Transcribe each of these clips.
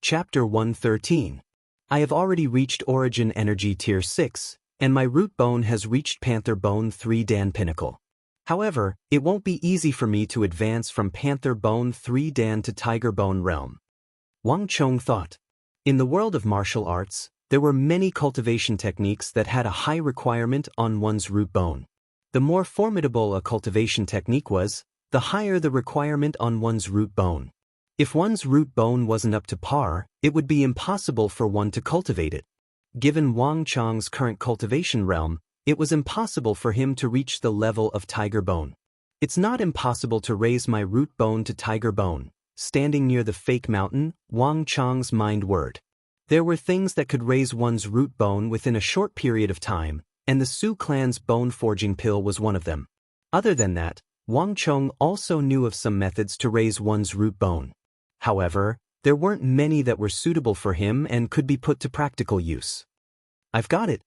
Chapter 113. I have already reached Origin Energy Tier 6, and my Root Bone has reached Panther Bone 3 Dan Pinnacle. However, it won't be easy for me to advance from Panther Bone 3 Dan to Tiger Bone Realm. Wang Chong thought. In the world of martial arts, there were many cultivation techniques that had a high requirement on one's root bone. The more formidable a cultivation technique was, the higher the requirement on one's root bone. If one's root bone wasn't up to par, it would be impossible for one to cultivate it. Given Wang Chong's current cultivation realm, it was impossible for him to reach the level of Tiger Bone. It's not impossible to raise my root bone to Tiger Bone. Standing near the fake mountain, Wang Chong's mind whirred. There were things that could raise one's root bone within a short period of time, and the Su clan's bone forging pill was one of them. Other than that, Wang Chong also knew of some methods to raise one's root bone. However, there weren't many that were suitable for him and could be put to practical use. I've got it.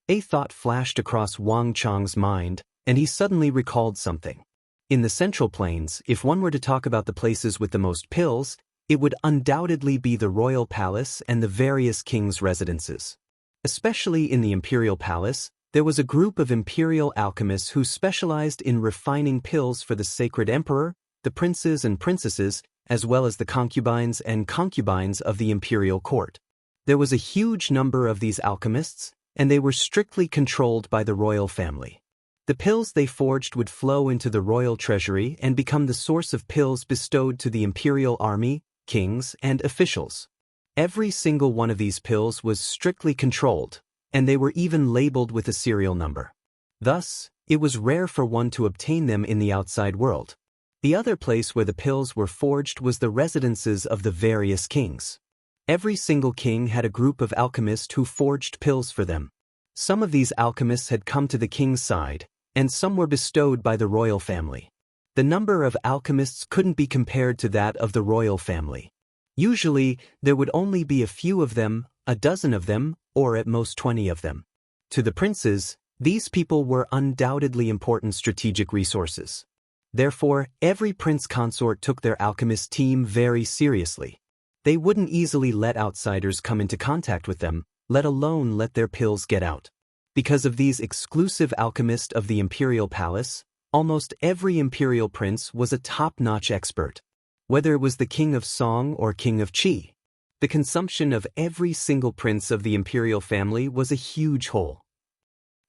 A thought flashed across Wang Chong's mind, and he suddenly recalled something. In the Central Plains, if one were to talk about the places with the most pills, it would undoubtedly be the Royal Palace and the various kings' residences. Especially in the Imperial Palace, there was a group of Imperial alchemists who specialized in refining pills for the Sacred Emperor, the princes and princesses, as well as the concubines and concubines of the imperial court. There was a huge number of these alchemists, and they were strictly controlled by the royal family. The pills they forged would flow into the royal treasury and become the source of pills bestowed to the imperial army, kings, and officials. Every single one of these pills was strictly controlled, and they were even labeled with a serial number. Thus, it was rare for one to obtain them in the outside world. The other place where the pills were forged was the residences of the various kings. Every single king had a group of alchemists who forged pills for them. Some of these alchemists had come to the king's side, and some were bestowed by the royal family. The number of alchemists couldn't be compared to that of the royal family. Usually, there would only be a few of them, a dozen of them, or at most 20 of them. To the princes, these people were undoubtedly important strategic resources. Therefore, every prince consort took their alchemist team very seriously. They wouldn't easily let outsiders come into contact with them, let alone let their pills get out. Because of these exclusive alchemists of the imperial palace, almost every imperial prince was a top-notch expert. Whether it was the king of Song or king of Qi, the consumption of every single prince of the imperial family was a huge whole.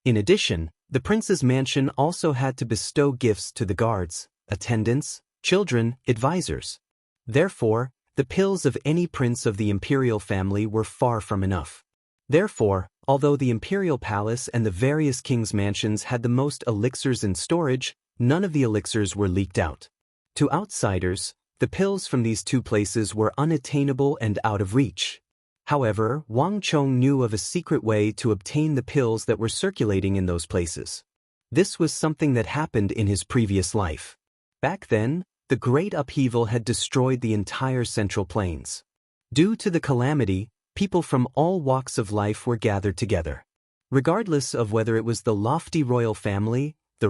In addition, the prince's mansion also had to bestow gifts to the guards, attendants, children, advisors. Therefore, the pills of any prince of the imperial family were far from enough. Therefore, although the imperial palace and the various kings' mansions had the most elixirs in storage, none of the elixirs were leaked out. To outsiders, the pills from these two places were unattainable and out of reach. However, Wang Chong knew of a secret way to obtain the pills that were circulating in those places. This was something that happened in his previous life. Back then, the great upheaval had destroyed the entire Central Plains. Due to the calamity, people from all walks of life were gathered together. Regardless of whether it was the lofty royal family, the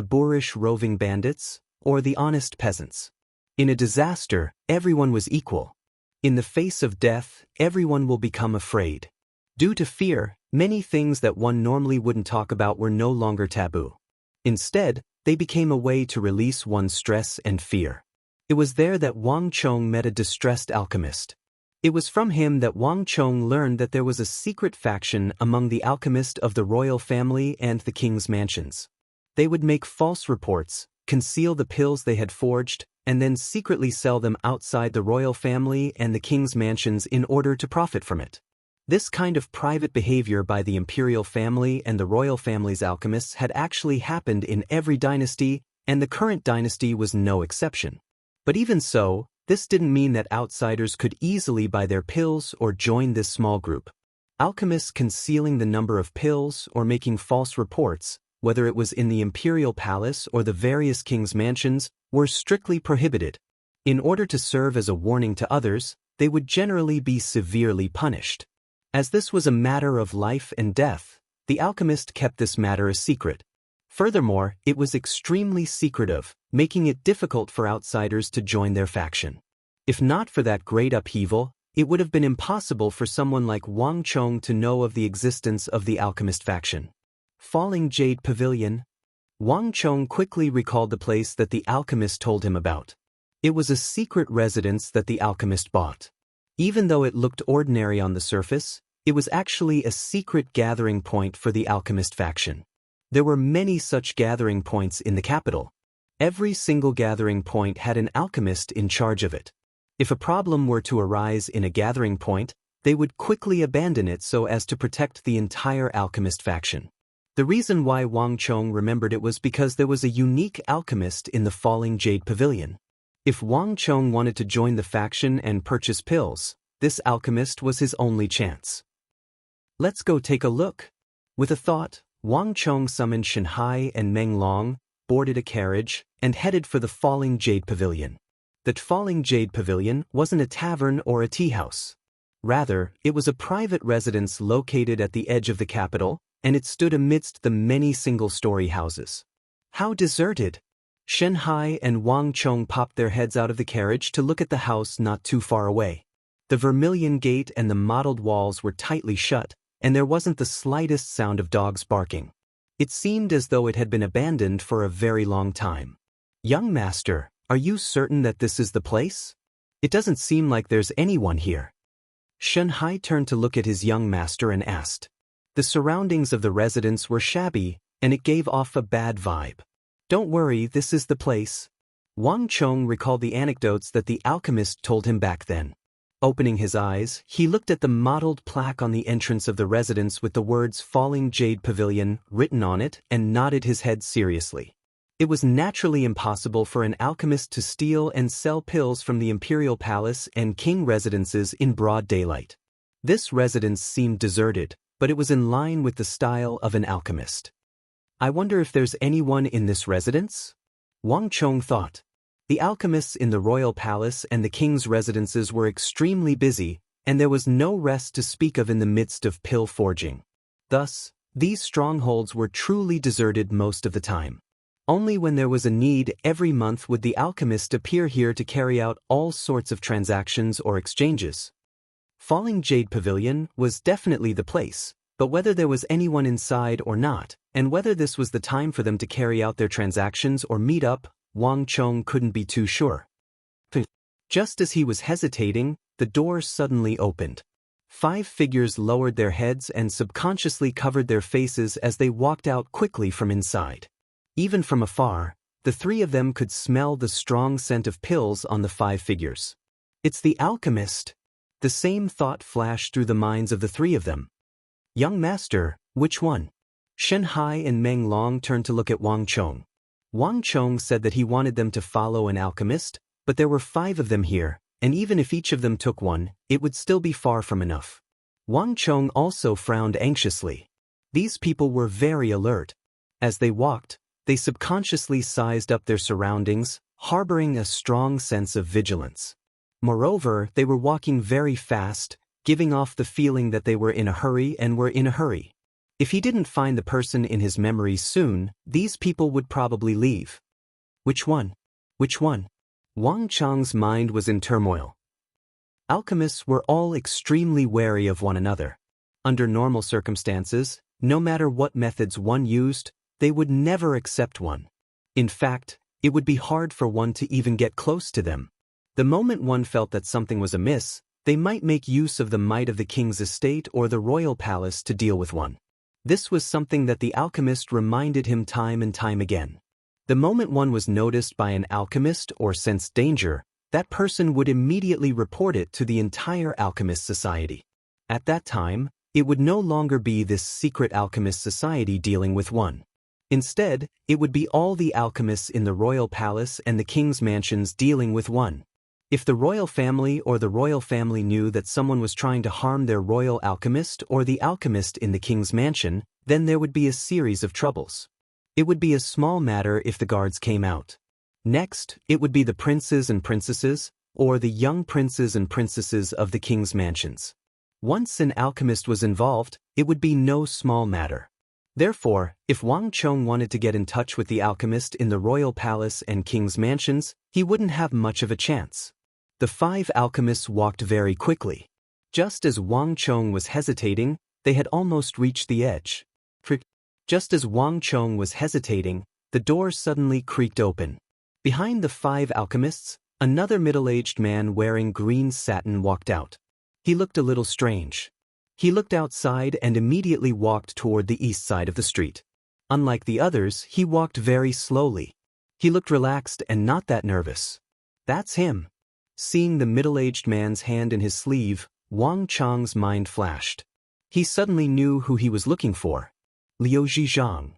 boorish roving bandits, or the honest peasants. In a disaster, everyone was equal. In the face of death, everyone will become afraid. Due to fear, many things that one normally wouldn't talk about were no longer taboo. Instead, they became a way to release one's stress and fear. It was there that Wang Chong met a distressed alchemist. It was from him that Wang Chong learned that there was a secret faction among the alchemists of the royal family and the king's mansions. They would make false reports, conceal the pills they had forged, and then secretly sell them outside the royal family and the king's mansions in order to profit from it. This kind of private behavior by the imperial family and the royal family's alchemists had actually happened in every dynasty, and the current dynasty was no exception. But even so, this didn't mean that outsiders could easily buy their pills or join this small group. Alchemists concealing the number of pills or making false reports, whether it was in the imperial palace or the various kings' mansions, were strictly prohibited. In order to serve as a warning to others, they would generally be severely punished. As this was a matter of life and death, the alchemist kept this matter a secret. Furthermore, it was extremely secretive, making it difficult for outsiders to join their faction. If not for that great upheaval, it would have been impossible for someone like Wang Chong to know of the existence of the alchemist faction. Falling Jade Pavilion. Wang Chong quickly recalled the place that the alchemist told him about. It was a secret residence that the alchemist bought. Even though it looked ordinary on the surface, it was actually a secret gathering point for the alchemist faction. There were many such gathering points in the capital. Every single gathering point had an alchemist in charge of it. If a problem were to arise in a gathering point, they would quickly abandon it so as to protect the entire alchemist faction. The reason why Wang Chong remembered it was because there was a unique alchemist in the Falling Jade Pavilion. If Wang Chong wanted to join the faction and purchase pills, this alchemist was his only chance. Let's go take a look. With a thought, Wang Chong summoned Shanhai and Meng Long, boarded a carriage, and headed for the Falling Jade Pavilion. The Falling Jade Pavilion wasn't a tavern or a tea house. Rather, it was a private residence located at the edge of the capital, and it stood amidst the many single-story houses. How deserted! Shanhai and Wang Chong popped their heads out of the carriage to look at the house not too far away. The vermilion gate and the mottled walls were tightly shut, and there wasn't the slightest sound of dogs barking. It seemed as though it had been abandoned for a very long time. Young master, are you certain that this is the place? It doesn't seem like there's anyone here. Shanhai turned to look at his young master and asked. The surroundings of the residence were shabby, and it gave off a bad vibe. Don't worry, this is the place. Wang Chong recalled the anecdotes that the alchemist told him back then. Opening his eyes, he looked at the mottled plaque on the entrance of the residence with the words Falling Jade Pavilion written on it and nodded his head seriously. It was naturally impossible for an alchemist to steal and sell pills from the imperial palace and king residences in broad daylight. This residence seemed deserted, but it was in line with the style of an alchemist. I wonder if there's anyone in this residence? Wang Chong thought. The alchemists in the royal palace and the king's residences were extremely busy, and there was no rest to speak of in the midst of pill forging. Thus, these strongholds were truly deserted most of the time. Only when there was a need every month would the alchemist appear here to carry out all sorts of transactions or exchanges. Falling Jade Pavilion was definitely the place, but whether there was anyone inside or not, and whether this was the time for them to carry out their transactions or meet up, Wang Chong couldn't be too sure. Just as he was hesitating, the door suddenly opened. 5 figures lowered their heads and subconsciously covered their faces as they walked out quickly from inside. Even from afar, the 3 of them could smell the strong scent of pills on the 5 figures. It's the alchemist. The same thought flashed through the minds of the 3 of them. Young master, which one? Shanhai and Meng Long turned to look at Wang Chong. Wang Chong said that he wanted them to follow an alchemist, but there were 5 of them here, and even if each of them took one, it would still be far from enough. Wang Chong also frowned anxiously. These people were very alert. As they walked, they subconsciously sized up their surroundings, harboring a strong sense of vigilance. Moreover, they were walking very fast, giving off the feeling that they were in a hurry and were in a hurry. If he didn't find the person in his memory soon, these people would probably leave. Which one? Which one? Wang Chong's mind was in turmoil. Alchemists were all extremely wary of one another. Under normal circumstances, no matter what methods one used, they would never accept one. In fact, it would be hard for one to even get close to them. The moment one felt that something was amiss, they might make use of the might of the king's estate or the royal palace to deal with one. This was something that the alchemist reminded him time and time again. The moment one was noticed by an alchemist or sensed danger, that person would immediately report it to the entire alchemist society. At that time, it would no longer be this secret alchemist society dealing with one. Instead, it would be all the alchemists in the royal palace and the king's mansions dealing with one. If the royal family or the royal family knew that someone was trying to harm their royal alchemist or the alchemist in the king's mansion, then there would be a series of troubles. It would be a small matter if the guards came out. Next, it would be the princes and princesses, or the young princes and princesses of the king's mansions. Once an alchemist was involved, it would be no small matter. Therefore, if Wang Chong wanted to get in touch with the alchemist in the royal palace and king's mansions, he wouldn't have much of a chance. The 5 alchemists walked very quickly. Just as Wang Chong was hesitating, they had almost reached the edge. Just as Wang Chong was hesitating, the door suddenly creaked open. Behind the 5 alchemists, another middle-aged man wearing green satin walked out. He looked a little strange. He looked outside and immediately walked toward the east side of the street. Unlike the others, he walked very slowly. He looked relaxed and not that nervous. That's him. Seeing the middle-aged man's hand in his sleeve, Wang Chong's mind flashed. He suddenly knew who he was looking for. Liu Zhizhang.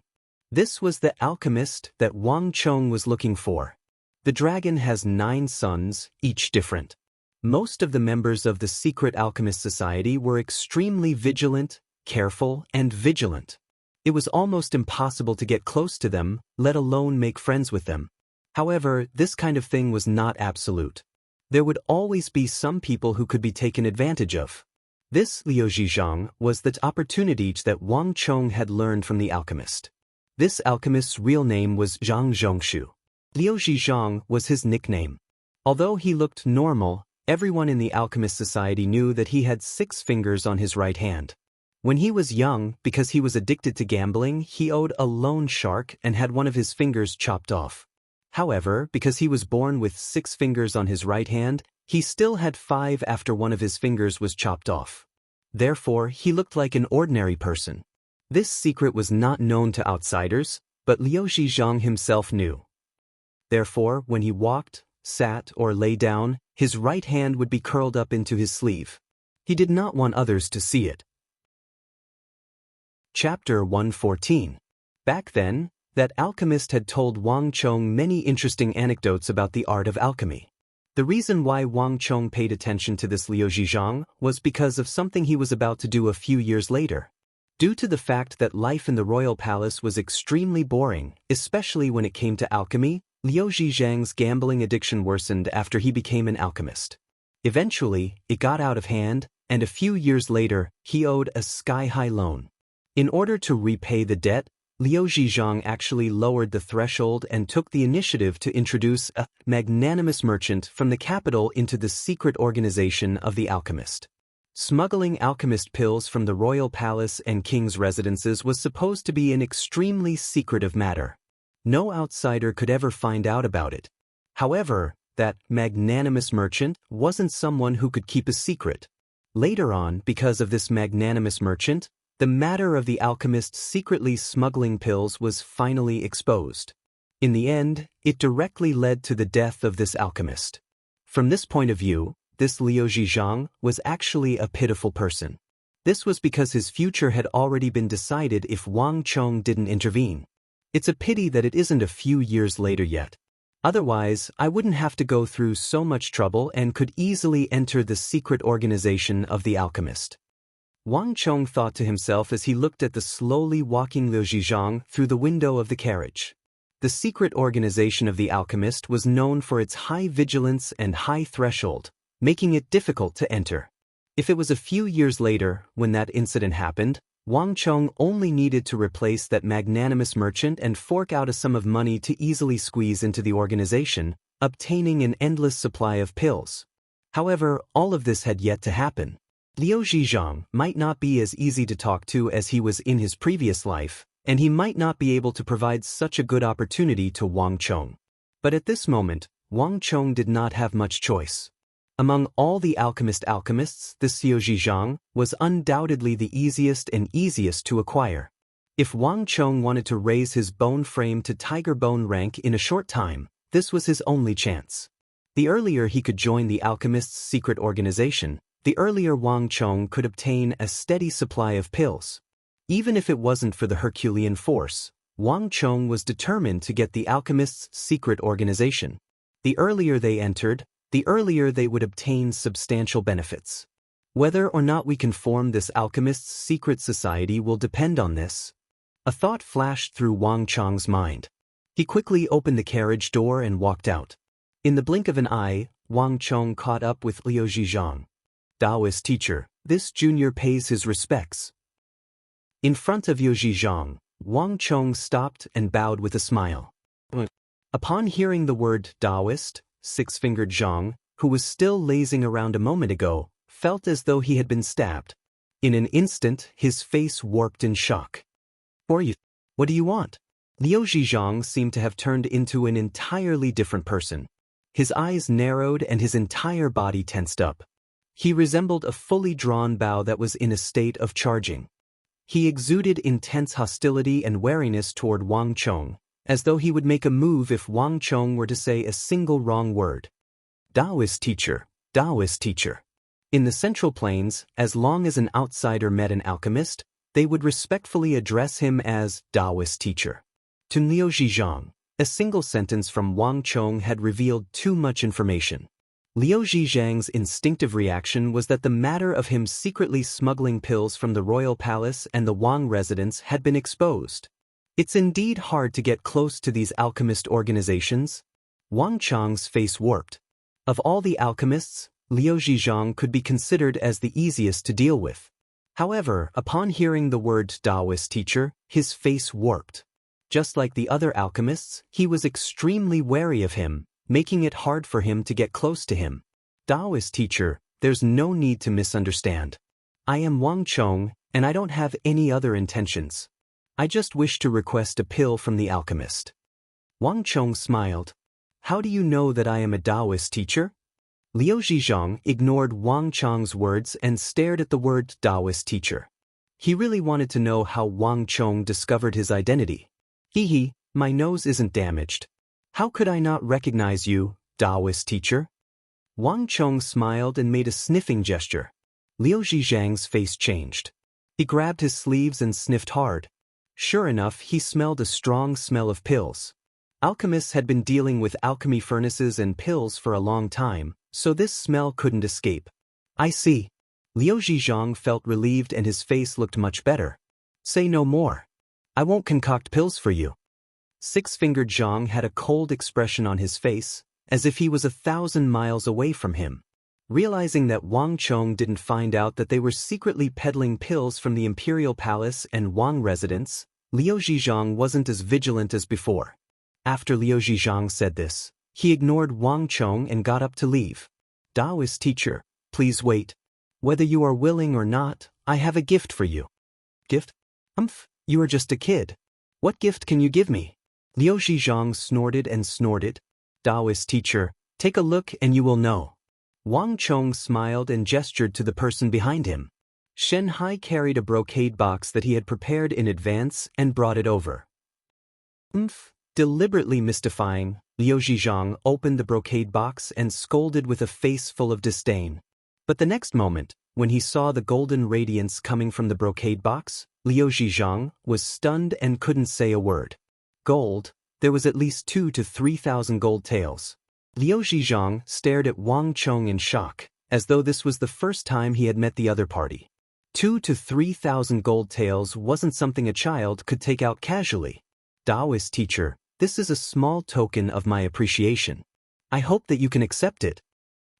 This was the alchemist that Wang Chong was looking for. The dragon has 9 sons, each different. Most of the members of the secret alchemist society were extremely vigilant, careful, and vigilant. It was almost impossible to get close to them, let alone make friends with them. However, this kind of thing was not absolute. There would always be some people who could be taken advantage of. This Liu Zhizhang was the opportunity that Wang Chong had learned from the alchemist. This alchemist's real name was Zhang Zhongshu. Liu Zhizhang was his nickname. Although he looked normal, everyone in the alchemist society knew that he had 6 fingers on his right hand. When he was young, because he was addicted to gambling, he owed a loan shark and had one of his fingers chopped off. However, because he was born with 6 fingers on his right hand, he still had 5 after one of his fingers was chopped off. Therefore, he looked like an ordinary person. This secret was not known to outsiders, but Liu Zhizhang himself knew. Therefore, when he walked, sat, or lay down, his right hand would be curled up into his sleeve. He did not want others to see it. Chapter 114. Back then, that alchemist had told Wang Chong many interesting anecdotes about the art of alchemy. The reason why Wang Chong paid attention to this Liu Zhizhang was because of something he was about to do a few years later. Due to the fact that life in the royal palace was extremely boring, especially when it came to alchemy, Liu Zhizhang's gambling addiction worsened after he became an alchemist. Eventually, it got out of hand, and a few years later, he owed a sky-high loan. In order to repay the debt, Liu Zhizhang actually lowered the threshold and took the initiative to introduce a magnanimous merchant from the capital into the secret organization of the alchemist. Smuggling alchemist pills from the royal palace and king's residences was supposed to be an extremely secretive matter. No outsider could ever find out about it. However, that magnanimous merchant wasn't someone who could keep a secret. Later on, because of this magnanimous merchant, the matter of the alchemist secretly smuggling pills was finally exposed. In the end, it directly led to the death of this alchemist. From this point of view, this Liu Zhizhang was actually a pitiful person. This was because his future had already been decided if Wang Chong didn't intervene. It's a pity that it isn't a few years later yet. Otherwise, I wouldn't have to go through so much trouble and could easily enter the secret organization of the alchemist. Wang Chong thought to himself as he looked at the slowly walking Liu Zhizhang through the window of the carriage. The secret organization of the alchemist was known for its high vigilance and high threshold, making it difficult to enter. If it was a few years later, when that incident happened, Wang Chong only needed to replace that magnanimous merchant and fork out a sum of money to easily squeeze into the organization, obtaining an endless supply of pills. However, all of this had yet to happen. Liu Zhizhang might not be as easy to talk to as he was in his previous life, and he might not be able to provide such a good opportunity to Wang Chong. But at this moment, Wang Chong did not have much choice. Among all the alchemists, this Liu Zhizhang was undoubtedly the easiest to acquire. If Wang Chong wanted to raise his bone frame to tiger bone rank in a short time, this was his only chance. The earlier he could join the alchemist's secret organization, the earlier Wang Chong could obtain a steady supply of pills. Even if it wasn't for the Herculean force, Wang Chong was determined to get the alchemist's secret organization. The earlier they entered, the earlier they would obtain substantial benefits. Whether or not we can form this alchemist's secret society will depend on this. A thought flashed through Wang Chong's mind. He quickly opened the carriage door and walked out. In the blink of an eye, Wang Chong caught up with Liu Zhizhang. Taoist teacher, this junior pays his respects. In front of Liu Zhizhang, Wang Chong stopped and bowed with a smile. Upon hearing the word Taoist, six-fingered Zhang, who was still lazing around a moment ago, felt as though he had been stabbed. In an instant, his face warped in shock. "Who are you? What do you want?" Liu Zhizhang seemed to have turned into an entirely different person. His eyes narrowed and his entire body tensed up. He resembled a fully drawn bow that was in a state of charging. He exuded intense hostility and wariness toward Wang Chong, as though he would make a move if Wang Chong were to say a single wrong word. Taoist teacher, Taoist teacher. In the Central Plains, as long as an outsider met an alchemist, they would respectfully address him as Taoist teacher. To Liu Zhizhang, a single sentence from Wang Chong had revealed too much information. Liu Zhizhang's instinctive reaction was that the matter of him secretly smuggling pills from the royal palace and the Wang residence had been exposed. It's indeed hard to get close to these alchemist organizations. Wang Chong's face warped. Of all the alchemists, Liu Zhizhang could be considered as the easiest to deal with. However, upon hearing the word Taoist teacher, his face warped. Just like the other alchemists, he was extremely wary of him, making it hard for him to get close to him. Taoist teacher, there's no need to misunderstand. I am Wang Chong, and I don't have any other intentions. I just wish to request a pill from the alchemist. Wang Chong smiled. How do you know that I am a Taoist teacher? Liu Zhizhang ignored Wang Chong's words and stared at the word Taoist teacher. He really wanted to know how Wang Chong discovered his identity. Hee, my nose isn't damaged. How could I not recognize you, Taoist teacher? Wang Chong smiled and made a sniffing gesture. Liu Zhizhang's face changed. He grabbed his sleeves and sniffed hard. Sure enough, he smelled a strong smell of pills. Alchemists had been dealing with alchemy furnaces and pills for a long time, so this smell couldn't escape. I see. Liu Zhizhang felt relieved and his face looked much better. Say no more. I won't concoct pills for you. Six-fingered Zhang had a cold expression on his face, as if he was 1,000 miles away from him. Realizing that Wang Chong didn't find out that they were secretly peddling pills from the Imperial Palace and Wang residence, Liu Zhizhang wasn't as vigilant as before. After Liu Zhizhang said this, he ignored Wang Chong and got up to leave. Taoist teacher, please wait. Whether you are willing or not, I have a gift for you. Gift? You are just a kid. What gift can you give me? Liu Zhizhang snorted and snorted. Taoist teacher, take a look and you will know. Wang Chong smiled and gestured to the person behind him. Shen Hai carried a brocade box that he had prepared in advance and brought it over. Deliberately mystifying, Liu Zhizhang opened the brocade box and scolded with a face full of disdain. But the next moment, when he saw the golden radiance coming from the brocade box, Liu Zhizhang was stunned and couldn't say a word. Gold, there was at least 2,000 to 3,000 gold taels. Liu Zhizhang stared at Wang Chong in shock, as though this was the first time he had met the other party. 2,000 to 3,000 gold taels wasn't something a child could take out casually. Taoist teacher, this is a small token of my appreciation. I hope that you can accept it.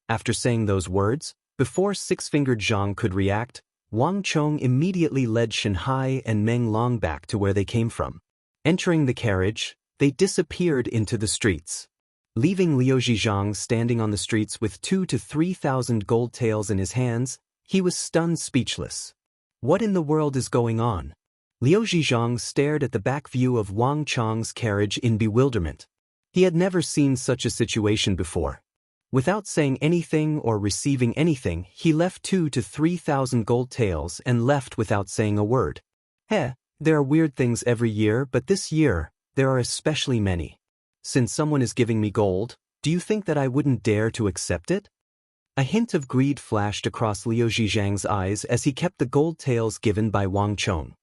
After saying those words, before Six-Fingered Zhang could react, Wang Chong immediately led Shen Hai and Meng Long back to where they came from. Entering the carriage, they disappeared into the streets. Leaving Liu Zhizhang standing on the streets with 2,000 to 3,000 gold taels in his hands, he was stunned speechless. What in the world is going on? Liu Zhizhang stared at the back view of Wang Chong's carriage in bewilderment. He had never seen such a situation before. Without saying anything or receiving anything, he left 2,000 to 3,000 gold taels and left without saying a word. There are weird things every year, but this year, there are especially many. Since someone is giving me gold, do you think that I wouldn't dare to accept it? A hint of greed flashed across Liu Zhizhang's eyes as he kept the gold taels given by Wang Chong.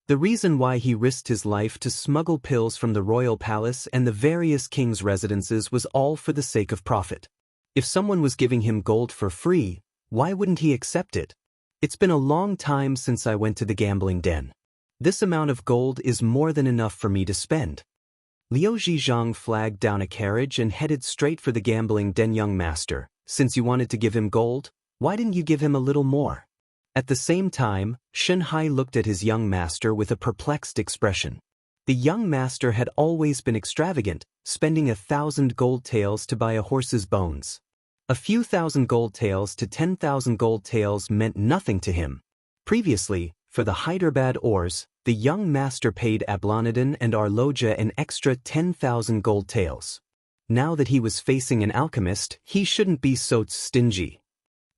The reason why he risked his life to smuggle pills from the royal palace and the various kings' residences was all for the sake of profit. If someone was giving him gold for free, why wouldn't he accept it? It's been a long time since I went to the gambling den. This amount of gold is more than enough for me to spend. Liu Zhizhang flagged down a carriage and headed straight for the gambling den. Young master, since you wanted to give him gold, why didn't you give him a little more? At the same time, Shen Hai looked at his young master with a perplexed expression. The young master had always been extravagant, spending 1,000 gold taels to buy a horse's bones. A few thousand gold taels to 10,000 gold taels meant nothing to him. Previously, for the Hyderabad ores, the young master paid Ablanadin and Arloja an extra 10,000 gold taels. Now that he was facing an alchemist, he shouldn't be so stingy.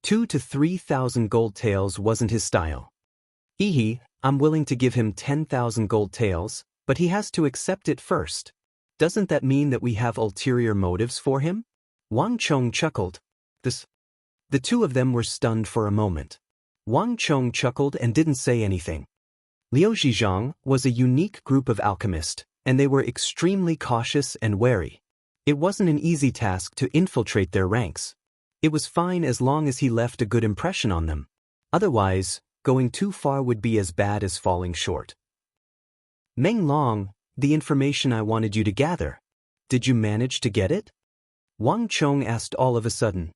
2 to 3,000 gold taels wasn't his style. I'm willing to give him 10,000 gold taels, but he has to accept it first. Doesn't that mean that we have ulterior motives for him? Wang Chong chuckled. The two of them were stunned for a moment. Wang Chong chuckled and didn't say anything. Liu Zhizhang was a unique group of alchemists, and they were extremely cautious and wary. It wasn't an easy task to infiltrate their ranks. It was fine as long as he left a good impression on them. Otherwise, going too far would be as bad as falling short. Meng Long, the information I wanted you to gather. Did you manage to get it? Wang Chong asked all of a sudden.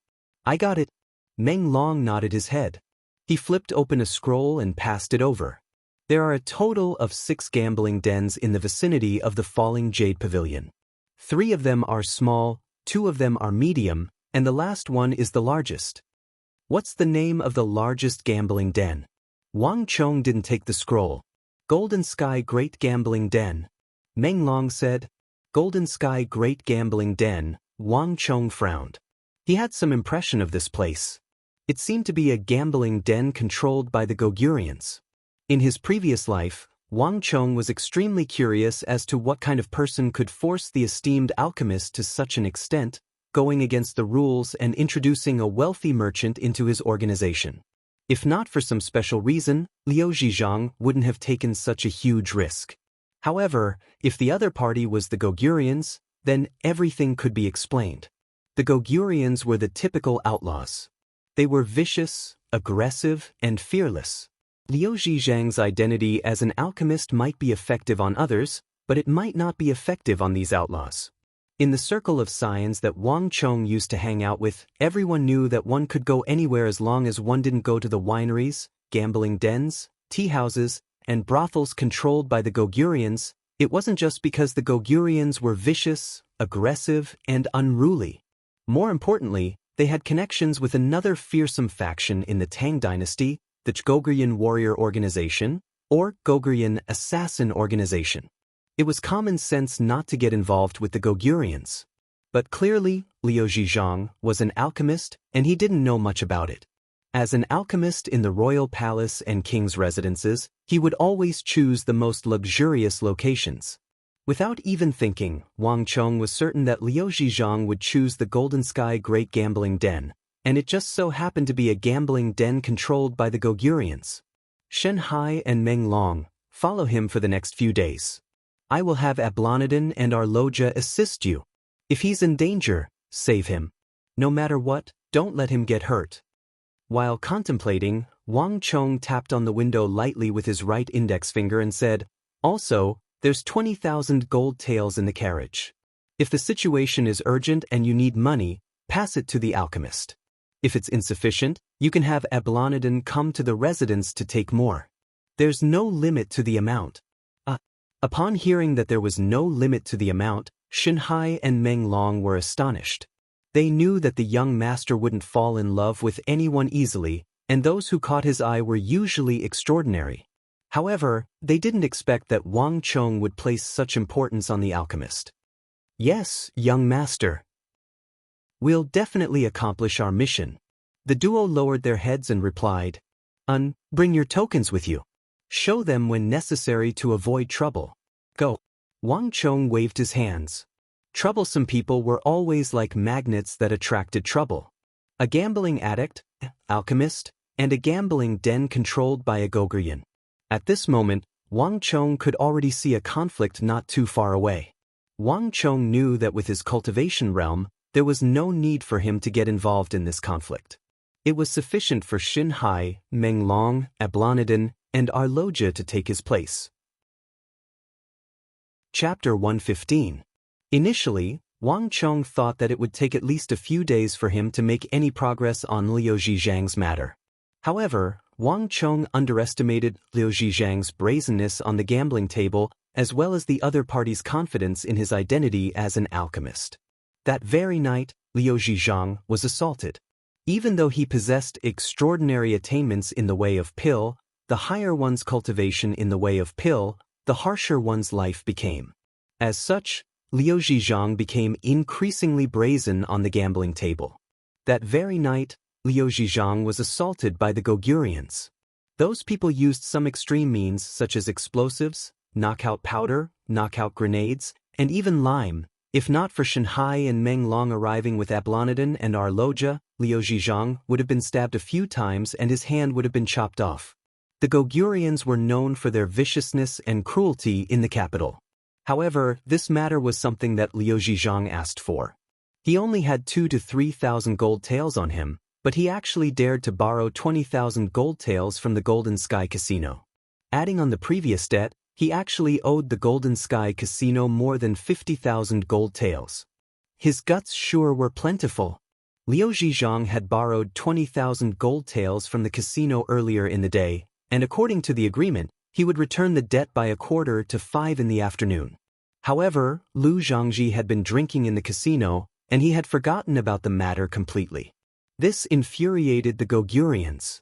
I got it. Meng Long nodded his head. He flipped open a scroll and passed it over. There are a total of 6 gambling dens in the vicinity of the Falling Jade Pavilion. 3 of them are small, 2 of them are medium, and the last one is the largest. What's the name of the largest gambling den? Wang Chong didn't take the scroll. Golden Sky Great Gambling Den. Meng Long said. Golden Sky Great Gambling Den. Wang Chong frowned. He had some impression of this place. It seemed to be a gambling den controlled by the Gogurians. In his previous life, Wang Chong was extremely curious as to what kind of person could force the esteemed alchemist to such an extent, going against the rules and introducing a wealthy merchant into his organization. If not for some special reason, Liu Zhizhang wouldn't have taken such a huge risk. However, if the other party was the Gogurians, then everything could be explained. The Gogurians were the typical outlaws. They were vicious, aggressive, and fearless. Liu Zhizhang's identity as an alchemist might be effective on others, but it might not be effective on these outlaws. In the circle of scions that Wang Chong used to hang out with, everyone knew that one could go anywhere as long as one didn't go to the wineries, gambling dens, tea houses, and brothels controlled by the Gogurians. It wasn't just because the Gogurians were vicious, aggressive, and unruly. More importantly, they had connections with another fearsome faction in the Tang dynasty, the Gogurian Warrior Organization, or Gogurian Assassin Organization. It was common sense not to get involved with the Gogurians. But clearly, Liu Zhizhang was an alchemist, and he didn't know much about it. As an alchemist in the royal palace and king's residences, he would always choose the most luxurious locations. Without even thinking, Wang Chong was certain that Liu Zhizhang would choose the Golden Sky Great Gambling Den, and it just so happened to be a gambling den controlled by the Gogurians. Shen Hai and Meng Long, follow him for the next few days. I will have Ablanadin and Arloja assist you. If he's in danger, save him. No matter what, don't let him get hurt. While contemplating, Wang Chong tapped on the window lightly with his right index finger and said, Also, there's 20,000 gold taels in the carriage. If the situation is urgent and you need money, pass it to the alchemist. If it's insufficient, you can have Ablanadin come to the residence to take more. There's no limit to the amount. Upon hearing that there was no limit to the amount, Shinhai and Meng Long were astonished. They knew that the young master wouldn't fall in love with anyone easily, and those who caught his eye were usually extraordinary. However, they didn't expect that Wang Chong would place such importance on the alchemist. Yes, young master. We'll definitely accomplish our mission. The duo lowered their heads and replied, Bring your tokens with you. Show them when necessary to avoid trouble. Go. Wang Chong waved his hands. Troublesome people were always like magnets that attracted trouble. A gambling addict, alchemist, and a gambling den controlled by a Gogurian. At this moment, Wang Chong could already see a conflict not too far away. Wang Chong knew that with his cultivation realm, there was no need for him to get involved in this conflict. It was sufficient for Shin Hai, Meng Long, Ablanadin, and Arloja to take his place. Chapter 115. Initially, Wang Chong thought that it would take at least a few days for him to make any progress on Liu Zhizhang's matter. However, Wang Chong underestimated Liu Zhizhang's brazenness on the gambling table as well as the other party's confidence in his identity as an alchemist. That very night, Liu Zhizhang was assaulted. Even though he possessed extraordinary attainments in the way of pill, the higher one's cultivation in the way of pill, the harsher one's life became. As such, Liu Zhizhang became increasingly brazen on the gambling table. That very night, Liu Zhizhang was assaulted by the Gogurians. Those people used some extreme means such as explosives, knockout powder, knockout grenades, and even lime. If not for Shanhai and Meng Long arriving with Ablonidin and Arloja, Liu Zhizhang would have been stabbed a few times and his hand would have been chopped off. The Gogurians were known for their viciousness and cruelty in the capital. However, this matter was something that Liu Zhizhang asked for. He only had 2,000 to 3,000 gold taels on him, but he actually dared to borrow 20,000 gold taels from the Golden Sky Casino. Adding on the previous debt, he actually owed the Golden Sky Casino more than 50,000 gold taels. His guts sure were plentiful. Liu Zhizhang had borrowed 20,000 gold taels from the casino earlier in the day, and according to the agreement, he would return the debt by 4:45 in the afternoon. However, Lu Zhangji had been drinking in the casino, and he had forgotten about the matter completely. This infuriated the Gogurians.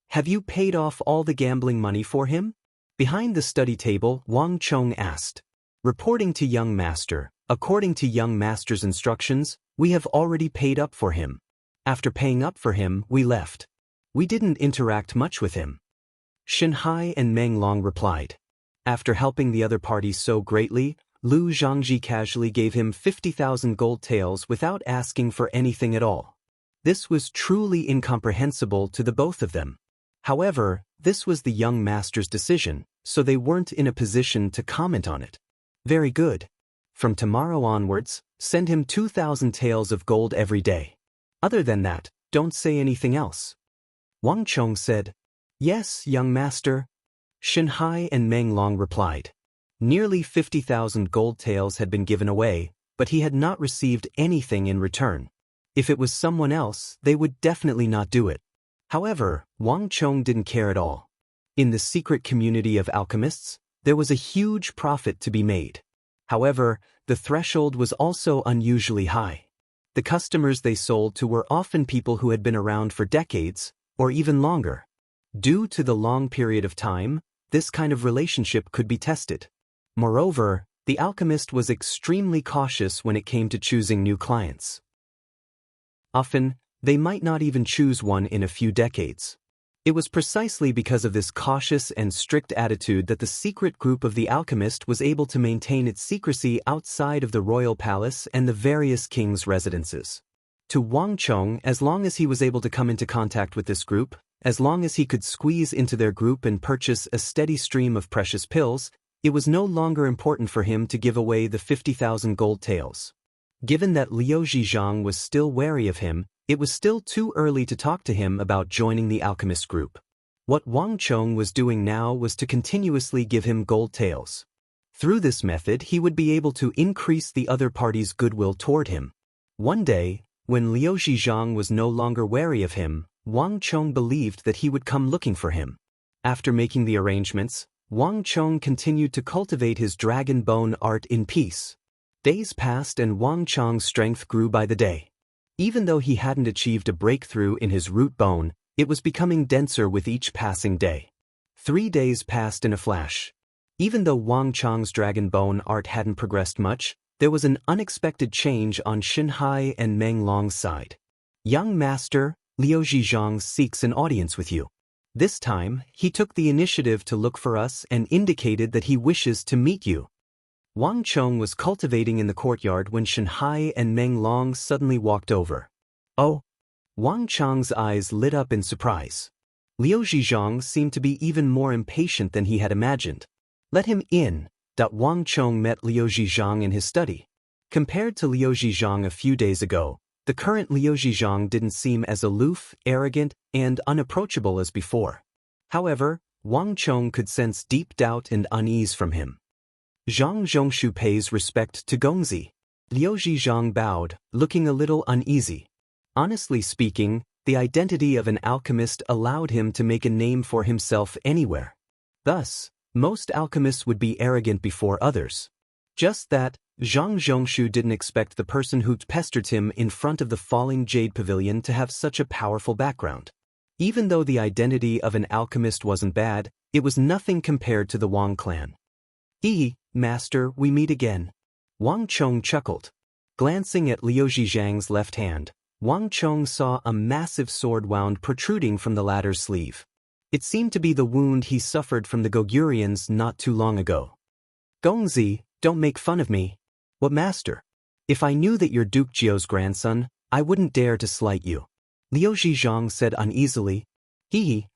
"Have you paid off all the gambling money for him?" Behind the study table, Wang Chong asked. Reporting to young master, according to young master's instructions, we have already paid up for him. After paying up for him, we left. We didn't interact much with him. Shanhai and Meng Long replied. After helping the other party so greatly, Lu Zhangji casually gave him 50,000 gold taels without asking for anything at all. This was truly incomprehensible to the both of them. However, this was the young master's decision, so they weren't in a position to comment on it. Very good. From tomorrow onwards, send him 2,000 taels of gold every day. Other than that, don't say anything else. Wang Chong said. Yes, young master. Shanhai and Meng Long replied. Nearly 50,000 gold taels had been given away, but he had not received anything in return. If it was someone else, they would definitely not do it. However, Wang Chong didn't care at all. In the secret community of alchemists, there was a huge profit to be made. However, the threshold was also unusually high. The customers they sold to were often people who had been around for decades, or even longer. Due to the long period of time, this kind of relationship could be tested. Moreover, the alchemist was extremely cautious when it came to choosing new clients. Often, they might not even choose one in a few decades. It was precisely because of this cautious and strict attitude that the secret group of the alchemist was able to maintain its secrecy outside of the royal palace and the various kings' residences. To Wang Chong, as long as he was able to come into contact with this group, as long as he could squeeze into their group and purchase a steady stream of precious pills, it was no longer important for him to give away the 50,000 gold taels. Given that Liu Zhizhang was still wary of him, it was still too early to talk to him about joining the alchemist group. What Wang Chong was doing now was to continuously give him gold taels. Through this method, he would be able to increase the other party's goodwill toward him. One day, when Liu Zhizhang was no longer wary of him, Wang Chong believed that he would come looking for him. After making the arrangements, Wang Chong continued to cultivate his dragon bone art in peace. Days passed and Wang Chong's strength grew by the day. Even though he hadn't achieved a breakthrough in his root bone, it was becoming denser with each passing day. 3 days passed in a flash. Even though Wang Chong's dragon bone art hadn't progressed much, there was an unexpected change on Shanhai and Meng Long's side. Young master, Liu Zhizhang seeks an audience with you. This time, he took the initiative to look for us and indicated that he wishes to meet you. Wang Chong was cultivating in the courtyard when Shanhai and Meng Long suddenly walked over. Oh! Wang Chong's eyes lit up in surprise. Liu Zhizhang seemed to be even more impatient than he had imagined. Let him in. Wang Chong met Liu Zhizhang in his study. Compared to Liu Zhizhang a few days ago, the current Liu Zhizhang didn't seem as aloof, arrogant, and unapproachable as before. However, Wang Chong could sense deep doubt and unease from him. Zhang Zhongshu pays respect to Gongzi. Liu Zhizhang bowed, looking a little uneasy. Honestly speaking, the identity of an alchemist allowed him to make a name for himself anywhere. Thus, most alchemists would be arrogant before others. Just that, Zhang Zhongshu didn't expect the person who'd pestered him in front of the falling jade pavilion to have such a powerful background. Even though the identity of an alchemist wasn't bad, it was nothing compared to the Wang clan. Master, we meet again. Wang Chong chuckled. Glancing at Liu Zhizhang's left hand, Wang Chong saw a massive sword wound protruding from the latter's sleeve. It seemed to be the wound he suffered from the Gogurians not too long ago. Gongzi, don't make fun of me. What, master? If I knew that you're Duke Jiu's grandson, I wouldn't dare to slight you. Liu Zhizhang said uneasily.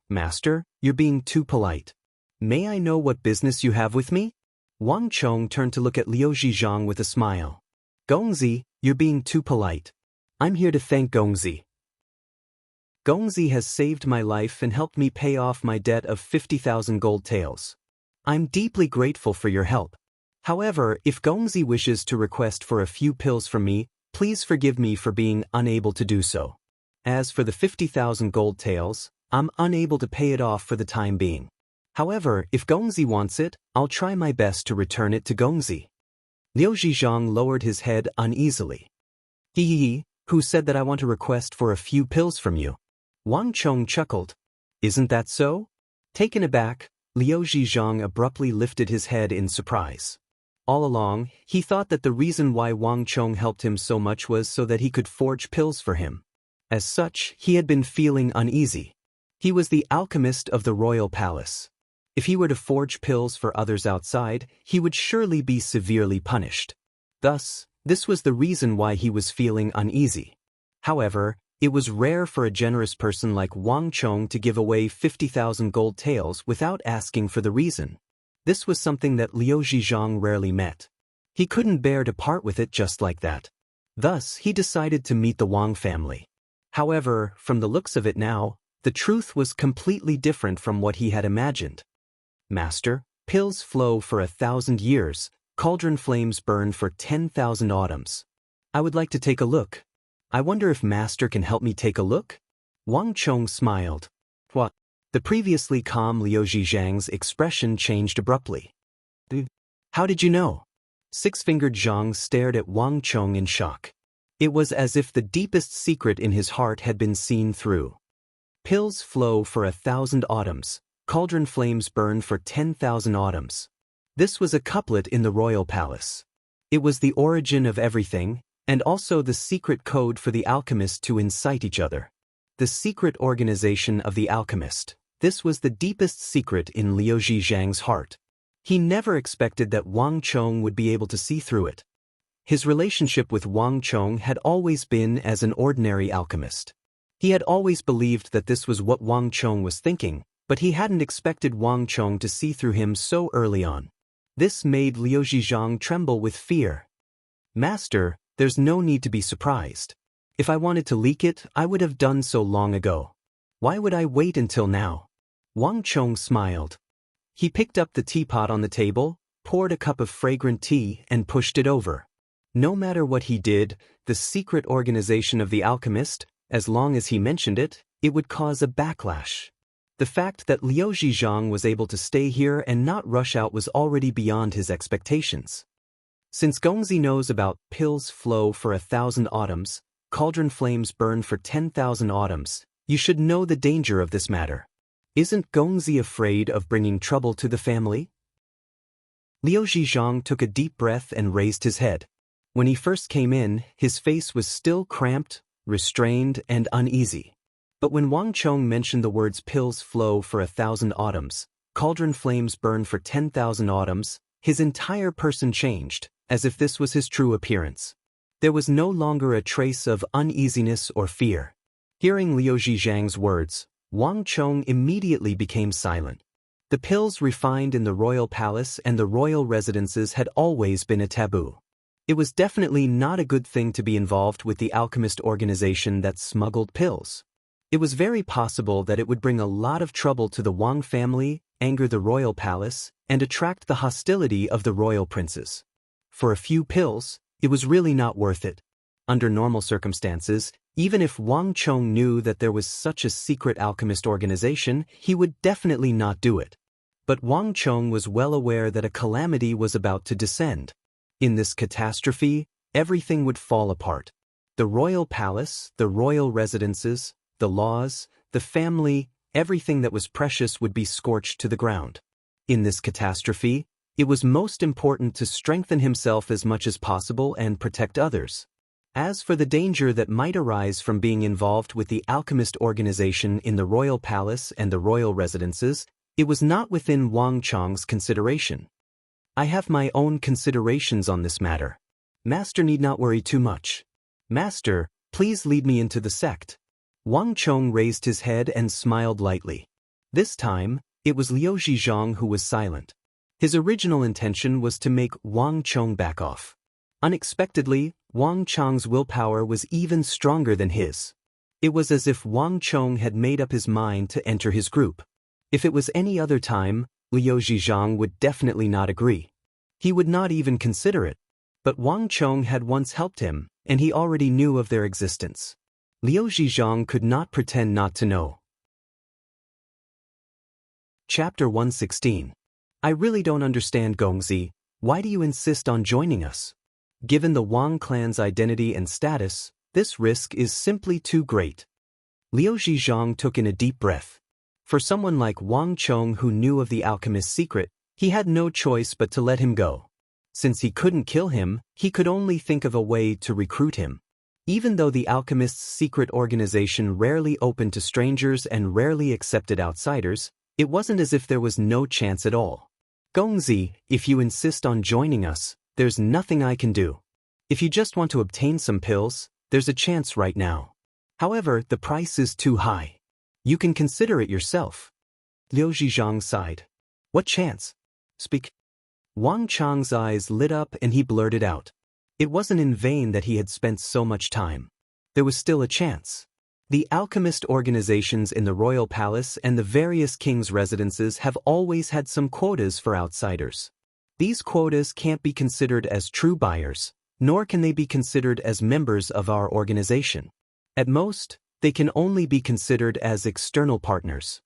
Master, you're being too polite. May I know what business you have with me? Wang Chong turned to look at Liu Zhizhang with a smile. Gongzi, you're being too polite. I'm here to thank Gongzi. Gongzi has saved my life and helped me pay off my debt of 50,000 gold taels. I'm deeply grateful for your help. However, if Gongzi wishes to request for a few pills from me, please forgive me for being unable to do so. As for the 50,000 gold taels, I'm unable to pay it off for the time being. However, if Gongzi wants it, I'll try my best to return it to Gongzi. Liu Zhizhang lowered his head uneasily. Who said that I want to request for a few pills from you? Wang Chong chuckled. Isn't that so? Taken aback, Liu Zhizhang abruptly lifted his head in surprise. All along, he thought that the reason why Wang Chong helped him so much was so that he could forge pills for him. As such, he had been feeling uneasy. He was the alchemist of the royal palace. If he were to forge pills for others outside, he would surely be severely punished. Thus, this was the reason why he was feeling uneasy. However, it was rare for a generous person like Wang Chong to give away 50,000 gold taels without asking for the reason. This was something that Liu Zhizhang rarely met. He couldn't bear to part with it just like that. Thus, he decided to meet the Wang family. However, from the looks of it now, the truth was completely different from what he had imagined. Master, pills flow for 1,000 years, cauldron flames burn for 10,000 autumns. I would like to take a look. I wonder if Master can help me take a look? Wang Chong smiled. What? The previously calm Liu Zhizhang's expression changed abruptly. How did you know? Six-fingered Zhang stared at Wang Chong in shock. It was as if the deepest secret in his heart had been seen through. Pills flow for 1,000 autumns, cauldron flames burn for 10,000 autumns. This was a couplet in the royal palace. It was the origin of everything, and also the secret code for the alchemists to incite each other. The secret organization of the alchemist. This was the deepest secret in Liu Zhizhang's heart. He never expected that Wang Chong would be able to see through it. His relationship with Wang Chong had always been as an ordinary alchemist. He had always believed that this was what Wang Chong was thinking, but he hadn't expected Wang Chong to see through him so early on. This made Liu Zhizhang tremble with fear. Master, there's no need to be surprised. If I wanted to leak it, I would have done so long ago. Why would I wait until now? Wang Chong smiled. He picked up the teapot on the table, poured a cup of fragrant tea, and pushed it over. No matter what he did, the secret organization of the alchemist, as long as he mentioned it, it would cause a backlash. The fact that Liu Zhizhang was able to stay here and not rush out was already beyond his expectations. Since Gongzi knows about pills flow for 1,000 autumns, cauldron flames burn for 10,000 autumns, you should know the danger of this matter. Isn't Gongzi afraid of bringing trouble to the family? Liu Zhizhang took a deep breath and raised his head. When he first came in, his face was still cramped, restrained, and uneasy. But when Wang Chong mentioned the words pills flow for 1,000 autumns, cauldron flames burn for 10,000 autumns, his entire person changed, as if this was his true appearance. There was no longer a trace of uneasiness or fear. Hearing Liu Zhizhang's words, Wang Chong immediately became silent. The pills refined in the royal palace and the royal residences had always been a taboo. It was definitely not a good thing to be involved with the alchemist organization that smuggled pills. It was very possible that it would bring a lot of trouble to the Wang family, anger the royal palace, and attract the hostility of the royal princes. For a few pills, it was really not worth it. Under normal circumstances, even if Wang Chong knew that there was such a secret alchemist organization, he would definitely not do it. But Wang Chong was well aware that a calamity was about to descend. In this catastrophe, everything would fall apart. The royal palace, the royal residences, the laws, the family, everything that was precious would be scorched to the ground. In this catastrophe, it was most important to strengthen himself as much as possible and protect others. As for the danger that might arise from being involved with the alchemist organization in the royal palace and the royal residences, it was not within Wang Chong's consideration. I have my own considerations on this matter. Master need not worry too much. Master, please lead me into the sect. Wang Chong raised his head and smiled lightly. This time, it was Liu Zhizhang who was silent. His original intention was to make Wang Chong back off. Unexpectedly, Wang Chong's willpower was even stronger than his. It was as if Wang Chong had made up his mind to enter his group. If it was any other time, Liu Zhizhang would definitely not agree. He would not even consider it. But Wang Chong had once helped him, and he already knew of their existence. Liu Zhizhang could not pretend not to know. Chapter 116. I really don't understand, Gongzi. Why do you insist on joining us? Given the Wang clan's identity and status, this risk is simply too great. Liu Zhizhang took in a deep breath. For someone like Wang Chong who knew of the alchemist's secret, he had no choice but to let him go. Since he couldn't kill him, he could only think of a way to recruit him. Even though the alchemist's secret organization rarely opened to strangers and rarely accepted outsiders, it wasn't as if there was no chance at all. Gongzi, if you insist on joining us, there's nothing I can do. If you just want to obtain some pills, there's a chance right now. However, the price is too high. You can consider it yourself. Liu Zhizhang sighed. What chance? Speak. Wang Chong's eyes lit up and he blurted out. It wasn't in vain that he had spent so much time. There was still a chance. The alchemist organizations in the royal palace and the various king's residences have always had some quotas for outsiders. These quotas can't be considered as true buyers, nor can they be considered as members of our organization. At most, they can only be considered as external partners.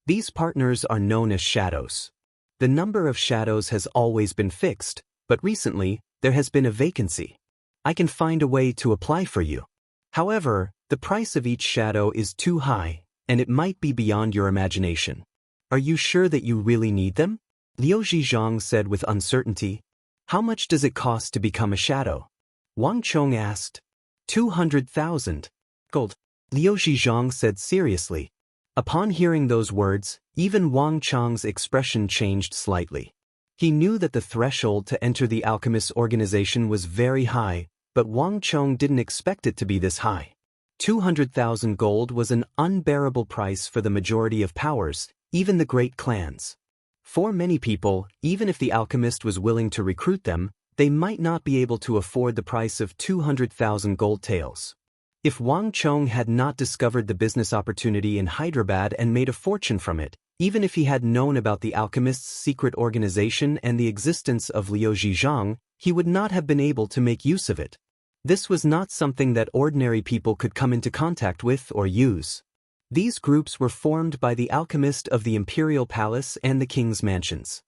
These partners are known as shadows. The number of shadows has always been fixed, but recently, there has been a vacancy. I can find a way to apply for you. However, the price of each shadow is too high, and it might be beyond your imagination. Are you sure that you really need them? Liu Zhizhang said with uncertainty. How much does it cost to become a shadow? Wang Chong asked. 200,000 gold. Liu Zhizhang said seriously. Upon hearing those words, even Wang Chong's expression changed slightly. He knew that the threshold to enter the alchemist organization was very high, but Wang Chong didn't expect it to be this high. 200,000 gold was an unbearable price for the majority of powers, even the great clans. For many people, even if the alchemist was willing to recruit them, they might not be able to afford the price of 200,000 gold taels. If Wang Chong had not discovered the business opportunity in Hyderabad and made a fortune from it, even if he had known about the alchemist's secret organization and the existence of Liu Zhizhang, he would not have been able to make use of it. This was not something that ordinary people could come into contact with or use. These groups were formed by the alchemist of the imperial palace and the king's mansions.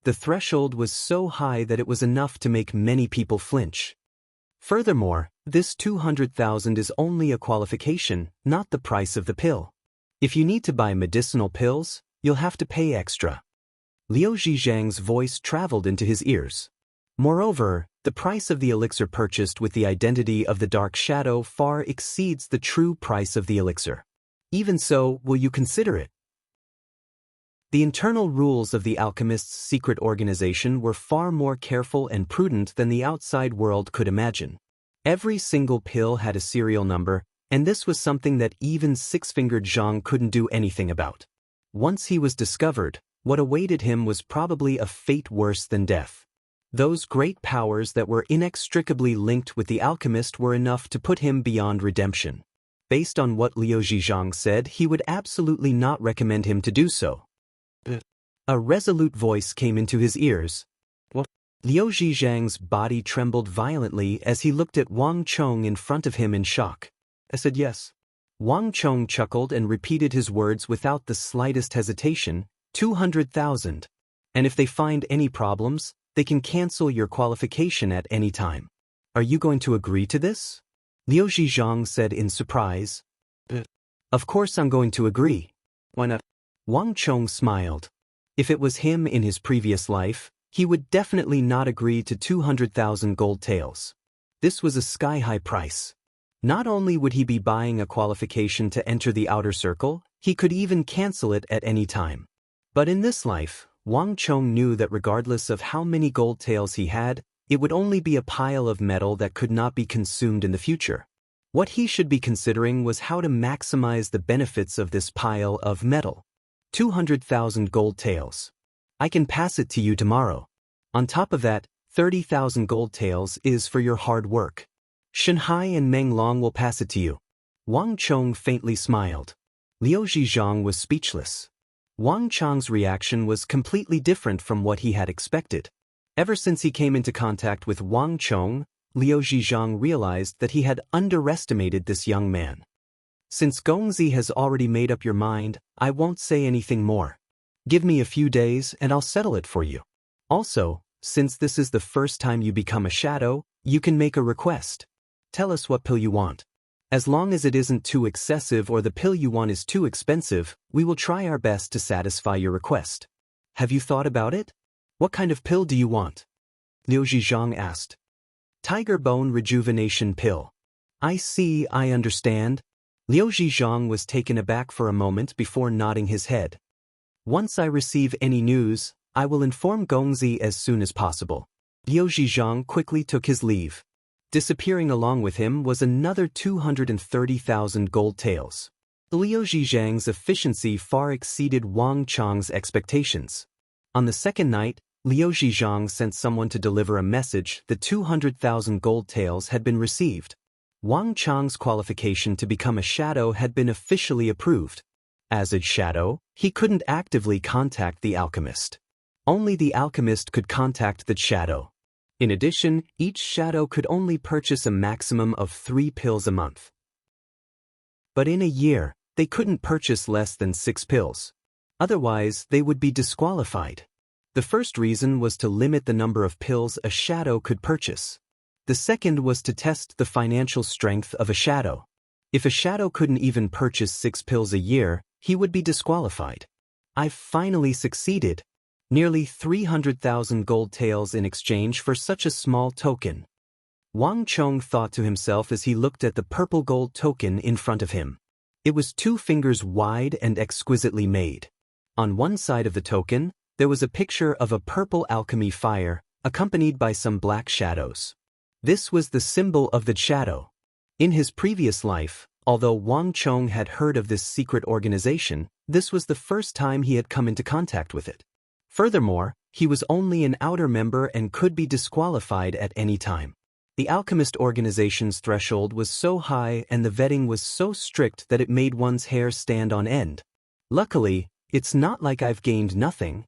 The threshold was so high that it was enough to make many people flinch. Furthermore, this 200,000 is only a qualification, not the price of the pill. If you need to buy medicinal pills, you'll have to pay extra. Liu Zhizhang's voice traveled into his ears. Moreover, the price of the elixir purchased with the identity of the dark shadow far exceeds the true price of the elixir. Even so, will you consider it? The internal rules of the alchemist's secret organization were far more careful and prudent than the outside world could imagine. Every single pill had a serial number, and this was something that even six-fingered Zhang couldn't do anything about. Once he was discovered, what awaited him was probably a fate worse than death. Those great powers that were inextricably linked with the alchemist were enough to put him beyond redemption. Based on what Liu Zhizhang said, he would absolutely not recommend him to do so. A resolute voice came into his ears. What? Liu Zhizhang's body trembled violently as he looked at Wang Chong in front of him in shock. I said yes. Wang Chong chuckled and repeated his words without the slightest hesitation, 200,000. And if they find any problems, They can cancel your qualification at any time. Are you going to agree to this? Liu Zhizhang said in surprise. Of course I'm going to agree. Why not? Wang Chong smiled. If it was him in his previous life, he would definitely not agree to 200,000 gold taels. This was a sky-high price. Not only would he be buying a qualification to enter the outer circle, he could even cancel it at any time. But in this life, Wang Chong knew that regardless of how many gold taels he had, it would only be a pile of metal that could not be consumed in the future. What he should be considering was how to maximize the benefits of this pile of metal. 200,000 gold taels. I can pass it to you tomorrow. On top of that, 30,000 gold taels is for your hard work. Shanhai and Meng Long will pass it to you. Wang Chong faintly smiled. Liu Zhizhang was speechless. Wang Chong's reaction was completely different from what he had expected. Ever since he came into contact with Wang Chong, Liu Zhizhang realized that he had underestimated this young man. Since Gongzi has already made up your mind, I won't say anything more. Give me a few days and I'll settle it for you. Also, since this is the first time you become a shadow, you can make a request. Tell us what pill you want. As long as it isn't too excessive or the pill you want is too expensive, we will try our best to satisfy your request. Have you thought about it? What kind of pill do you want? Liu Zhizhang asked. Tiger Bone Rejuvenation Pill. I see, I understand. Liu Zhizhang was taken aback for a moment before nodding his head. Once I receive any news, I will inform Gongzi as soon as possible. Liu Zhizhang quickly took his leave. Disappearing along with him was another 230,000 gold taels. Liu Zhizhang's efficiency far exceeded Wang Chong's expectations. On the second night, Liu Zhizhang sent someone to deliver a message that 200,000 gold taels had been received. Wang Chong's qualification to become a shadow had been officially approved. As a shadow, he couldn't actively contact the alchemist. Only the alchemist could contact the shadow. In addition, each shadow could only purchase a maximum of 3 pills a month. But in a year, they couldn't purchase less than 6 pills. Otherwise, they would be disqualified. The first reason was to limit the number of pills a shadow could purchase. The second was to test the financial strength of a shadow. If a shadow couldn't even purchase 6 pills a year, he would be disqualified. I've finally succeeded. Nearly 300,000 gold taels in exchange for such a small token. Wang Chong thought to himself as he looked at the purple gold token in front of him. It was 2 fingers wide and exquisitely made. On one side of the token, there was a picture of a purple alchemy fire, accompanied by some black shadows. This was the symbol of the shadow. In his previous life, although Wang Chong had heard of this secret organization, this was the first time he had come into contact with it. Furthermore, he was only an outer member and could be disqualified at any time. The alchemist organization's threshold was so high and the vetting was so strict that it made one's hair stand on end. Luckily, it's not like I've gained nothing.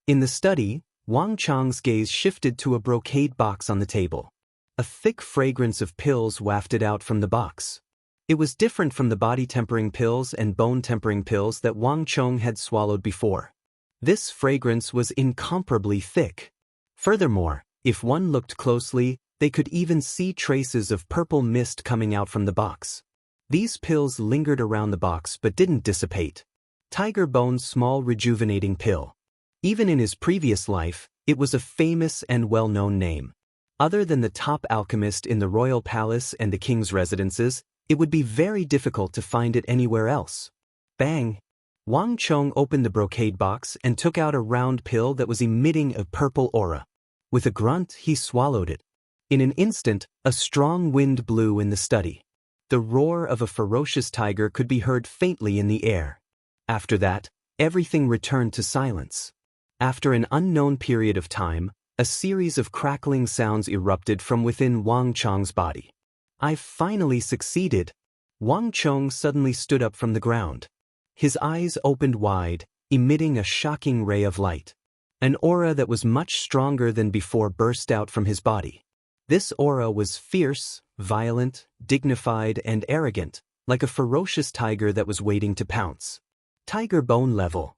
In the study, Wang Chong's gaze shifted to a brocade box on the table. A thick fragrance of pills wafted out from the box. It was different from the body-tempering pills and bone-tempering pills that Wang Chong had swallowed before. This fragrance was incomparably thick. Furthermore, if one looked closely, they could even see traces of purple mist coming out from the box. These pills lingered around the box but didn't dissipate. Tiger Bone's small rejuvenating pill. Even in his previous life, it was a famous and well-known name. Other than the top alchemist in the royal palace and the king's residences, it would be very difficult to find it anywhere else. Bang! Wang Chong opened the brocade box and took out a round pill that was emitting a purple aura. With a grunt, he swallowed it. In an instant, a strong wind blew in the study. The roar of a ferocious tiger could be heard faintly in the air. After that, everything returned to silence. After an unknown period of time, a series of crackling sounds erupted from within Wang Chong's body. I've finally succeeded. Wang Chong suddenly stood up from the ground. His eyes opened wide, emitting a shocking ray of light. An aura that was much stronger than before burst out from his body. This aura was fierce, violent, dignified, and arrogant, like a ferocious tiger that was waiting to pounce. Tiger Bone level.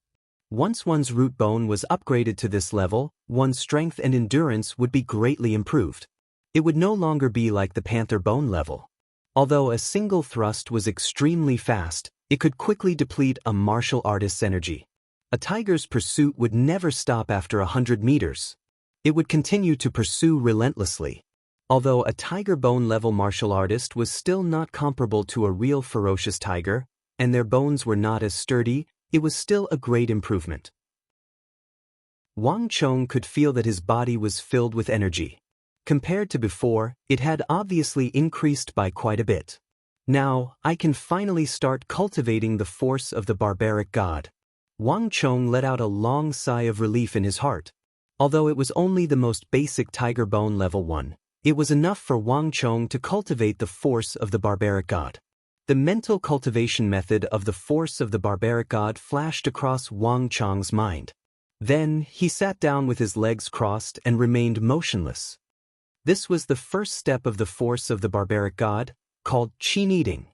Once one's root bone was upgraded to this level, one's strength and endurance would be greatly improved. It would no longer be like the panther bone level. Although a single thrust was extremely fast, it could quickly deplete a martial artist's energy. A tiger's pursuit would never stop after 100 meters. It would continue to pursue relentlessly. Although a tiger bone level martial artist was still not comparable to a real ferocious tiger, and their bones were not as sturdy, it was still a great improvement. Wang Chong could feel that his body was filled with energy. Compared to before, it had obviously increased by quite a bit. Now, I can finally start cultivating the force of the barbaric god. Wang Chong let out a long sigh of relief in his heart. Although it was only the most basic tiger bone level 1, it was enough for Wang Chong to cultivate the force of the barbaric god. The mental cultivation method of the force of the barbaric god flashed across Wang Chong's mind. Then, he sat down with his legs crossed and remained motionless. This was the first step of the force of the barbaric god, called qi kneading.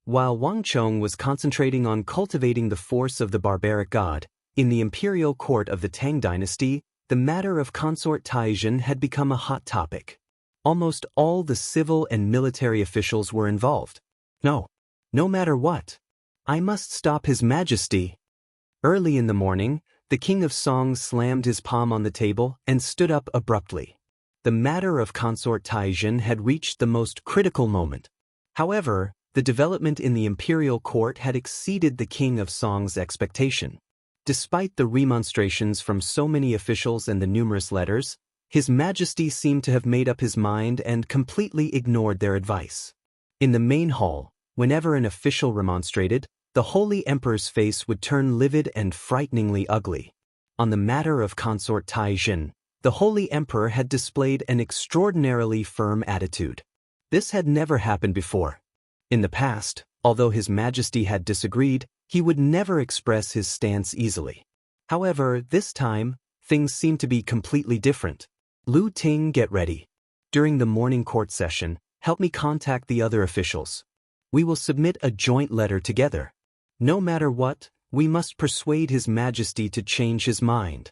While Wang Chong was concentrating on cultivating the force of the barbaric god, in the imperial court of the Tang dynasty, the matter of consort Taizhen had become a hot topic. Almost all the civil and military officials were involved. No matter what, I must stop His Majesty. Early in the morning, the King of Song slammed his palm on the table and stood up abruptly. The matter of consort Taizhen had reached the most critical moment. However, the development in the imperial court had exceeded the King of Song's expectation. Despite the remonstrations from so many officials and the numerous letters, His Majesty seemed to have made up his mind and completely ignored their advice. In the main hall, whenever an official remonstrated, the Holy Emperor's face would turn livid and frighteningly ugly. On the matter of consort Taizhen, the Holy Emperor had displayed an extraordinarily firm attitude. This had never happened before. In the past, although His Majesty had disagreed, he would never express his stance easily. However, this time, things seemed to be completely different. Lu Ting, get ready. During the morning court session, help me contact the other officials. We will submit a joint letter together. No matter what, we must persuade His Majesty to change his mind.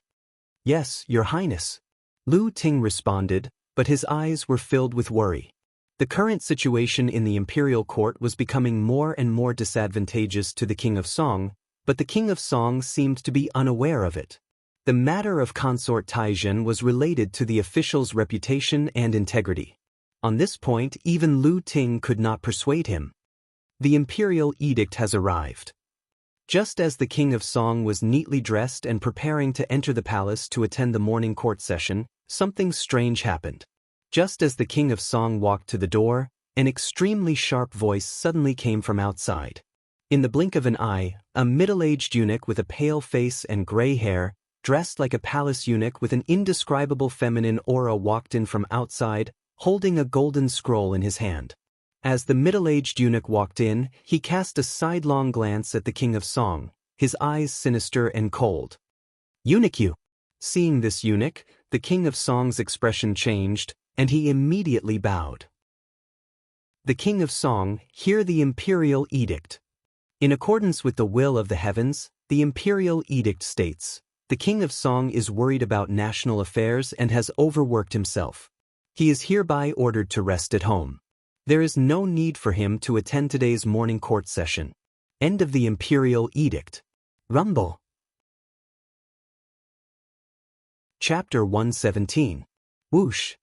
Yes, Your Highness. Lu Ting responded, but his eyes were filled with worry. The current situation in the imperial court was becoming more and more disadvantageous to the King of Song, but the King of Song seemed to be unaware of it. The matter of consort Taizhen was related to the official's reputation and integrity. On this point, even Lu Ting could not persuade him. The imperial edict has arrived. Just as the King of Song was neatly dressed and preparing to enter the palace to attend the morning court session, something strange happened. Just as the King of Song walked to the door, an extremely sharp voice suddenly came from outside. In the blink of an eye, a middle-aged eunuch with a pale face and gray hair, dressed like a palace eunuch with an indescribable feminine aura, walked in from outside, holding a golden scroll in his hand. As the middle-aged eunuch walked in, he cast a sidelong glance at the King of Song, his eyes sinister and cold. Eunuch you! Seeing this eunuch, the King of Song's expression changed, and he immediately bowed. The King of Song, hear the imperial edict. In accordance with the will of the heavens, the imperial edict states, the King of Song is worried about national affairs and has overworked himself. He is hereby ordered to rest at home. There is no need for him to attend today's morning court session. End of the imperial edict. Rumble. Chapter 117. Whoosh.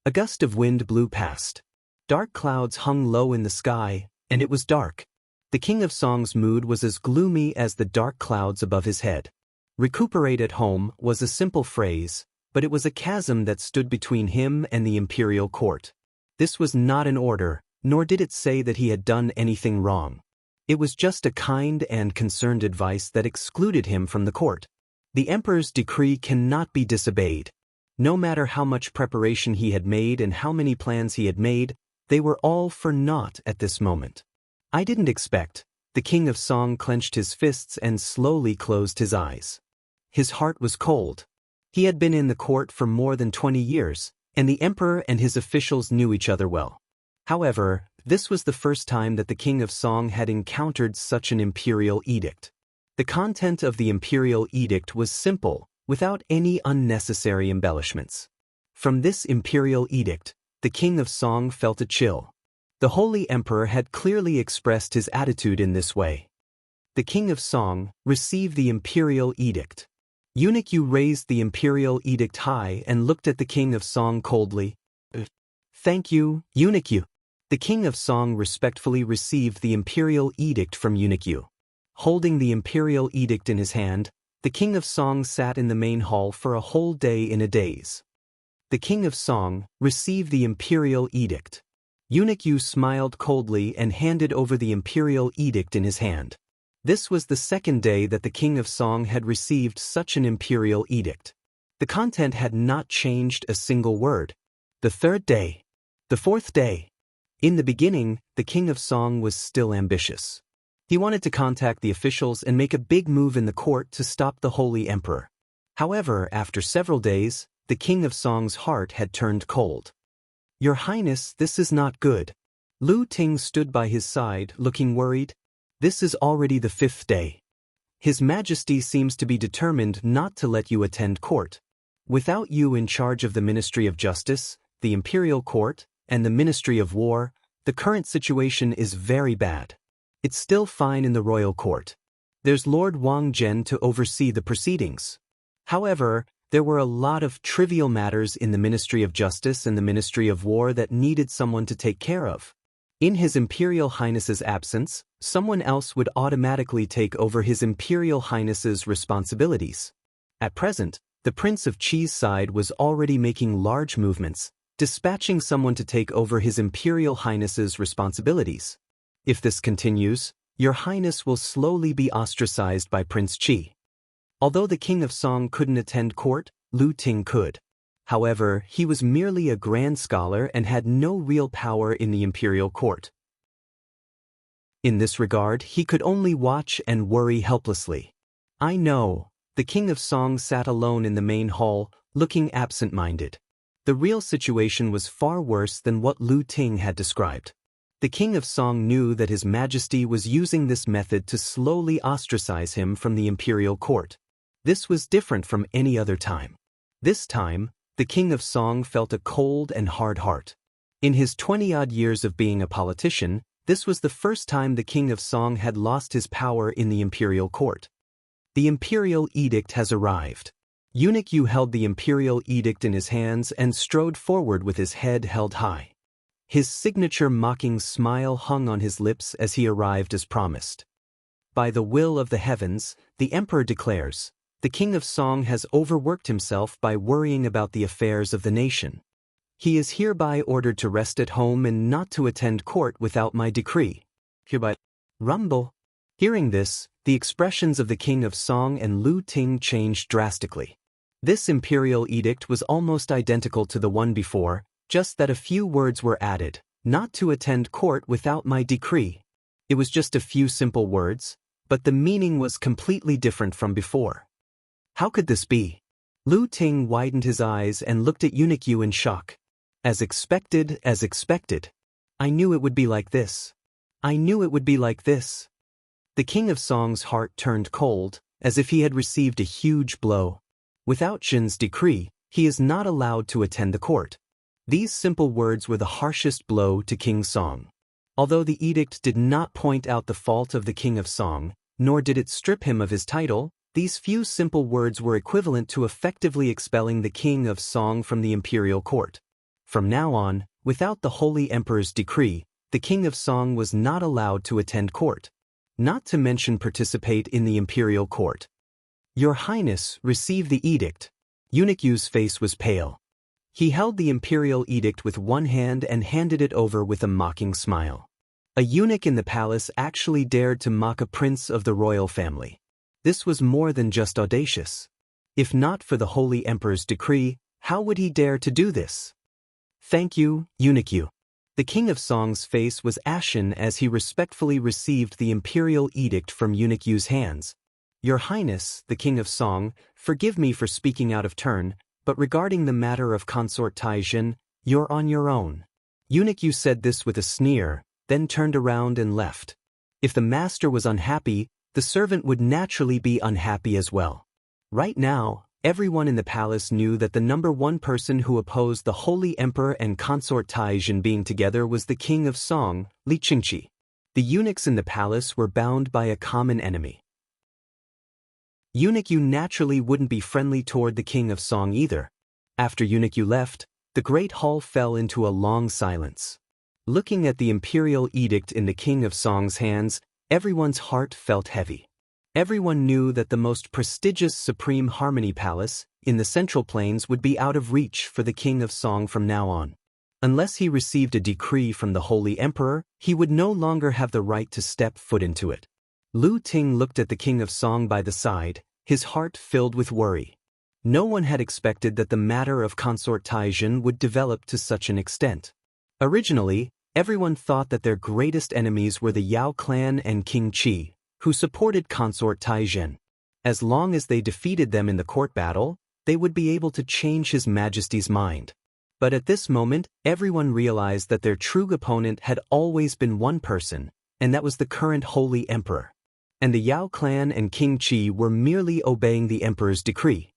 A gust of wind blew past. Dark clouds hung low in the sky, and it was dark. The King of Song's mood was as gloomy as the dark clouds above his head. Recuperate at home was a simple phrase, but it was a chasm that stood between him and the imperial court. This was not an order, nor did it say that he had done anything wrong. It was just a kind and concerned advice that excluded him from the court. The emperor's decree cannot be disobeyed. No matter how much preparation he had made and how many plans he had made, they were all for naught at this moment. I didn't expect. The King of Song clenched his fists and slowly closed his eyes. His heart was cold. He had been in the court for more than 20 years, and the emperor and his officials knew each other well. However, this was the first time that the King of Song had encountered such an imperial edict. The content of the imperial edict was simple, without any unnecessary embellishments. From this imperial edict, the King of Song felt a chill. The Holy Emperor had clearly expressed his attitude in this way. The King of Song received the imperial edict. Eunuch Yu raised the imperial edict high and looked at the King of Song coldly. Thank you, Eunuch Yu. The King of Song respectfully received the imperial edict from Eunuch Yu. Holding the imperial edict in his hand, the King of Song sat in the main hall for a whole day in a daze. The King of Song received the imperial edict. Eunuch Yu smiled coldly and handed over the imperial edict in his hand. This was the second day that the King of Song had received such an imperial edict. The content had not changed a single word. The third day. The fourth day. In the beginning, the King of Song was still ambitious. He wanted to contact the officials and make a big move in the court to stop the Holy Emperor. However, after several days, the King of Song's heart had turned cold. Your Highness, this is not good. Lu Ting stood by his side, looking worried. This is already the fifth day. His Majesty seems to be determined not to let you attend court. Without you in charge of the Ministry of Justice, the Imperial Court, and the Ministry of War, the current situation is very bad. It's still fine in the royal court. There's Lord Wang Zhen to oversee the proceedings. However, there were a lot of trivial matters in the Ministry of Justice and the Ministry of War that needed someone to take care of. In His Imperial Highness's absence, someone else would automatically take over His Imperial Highness's responsibilities. At present, the Prince of Qi's side was already making large movements, dispatching someone to take over His Imperial Highness's responsibilities. If this continues, Your Highness will slowly be ostracized by Prince Qi. Although the King of Song couldn't attend court, Lu Ting could. However, he was merely a grand scholar and had no real power in the imperial court. In this regard, he could only watch and worry helplessly. I know. The King of Song sat alone in the main hall, looking absent-minded. The real situation was far worse than what Lu Ting had described. The King of Song knew that His Majesty was using this method to slowly ostracize him from the imperial court. This was different from any other time. This time, the King of Song felt a cold and hard heart. In his 20-odd years of being a politician, this was the first time the King of Song had lost his power in the imperial court. The imperial edict has arrived. Eunuch Yu held the imperial edict in his hands and strode forward with his head held high. His signature mocking smile hung on his lips as he arrived as promised. By the will of the heavens, the Emperor declares, the King of Song has overworked himself by worrying about the affairs of the nation. He is hereby ordered to rest at home and not to attend court without my decree. Hereby, rumble. Hearing this, the expressions of the King of Song and Lu Ting changed drastically. This imperial edict was almost identical to the one before, just that a few words were added, not to attend court without my decree. It was just a few simple words, but the meaning was completely different from before. How could this be? Lu Ting widened his eyes and looked at Eunuch Yu in shock. As expected, as expected. I knew it would be like this. I knew it would be like this. The King of Song's heart turned cold, as if he had received a huge blow. Without Jin's decree, he is not allowed to attend the court. These simple words were the harshest blow to King Song. Although the edict did not point out the fault of the King of Song, nor did it strip him of his title, these few simple words were equivalent to effectively expelling the King of Song from the imperial court. From now on, without the Holy Emperor's decree, the King of Song was not allowed to attend court. Not to mention participate in the imperial court. Your Highness, receive the edict. Eunuch Yu's face was pale. He held the imperial edict with one hand and handed it over with a mocking smile. A eunuch in the palace actually dared to mock a prince of the royal family. This was more than just audacious. If not for the Holy Emperor's decree, how would he dare to do this? Thank you, Eunuch Yu. The King of Song's face was ashen as he respectfully received the imperial edict from Eunuch Yu's hands. Your Highness, the King of Song, forgive me for speaking out of turn, but regarding the matter of Consort Taijin, you're on your own. Eunuch Yu said this with a sneer, then turned around and left. If the master was unhappy, the servant would naturally be unhappy as well. Right now, everyone in the palace knew that the number one person who opposed the Holy Emperor and Consort Taizhen being together was the King of Song, Li Qingqi. The eunuchs in the palace were bound by a common enemy. Eunuch Yu naturally wouldn't be friendly toward the King of Song either. After Eunuch Yu left, the great hall fell into a long silence. Looking at the imperial edict in the King of Song's hands, everyone's heart felt heavy. Everyone knew that the most prestigious Supreme Harmony Palace, in the Central Plains, would be out of reach for the King of Song from now on. Unless he received a decree from the Holy Emperor, he would no longer have the right to step foot into it. Lu Ting looked at the King of Song by the side, his heart filled with worry. No one had expected that the matter of Consort Taizhen would develop to such an extent. Originally, everyone thought that their greatest enemies were the Yao clan and King Qi, who supported Consort Taizhen. As long as they defeated them in the court battle, they would be able to change His Majesty's mind. But at this moment, everyone realized that their true opponent had always been one person, and that was the current Holy Emperor. And the Yao clan and King Qi were merely obeying the Emperor's decree.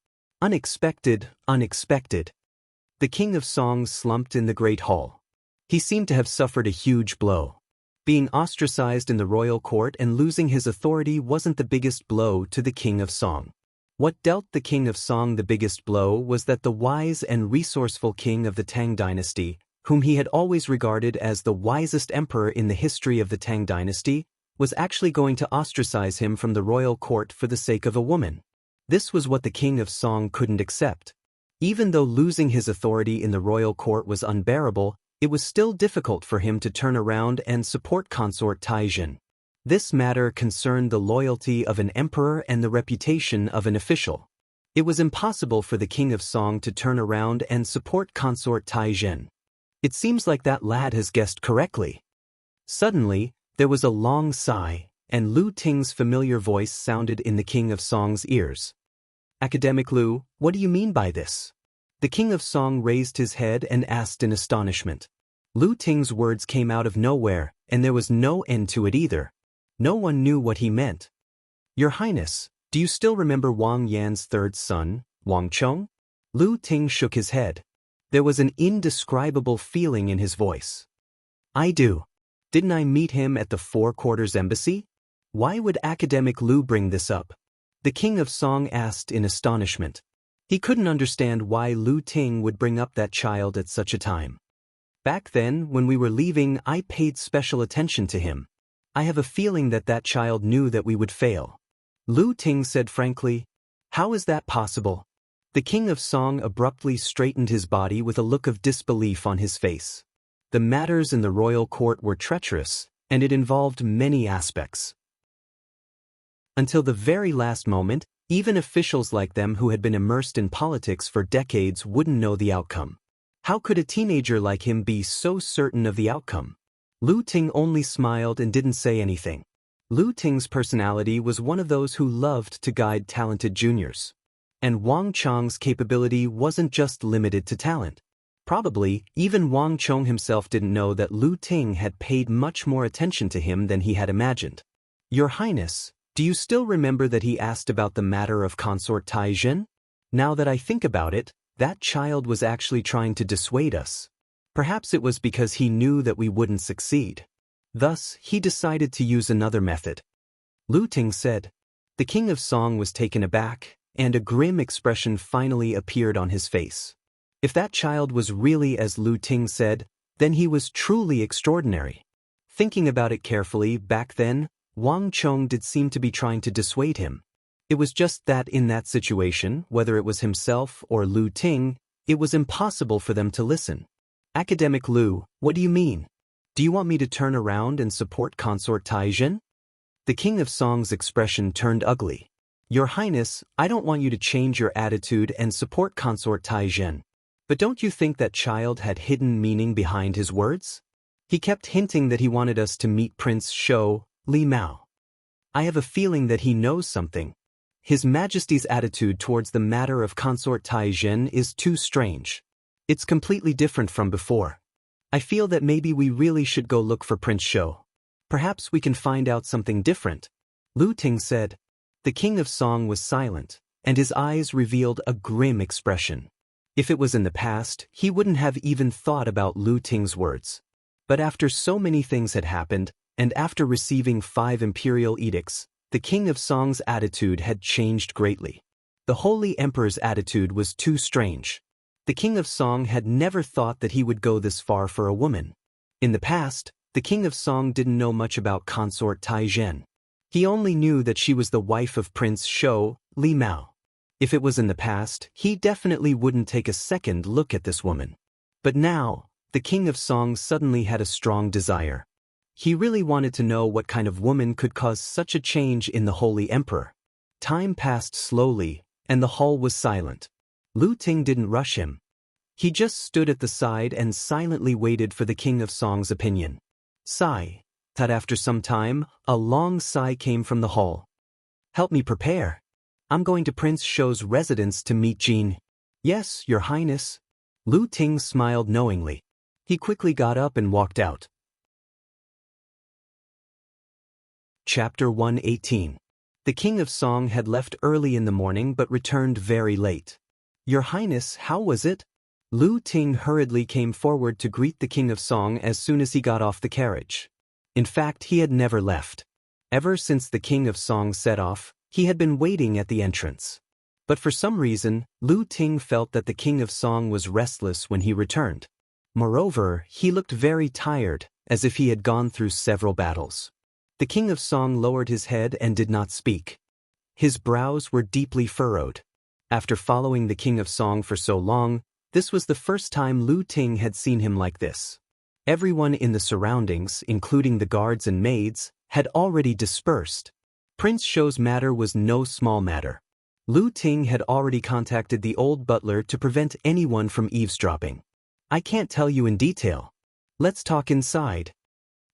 Unexpected. The King of Song slumped in the Great Hall. He seemed to have suffered a huge blow. Being ostracized in the royal court and losing his authority wasn't the biggest blow to the King of Song. What dealt the King of Song the biggest blow was that the wise and resourceful king of the Tang dynasty, whom he had always regarded as the wisest emperor in the history of the Tang dynasty, was actually going to ostracize him from the royal court for the sake of a woman. This was what the King of Song couldn't accept. Even though losing his authority in the royal court was unbearable, it was still difficult for him to turn around and support Consort Taizhen. This matter concerned the loyalty of an emperor and the reputation of an official. It was impossible for the King of Song to turn around and support Consort Taizhen. It seems like that lad has guessed correctly. Suddenly, there was a long sigh, and Lu Ting's familiar voice sounded in the King of Song's ears. "Academic Lu, what do you mean by this?" The King of Song raised his head and asked in astonishment. Lu Ting's words came out of nowhere, and there was no end to it either. No one knew what he meant. "Your Highness, do you still remember Wang Yan's third son, Wang Chong?" Lu Ting shook his head. There was an indescribable feeling in his voice. "I do. Didn't I meet him at the Four Quarters Embassy? Why would Academic Lu bring this up?" The King of Song asked in astonishment. He couldn't understand why Lu Ting would bring up that child at such a time. "Back then, when we were leaving, I paid special attention to him. I have a feeling that that child knew that we would fail." Lu Ting said frankly. "How is that possible?" The King of Song abruptly straightened his body with a look of disbelief on his face. The matters in the royal court were treacherous, and it involved many aspects. Until the very last moment, even officials like them who had been immersed in politics for decades wouldn't know the outcome. How could a teenager like him be so certain of the outcome? Lu Ting only smiled and didn't say anything. Lu Ting's personality was one of those who loved to guide talented juniors. And Wang Chong's capability wasn't just limited to talent. Probably, even Wang Chong himself didn't know that Lu Ting had paid much more attention to him than he had imagined. "Your Highness, do you still remember that he asked about the matter of Consort Taizhen? Now that I think about it, that child was actually trying to dissuade us. Perhaps it was because he knew that we wouldn't succeed. Thus, he decided to use another method." Lu Ting said. The King of Song was taken aback, and a grim expression finally appeared on his face. If that child was really as Lu Ting said, then he was truly extraordinary. Thinking about it carefully, back then, Wang Chong did seem to be trying to dissuade him. It was just that in that situation, whether it was himself or Lu Ting, it was impossible for them to listen. "Academic Lu, what do you mean? Do you want me to turn around and support Consort Taizhen?" The King of Song's expression turned ugly. "Your Highness, I don't want you to change your attitude and support Consort Taizhen. But don't you think that child had hidden meaning behind his words? He kept hinting that he wanted us to meet Prince Shou, Li Mao. I have a feeling that he knows something. His Majesty's attitude towards the matter of Consort Taizhen is too strange. It's completely different from before. I feel that maybe we really should go look for Prince Shou. Perhaps we can find out something different." Lu Ting said. The king of Song was silent, and his eyes revealed a grim expression. If it was in the past, he wouldn't have even thought about Lu Ting's words. But after so many things had happened, and after receiving 5 imperial edicts, the king of Song's attitude had changed greatly. The Holy Emperor's attitude was too strange. The king of Song had never thought that he would go this far for a woman. In the past, the king of Song didn't know much about consort Tai Zhen. He only knew that she was the wife of Prince Shou, Li Mao. If it was in the past, he definitely wouldn't take a second look at this woman. But now, the king of Song suddenly had a strong desire. He really wanted to know what kind of woman could cause such a change in the Holy Emperor. Time passed slowly, and the hall was silent. Lu Ting didn't rush him. He just stood at the side and silently waited for the king of Song's opinion. Sigh. That after some time, a long sigh came from the hall. Help me prepare. I'm going to Prince Shou's residence to meet Jean. Yes, Your Highness. Lu Ting smiled knowingly. He quickly got up and walked out. Chapter 118. The king of Song had left early in the morning but returned very late. Your Highness, how was it? Lu Ting hurriedly came forward to greet the king of Song as soon as he got off the carriage. In fact, he had never left. Ever since the king of Song set off, he had been waiting at the entrance. But for some reason, Lu Ting felt that the king of Song was restless when he returned. Moreover, he looked very tired, as if he had gone through several battles. The king of Song lowered his head and did not speak. His brows were deeply furrowed. After following the king of Song for so long, this was the first time Lu Ting had seen him like this. Everyone in the surroundings, including the guards and maids, had already dispersed. Prince Shou's matter was no small matter. Lu Ting had already contacted the old butler to prevent anyone from eavesdropping. I can't tell you in detail. Let's talk inside.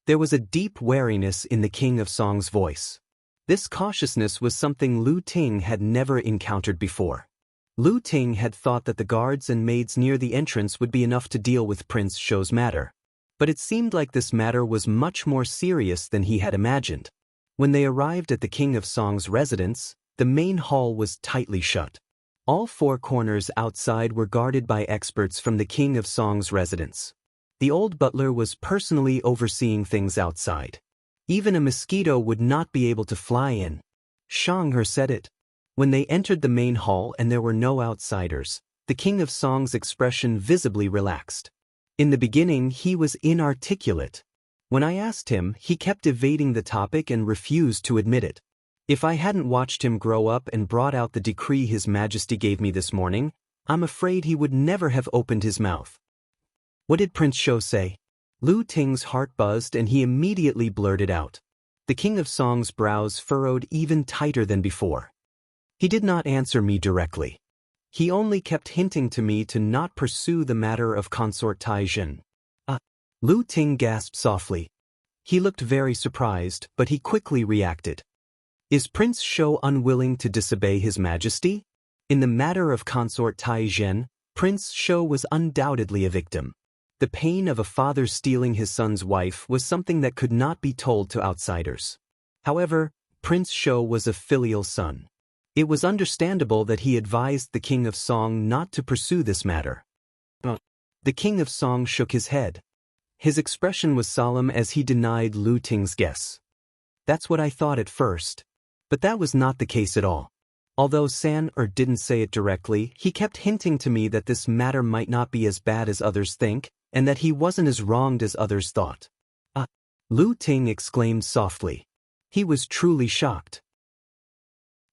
There was a deep wariness in the king of Song's voice. This cautiousness was something Lu Ting had never encountered before. Lu Ting had thought that the guards and maids near the entrance would be enough to deal with Prince Shou's matter. But it seemed like this matter was much more serious than he had imagined. When they arrived at the king of Song's residence, the main hall was tightly shut. All 4 corners outside were guarded by experts from the king of Song's residence. The old butler was personally overseeing things outside. Even a mosquito would not be able to fly in. Shanghe said it. When they entered the main hall and there were no outsiders, the king of Song's expression visibly relaxed. In the beginning, he was inarticulate. When I asked him, he kept evading the topic and refused to admit it. If I hadn't watched him grow up and brought out the decree His Majesty gave me this morning, I'm afraid he would never have opened his mouth. What did Prince Shou say? Lu Ting's heart buzzed and he immediately blurted out. The king of Song's brows furrowed even tighter than before. He did not answer me directly. He only kept hinting to me to not pursue the matter of consort Tai Zhen. Lu Ting gasped softly. He looked very surprised, but he quickly reacted. Is Prince Shou unwilling to disobey His Majesty? In the matter of consort Tai Zhen, Prince Shou was undoubtedly a victim. The pain of a father stealing his son's wife was something that could not be told to outsiders. However, Prince Shou was a filial son. It was understandable that he advised the king of Song not to pursue this matter. The king of Song shook his head. His expression was solemn as he denied Lu Ting's guess. That's what I thought at first. But that was not the case at all. Although San-er didn't say it directly, he kept hinting to me that this matter might not be as bad as others think, and that he wasn't as wronged as others thought. Lu Ting exclaimed softly. He was truly shocked.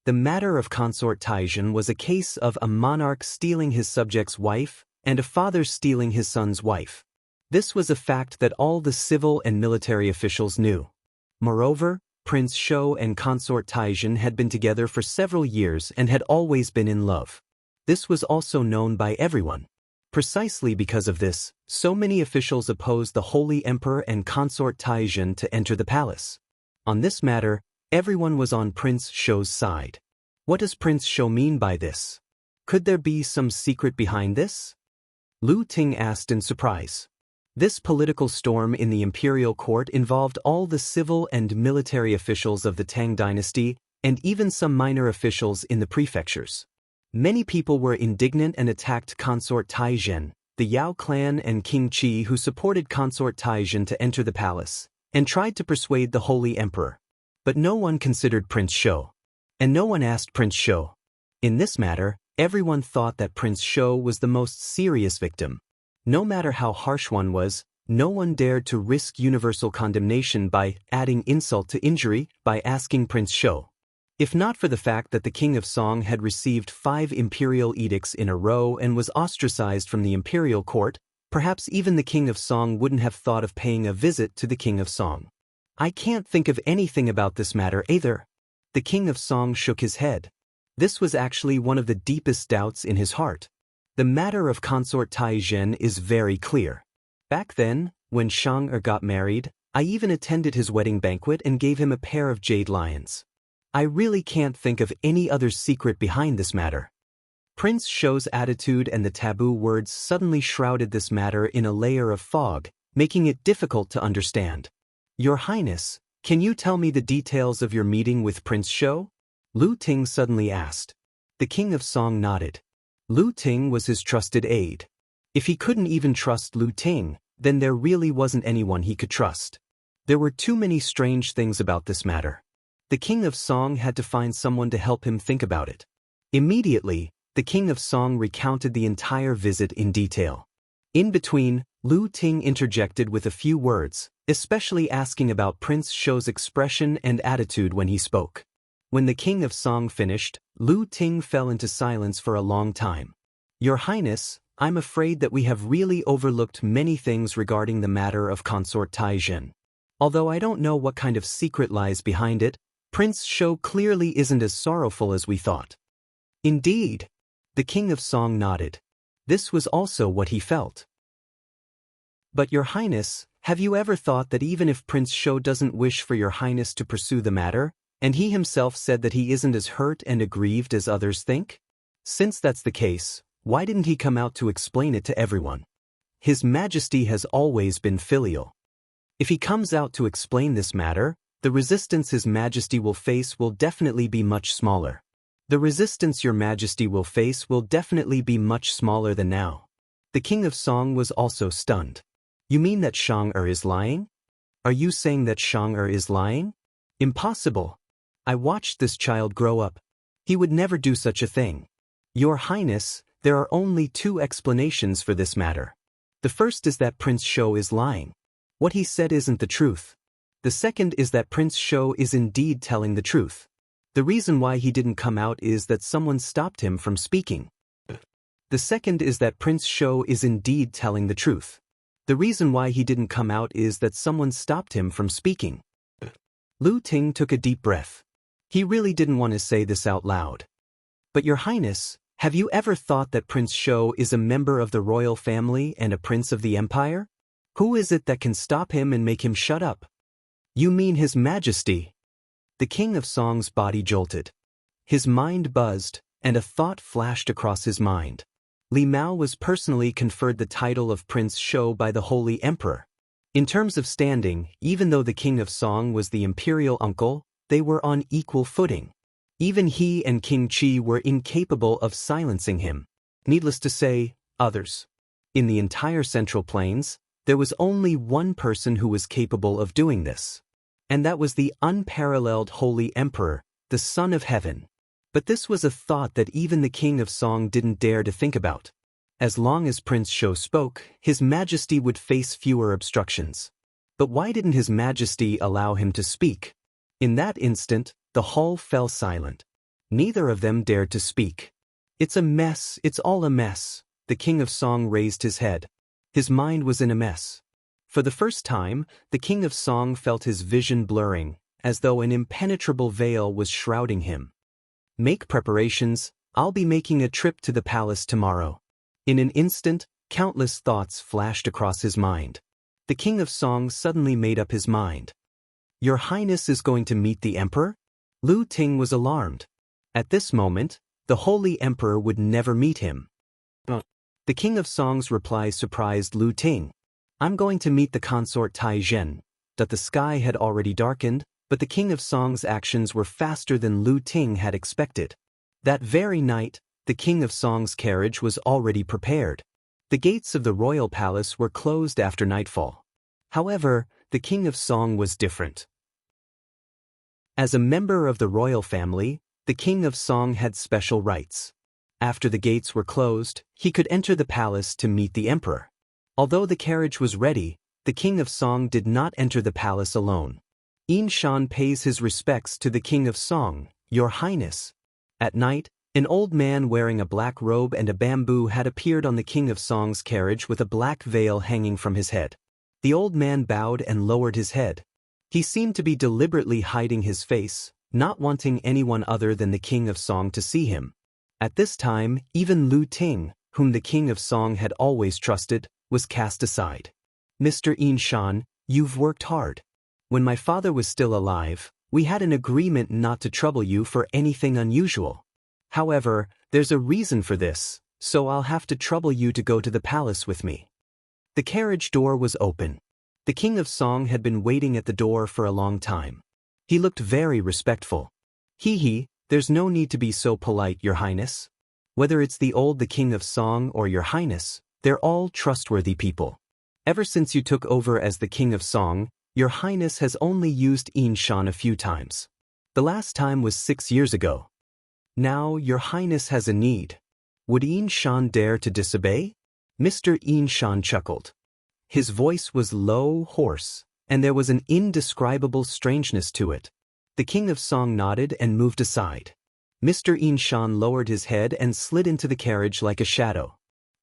The matter of consort Tai Zhen was a case of a monarch stealing his subject's wife and a father stealing his son's wife. This was a fact that all the civil and military officials knew. Moreover, Prince Shou and consort Tai Zhen had been together for several years and had always been in love. This was also known by everyone. Precisely because of this, so many officials opposed the Holy Emperor and consort Tai Zhen to enter the palace. On this matter, everyone was on Prince Shou's side. What does Prince Shou mean by this? Could there be some secret behind this? Lu Ting asked in surprise. This political storm in the imperial court involved all the civil and military officials of the Tang dynasty and even some minor officials in the prefectures. Many people were indignant and attacked Consort Taizhen, the Yao clan and King Qi, who supported Consort Taizhen to enter the palace, and tried to persuade the Holy Emperor. But no one considered Prince Shou. And no one asked Prince Shou. In this matter, everyone thought that Prince Shou was the most serious victim. No matter how harsh one was, no one dared to risk universal condemnation by adding insult to injury by asking Prince Shou. If not for the fact that the King of Song had received 5 imperial edicts in a row and was ostracized from the imperial court, perhaps even the King of Song wouldn't have thought of paying a visit to the King of Song. I can't think of anything about this matter either. The King of Song shook his head. This was actually one of the deepest doubts in his heart. The matter of Consort Taizhen is very clear. Back then, when Shang got married, I even attended his wedding banquet and gave him a pair of jade lions. I really can't think of any other secret behind this matter. Prince Shou's attitude and the taboo words suddenly shrouded this matter in a layer of fog, making it difficult to understand. Your Highness, can you tell me the details of your meeting with Prince Shou? Lu Ting suddenly asked. The King of Song nodded. Lu Ting was his trusted aide. If he couldn't even trust Lu Ting, then there really wasn't anyone he could trust. There were too many strange things about this matter. The King of Song had to find someone to help him think about it. Immediately, the King of Song recounted the entire visit in detail. In between, Lu Ting interjected with a few words, especially asking about Prince Shou's expression and attitude when he spoke. When the King of Song finished, Lu Ting fell into silence for a long time. Your Highness, I'm afraid that we have really overlooked many things regarding the matter of Consort Taizhen. Although I don't know what kind of secret lies behind it, Prince Shou clearly isn't as sorrowful as we thought. Indeed. The King of Song nodded. This was also what he felt. But Your Highness, have you ever thought that even if Prince Shou doesn't wish for Your Highness to pursue the matter, and he himself said that he isn't as hurt and aggrieved as others think? Since that's the case, why didn't he come out to explain it to everyone? His Majesty has always been filial. If he comes out to explain this matter, the resistance His Majesty will face will definitely be much smaller. The resistance Your Majesty will face will definitely be much smaller than now. The King of Song was also stunned. You mean that Shang-Er is lying? Are you saying that Shang-Er is lying? Impossible. I watched this child grow up. He would never do such a thing. Your Highness, there are only 2 explanations for this matter. The first is that Prince Shou is lying. What he said isn't the truth. The second is that Prince Shou is indeed telling the truth. The reason why he didn't come out is that someone stopped him from speaking. The second is that Prince Shou is indeed telling the truth. The reason why he didn't come out is that someone stopped him from speaking. Lu Ting took a deep breath. He really didn't want to say this out loud. But Your Highness, have you ever thought that Prince Shou is a member of the royal family and a prince of the empire? Who is it that can stop him and make him shut up? You mean His Majesty? The King of Song's body jolted. His mind buzzed, and a thought flashed across his mind. Li Mao was personally conferred the title of Prince Shou by the Holy Emperor. In terms of standing, even though the King of Song was the imperial uncle, they were on equal footing. Even he and King Qi were incapable of silencing him. Needless to say, others. In the entire Central Plains, there was only one person who was capable of doing this. And that was the unparalleled Holy Emperor, the Son of Heaven. But this was a thought that even the King of Song didn't dare to think about. As long as Prince Shou spoke, His Majesty would face fewer obstructions. But why didn't His Majesty allow him to speak? In that instant, the hall fell silent. Neither of them dared to speak. It's a mess, it's all a mess. The King of Song raised his head. His mind was in a mess. For the first time, the King of Song felt his vision blurring, as though an impenetrable veil was shrouding him. Make preparations, I'll be making a trip to the palace tomorrow. In an instant, countless thoughts flashed across his mind. The King of Song suddenly made up his mind. Your Highness is going to meet the Emperor? Lu Ting was alarmed. At this moment, the Holy Emperor would never meet him. The King of Song's reply surprised Lu Ting. I'm going to meet the consort Tai Zhen. That the sky had already darkened, but the King of Song's actions were faster than Lu Ting had expected. That very night, the King of Song's carriage was already prepared. The gates of the royal palace were closed after nightfall. However, the King of Song was different. As a member of the royal family, the King of Song had special rights. After the gates were closed, he could enter the palace to meet the emperor. Although the carriage was ready, the King of Song did not enter the palace alone. Yin Shan pays his respects to the King of Song, Your Highness. At night, an old man wearing a black robe and a bamboo hat appeared on the King of Song's carriage with a black veil hanging from his head. The old man bowed and lowered his head. He seemed to be deliberately hiding his face, not wanting anyone other than the King of Song to see him. At this time, even Lu Ting, whom the King of Song had always trusted, was cast aside. Mr. Yin Shan, you've worked hard. When my father was still alive, we had an agreement not to trouble you for anything unusual. However, there's a reason for this, so I'll have to trouble you to go to the palace with me. The carriage door was open. The King of Song had been waiting at the door for a long time. He looked very respectful. There's no need to be so polite, Your Highness. Whether it's the King of Song or Your Highness, they're all trustworthy people. Ever since you took over as the King of Song, Your Highness has only used Yin Shan a few times. The last time was 6 years ago. Now Your Highness has a need. Would Yin Shan dare to disobey? Mr. Yin Shan chuckled. His voice was low, hoarse, and there was an indescribable strangeness to it. The King of Song nodded and moved aside. Mr. Yin Shan lowered his head and slid into the carriage like a shadow.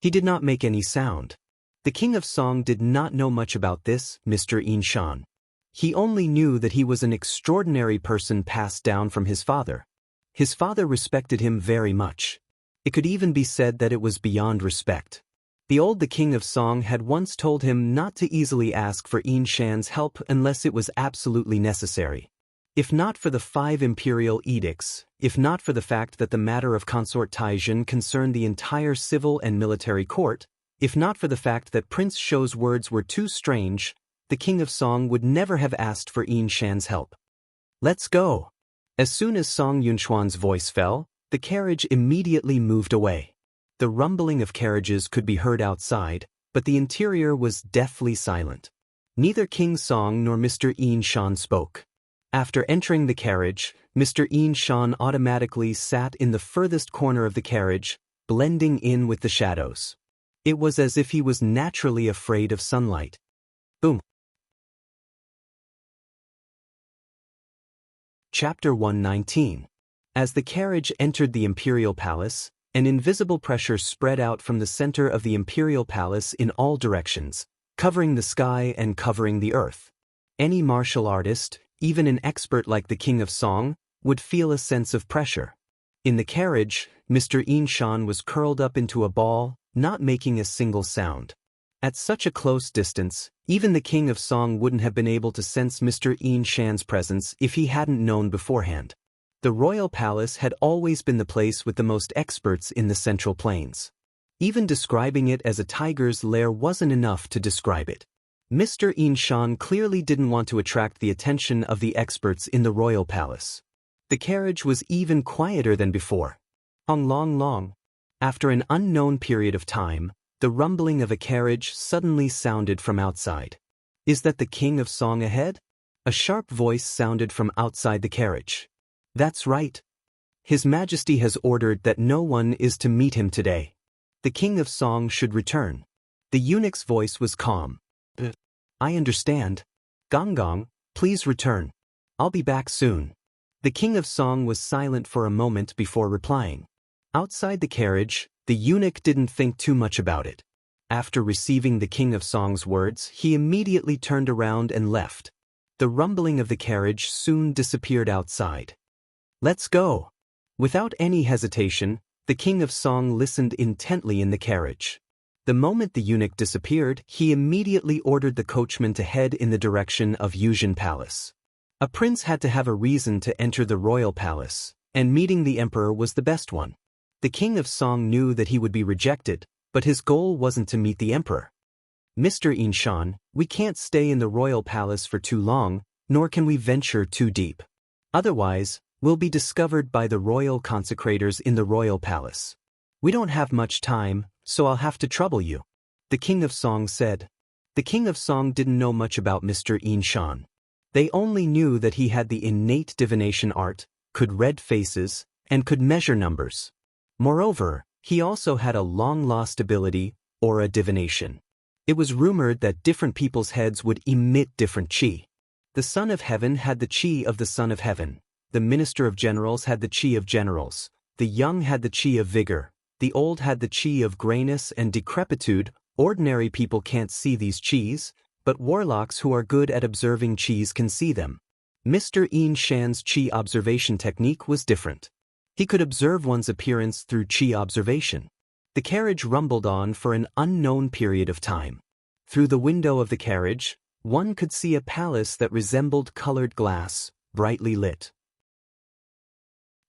He did not make any sound. The King of Song did not know much about this, Mr. Yin Shan. He only knew that he was an extraordinary person passed down from his father. His father respected him very much. It could even be said that it was beyond respect. The King of Song had once told him not to easily ask for Yin Shan's help unless it was absolutely necessary. If not for the 5 imperial edicts, if not for the fact that the matter of consort Tai Zhen concerned the entire civil and military court, if not for the fact that Prince Shou's words were too strange, the King of Song would never have asked for Yin Shan's help. Let's go. As soon as Song Yunchuan's voice fell, the carriage immediately moved away. The rumbling of carriages could be heard outside, but the interior was deathly silent. Neither King Song nor Mr. Yin Shan spoke. After entering the carriage, Mr. Yin Shan automatically sat in the furthest corner of the carriage, blending in with the shadows. It was as if he was naturally afraid of sunlight. Boom. Chapter 119. As the carriage entered the imperial palace, an invisible pressure spread out from the center of the imperial palace in all directions, covering the sky and covering the earth. Any martial artist, even an expert like the King of Song, would feel a sense of pressure. In the carriage, Mr. Yin Shan was curled up into a ball, not making a single sound. At such a close distance, even the King of Song wouldn't have been able to sense Mr. Yin Shan's presence if he hadn't known beforehand. The royal palace had always been the place with the most experts in the Central Plains. Even describing it as a tiger's lair wasn't enough to describe it. Mr. Yin Shan clearly didn't want to attract the attention of the experts in the royal palace. The carriage was even quieter than before. Long. After an unknown period of time, the rumbling of a carriage suddenly sounded from outside. Is that the King of Song ahead? A sharp voice sounded from outside the carriage. That's right. His Majesty has ordered that no one is to meet him today. The King of Song should return. The eunuch's voice was calm. I understand. Gong, please return. I'll be back soon. The King of Song was silent for a moment before replying. Outside the carriage, the eunuch didn't think too much about it. After receiving the King of Song's words, he immediately turned around and left. The rumbling of the carriage soon disappeared outside. Let's go. Without any hesitation, the King of Song listened intently in the carriage. The moment the eunuch disappeared, he immediately ordered the coachman to head in the direction of Yuzhen Palace. A prince had to have a reason to enter the royal palace, and meeting the emperor was the best one. The King of Song knew that he would be rejected, but his goal wasn't to meet the emperor. Mr. Inshan, we can't stay in the royal palace for too long, nor can we venture too deep. Otherwise, we'll be discovered by the royal consecrators in the royal palace. We don't have much time, so I'll have to trouble you. The King of Song said. The King of Song didn't know much about Mr. Inshan. They only knew that he had the innate divination art, could read faces, and could measure numbers. Moreover, he also had a long-lost ability, aura divination. It was rumored that different people's heads would emit different chi. The Son of Heaven had the chi of the Son of Heaven. The Minister of Generals had the chi of generals. The young had the chi of vigor. The old had the chi of grayness and decrepitude. Ordinary people can't see these chis, but warlocks who are good at observing chis can see them. Mr. Inshan's chi observation technique was different. He could observe one's appearance through chi observation. The carriage rumbled on for an unknown period of time. Through the window of the carriage, one could see a palace that resembled colored glass, brightly lit.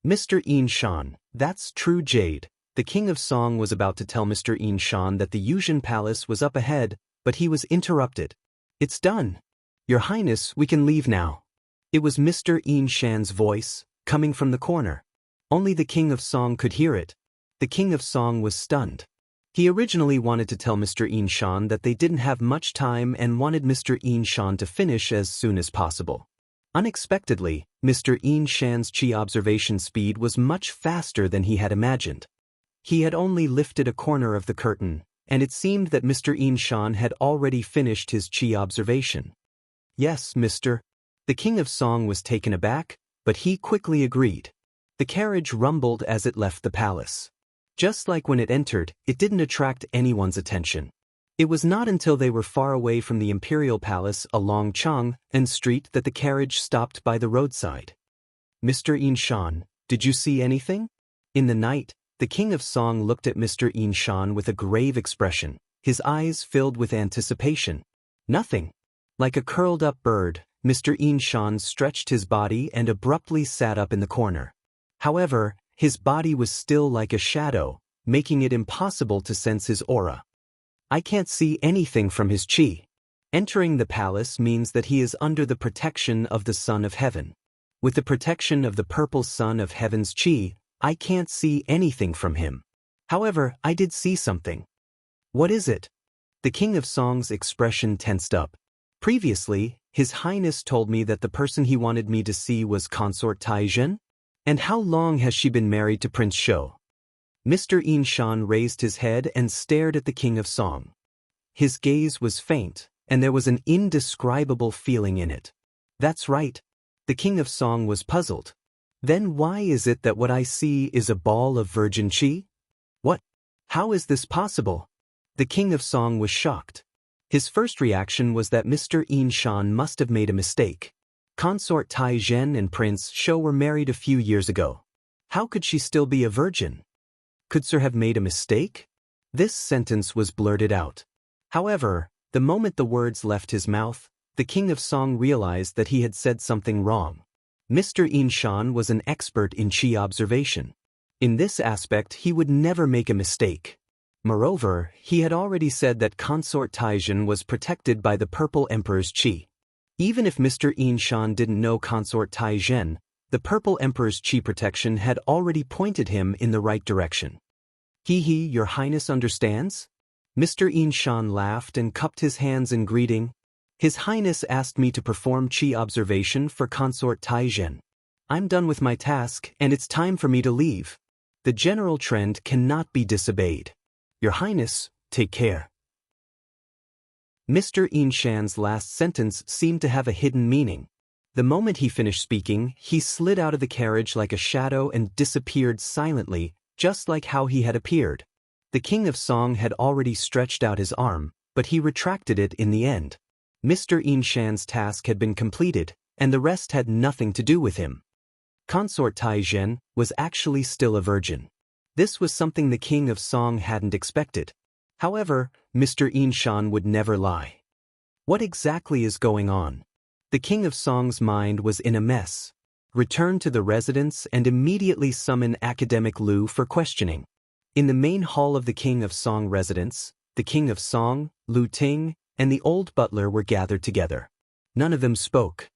Mr. Inshan, that's true jade. The King of Song was about to tell Mr. Inshan that the Yuzhan Palace was up ahead, but he was interrupted. It's done. Your Highness, we can leave now. It was Mr. Inshan's voice, coming from the corner. Only the King of Song could hear it. The King of Song was stunned. He originally wanted to tell Mr. Inshan that they didn't have much time and wanted Mr. Inshan to finish as soon as possible. Unexpectedly, Mr. Inshan's chi observation speed was much faster than he had imagined. He had only lifted a corner of the curtain, and it seemed that Mr. Inshan had already finished his chi observation. Yes, Mr. The King of Song was taken aback, but he quickly agreed. The carriage rumbled as it left the palace. Just like when it entered, it didn't attract anyone's attention. It was not until they were far away from the imperial palace along Chang'an Street that the carriage stopped by the roadside. Mr. Inshan, did you see anything? In the night, the King of Song looked at Mr. Inshan with a grave expression, his eyes filled with anticipation. Nothing. Like a curled-up bird, Mr. Inshan stretched his body and abruptly sat up in the corner. However, his body was still like a shadow, making it impossible to sense his aura. I can't see anything from his chi. Entering the palace means that he is under the protection of the Son of Heaven. With the protection of the purple Son of Heaven's chi, I can't see anything from him. However, I did see something. What is it? The King of Song's expression tensed up. Previously, His Highness told me that the person he wanted me to see was Consort Taizhen? And how long has she been married to Prince Shou? Mr. Inshan raised his head and stared at the King of Song. His gaze was faint, and there was an indescribable feeling in it. That's right. The King of Song was puzzled. Then why is it that what I see is a ball of virgin chi? What? How is this possible? The King of Song was shocked. His first reaction was that Mr. Inshan must have made a mistake. Consort Taizhen and Prince Shou were married a few years ago. How could she still be a virgin? Could Sir have made a mistake? This sentence was blurted out. However, the moment the words left his mouth, the King of Song realized that he had said something wrong. Mr. Inshan was an expert in chi observation. In this aspect, he would never make a mistake. Moreover, he had already said that Consort Taizhen was protected by the Purple Emperor's chi. Even if Mr. Inshan didn't know Consort Taizhen, the Purple Emperor's chi protection had already pointed him in the right direction. Your Highness understands? Mr. Inshan laughed and cupped his hands in greeting. His Highness asked me to perform chi observation for Consort Taizhen. I'm done with my task, and it's time for me to leave. The general trend cannot be disobeyed. Your Highness, take care. Mr. Inshan's last sentence seemed to have a hidden meaning. The moment he finished speaking, he slid out of the carriage like a shadow and disappeared silently, just like how he had appeared. The King of Song had already stretched out his arm, but he retracted it in the end. Mr. Inshan's task had been completed, and the rest had nothing to do with him. Consort Taizhen was actually still a virgin. This was something the King of Song hadn't expected. However, Mr. Inshan would never lie. What exactly is going on? The King of Song's mind was in a mess. Return to the residence and immediately summon Academic Lu for questioning. In the main hall of the King of Song residence, the King of Song, Lu Ting, and the old butler were gathered together. None of them spoke.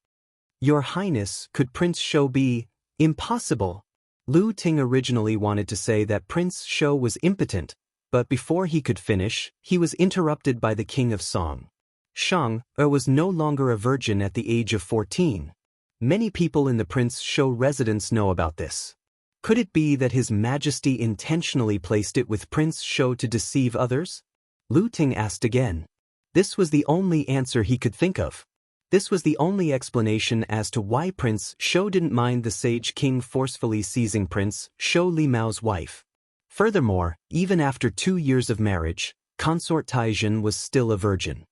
"Your Highness, could Prince Shou be impossible?" Lu Ting originally wanted to say that Prince Shou was impotent, but before he could finish, he was interrupted by the King of Song. Shang was no longer a virgin at the age of 14. Many people in the Prince Shou residence know about this. Could it be that His Majesty intentionally placed it with Prince Shou to deceive others? Lu Ting asked again. This was the only answer he could think of. This was the only explanation as to why Prince Shou didn't mind the Sage King forcefully seizing Prince Shou Li Mao's wife. Furthermore, even after 2 years of marriage, Consort Taizhen was still a virgin.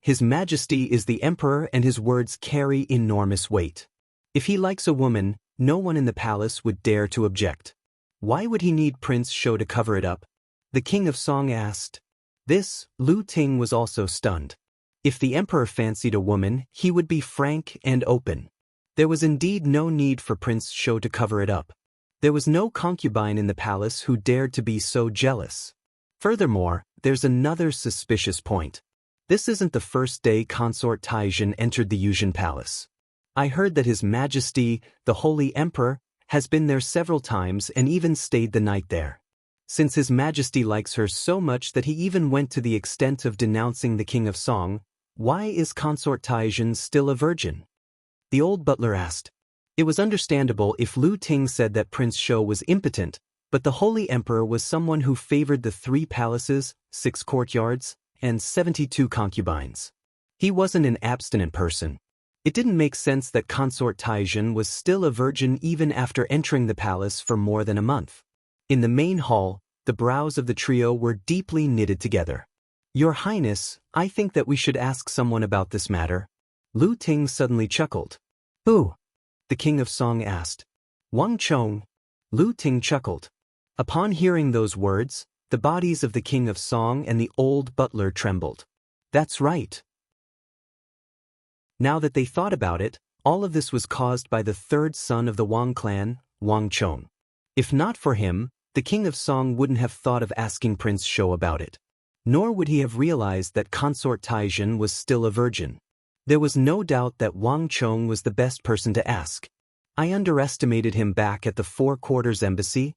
His Majesty is the Emperor and his words carry enormous weight. If he likes a woman, no one in the palace would dare to object. Why would he need Prince Shou to cover it up? The King of Song asked. This, Lu Ting was also stunned. If the Emperor fancied a woman, he would be frank and open. There was indeed no need for Prince Shou to cover it up. There was no concubine in the palace who dared to be so jealous. Furthermore, there's another suspicious point. This isn't the first day Consort Taizhen entered the Yuzhen Palace. I heard that His Majesty, the Holy Emperor, has been there several times and even stayed the night there. Since His Majesty likes her so much that he even went to the extent of denouncing the King of Song, why is Consort Taizhen still a virgin? The old butler asked. It was understandable if Lu Ting said that Prince Shou was impotent, but the Holy Emperor was someone who favored the 3 palaces, 6 courtyards, and 72 concubines. He wasn't an abstinent person. It didn't make sense that Consort Taizhen was still a virgin even after entering the palace for more than a month. In the main hall, the brows of the trio were deeply knitted together. Your Highness, I think that we should ask someone about this matter. Lu Ting suddenly chuckled. Who? The King of Song asked. Wang Chong. Lu Ting chuckled. Upon hearing those words, the bodies of the King of Song and the old butler trembled. That's right. Now that they thought about it, all of this was caused by the 3rd son of the Wang clan, Wang Chong. If not for him, the King of Song wouldn't have thought of asking Prince Shou about it. Nor would he have realized that Consort Taizhen was still a virgin. There was no doubt that Wang Chong was the best person to ask. I underestimated him back at the 4 Quarters Embassy.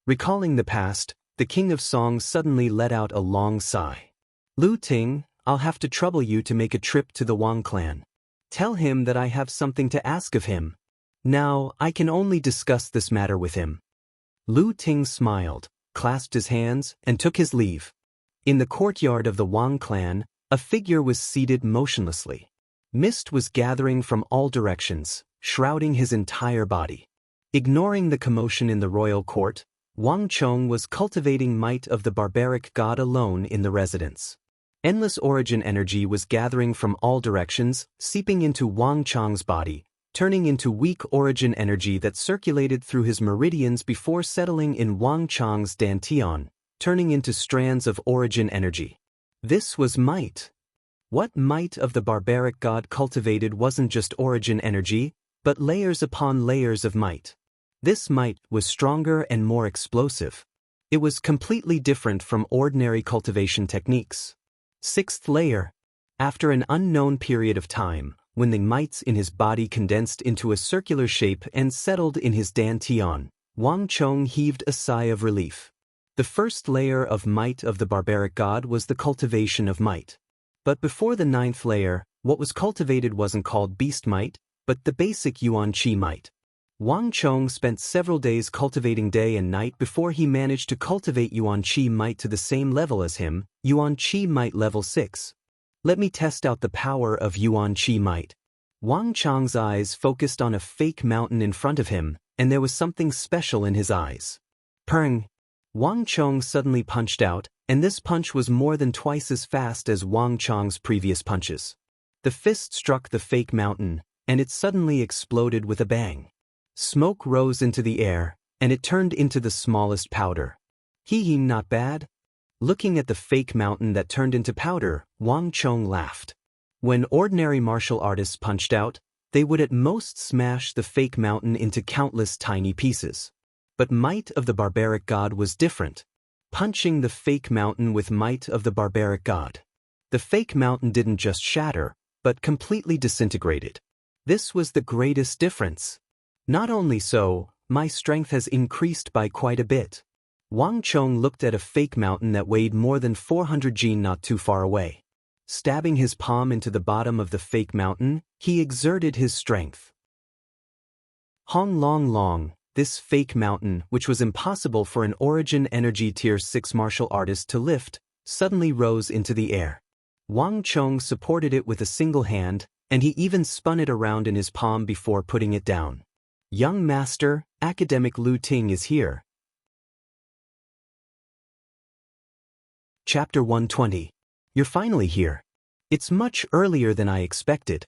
Recalling the past, the King of Song suddenly let out a long sigh. Lu Ting, I'll have to trouble you to make a trip to the Wang clan. Tell him that I have something to ask of him. Now, I can only discuss this matter with him. Lu Ting smiled, clasped his hands, and took his leave. In the courtyard of the Wang clan, a figure was seated motionlessly. Mist was gathering from all directions, shrouding his entire body. Ignoring the commotion in the royal court, Wang Chong was cultivating might of the barbaric god alone in the residence. Endless origin energy was gathering from all directions, seeping into Wang Chong's body, turning into weak origin energy that circulated through his meridians before settling in Wang Chong's dantian, turning into strands of origin energy. This was might. What might of the barbaric god cultivated wasn't just origin energy, but layers upon layers of might. This might was stronger and more explosive. It was completely different from ordinary cultivation techniques. 6th layer. After an unknown period of time, when the mites in his body condensed into a circular shape and settled in his dantian, Wang Chong heaved a sigh of relief. The 1st layer of might of the barbaric god was the cultivation of might. But before the 9th layer, what was cultivated wasn't called beast might, but the basic Yuan Qi might. Wang Chong spent several days cultivating day and night before he managed to cultivate Yuan Qi might to the same level as him, Yuan Qi might level 6. Let me test out the power of Yuan Qi might. Wang Chong's eyes focused on a fake mountain in front of him, and there was something special in his eyes. Peng! Wang Chong suddenly punched out, and this punch was more than twice as fast as Wang Chong's previous punches. The fist struck the fake mountain, and it suddenly exploded with a bang. Smoke rose into the air, and it turned into the smallest powder. Hee, not bad? Looking at the fake mountain that turned into powder, Wang Chong laughed. When ordinary martial artists punched out, they would at most smash the fake mountain into countless tiny pieces. But might of the barbaric god was different. Punching the fake mountain with might of the barbaric god. The fake mountain didn't just shatter, but completely disintegrated. This was the greatest difference. Not only so, my strength has increased by quite a bit. Wang Chong looked at a fake mountain that weighed more than 400 g not too far away. Stabbing his palm into the bottom of the fake mountain, he exerted his strength. Hong Long Long, this fake mountain, which was impossible for an Origin Energy Tier 6 martial artist to lift, suddenly rose into the air. Wang Chong supported it with a single hand, and he even spun it around in his palm before putting it down. Young Master, Academic Lu Ting is here. Chapter 120. You're finally here. It's much earlier than I expected.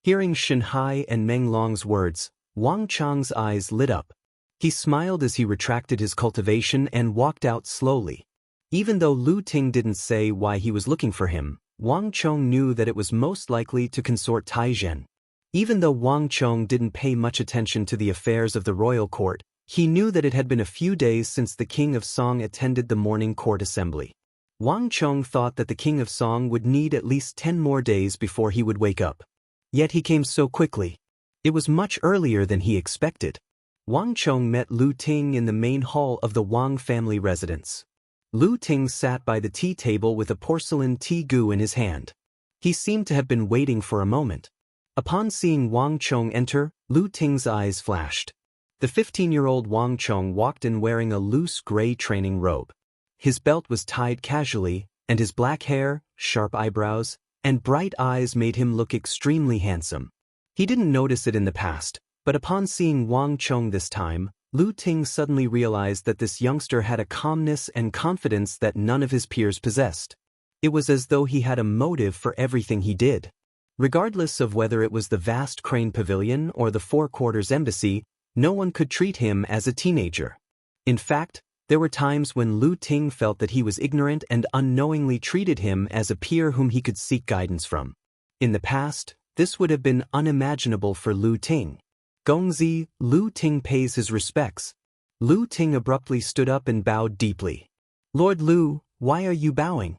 Hearing Shen Hai and Meng Long's words, Wang Chong's eyes lit up. He smiled as he retracted his cultivation and walked out slowly. Even though Lu Ting didn't say why he was looking for him, Wang Chong knew that it was most likely to consort Tai Zhen. Even though Wang Chong didn't pay much attention to the affairs of the royal court, he knew that it had been a few days since the King of Song attended the morning court assembly. Wang Chong thought that the King of Song would need at least 10 more days before he would wake up. Yet he came so quickly. It was much earlier than he expected. Wang Chong met Lu Ting in the main hall of the Wang family residence. Lu Ting sat by the tea table with a porcelain tea gu in his hand. He seemed to have been waiting for a moment. Upon seeing Wang Chong enter, Lu Ting's eyes flashed. The 15-year-old Wang Chong walked in wearing a loose gray training robe. His belt was tied casually, and his black hair, sharp eyebrows, and bright eyes made him look extremely handsome. He didn't notice it in the past, but upon seeing Wang Chong this time, Lu Ting suddenly realized that this youngster had a calmness and confidence that none of his peers possessed. It was as though he had a motive for everything he did. Regardless of whether it was the vast Crane Pavilion or the Four Quarters Embassy, no one could treat him as a teenager. In fact, there were times when Lu Ting felt that he was ignorant and unknowingly treated him as a peer whom he could seek guidance from. In the past, this would have been unimaginable for Lu Ting. Gongzi, Lu Ting pays his respects. Lu Ting abruptly stood up and bowed deeply. Lord Lu, why are you bowing?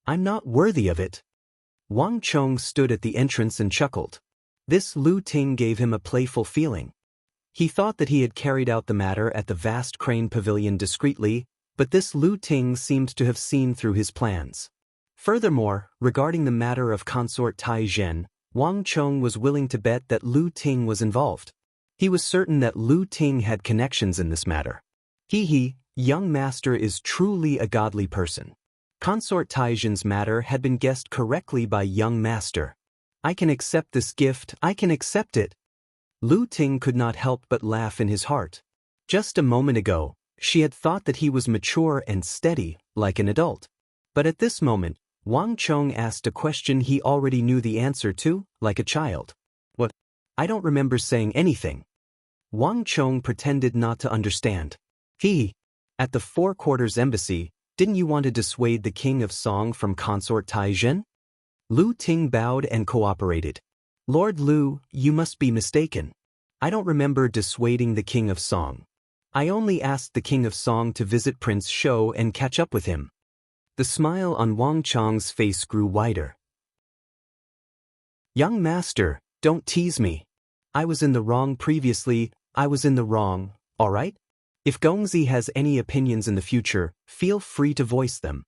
I'm not worthy of it. Wang Chong stood at the entrance and chuckled. This Lu Ting gave him a playful feeling. He thought that he had carried out the matter at the vast Crane Pavilion discreetly, but this Lu Ting seemed to have seen through his plans. Furthermore, regarding the matter of consort Tai Zhen, Wang Chong was willing to bet that Lu Ting was involved. He was certain that Lu Ting had connections in this matter. Young master is truly a godly person. Consort Tai Zhen's matter had been guessed correctly by young master. I can accept this gift, I can accept it. Lu Ting could not help but laugh in his heart. Just a moment ago, she had thought that he was mature and steady, like an adult. But at this moment, Wang Chong asked a question he already knew the answer to, like a child. What? I don't remember saying anything. Wang Chong pretended not to understand. At the Four Quarters Embassy, didn't you want to dissuade the King of Song from consort Tai Zhen? Lu Ting bowed and cooperated. Lord Lu, you must be mistaken. I don't remember dissuading the King of Song. I only asked the King of Song to visit Prince Shou and catch up with him. The smile on Wang Chong's face grew wider. Young master, don't tease me. I was in the wrong previously, I was in the wrong, alright? If Gongzi has any opinions in the future, feel free to voice them.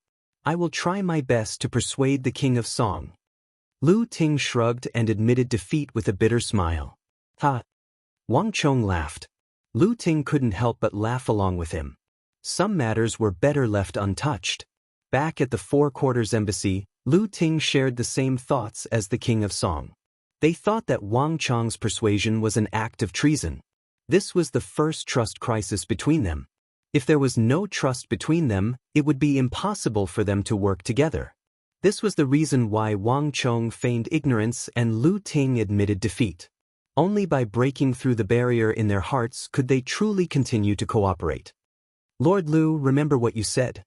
I will try my best to persuade the King of Song. Lu Ting shrugged and admitted defeat with a bitter smile. Wang Chong laughed. Lu Ting couldn't help but laugh along with him. Some matters were better left untouched. Back at the Four Quarters Embassy, Lu Ting shared the same thoughts as the King of Song. They thought that Wang Chong's persuasion was an act of treason. This was the first trust crisis between them. If there was no trust between them, it would be impossible for them to work together. This was the reason why Wang Chong feigned ignorance and Lu Ting admitted defeat. Only by breaking through the barrier in their hearts could they truly continue to cooperate. Lord Lu, remember what you said.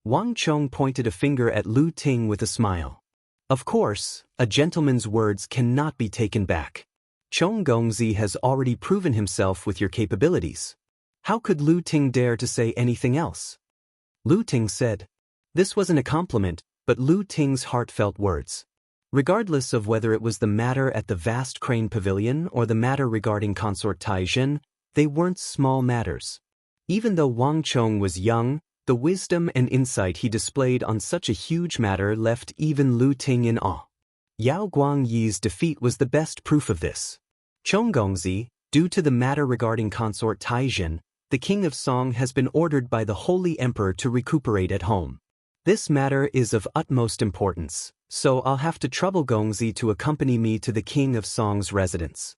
Wang Chong pointed a finger at Lu Ting with a smile. Of course, a gentleman's words cannot be taken back. Chong Gongzi has already proven himself with your capabilities. How could Lu Ting dare to say anything else? Lu Ting said. This wasn't a compliment, but Lu Ting's heartfelt words. Regardless of whether it was the matter at the vast crane pavilion or the matter regarding consort Taizhen, they weren't small matters. Even though Wang Chong was young, the wisdom and insight he displayed on such a huge matter left even Lu Ting in awe. Yao Guangyi's defeat was the best proof of this. Chonggongzi, due to the matter regarding consort Taizhen, the king of Song has been ordered by the Holy Emperor to recuperate at home. This matter is of utmost importance, so I'll have to trouble Gongzi to accompany me to the king of Song's residence.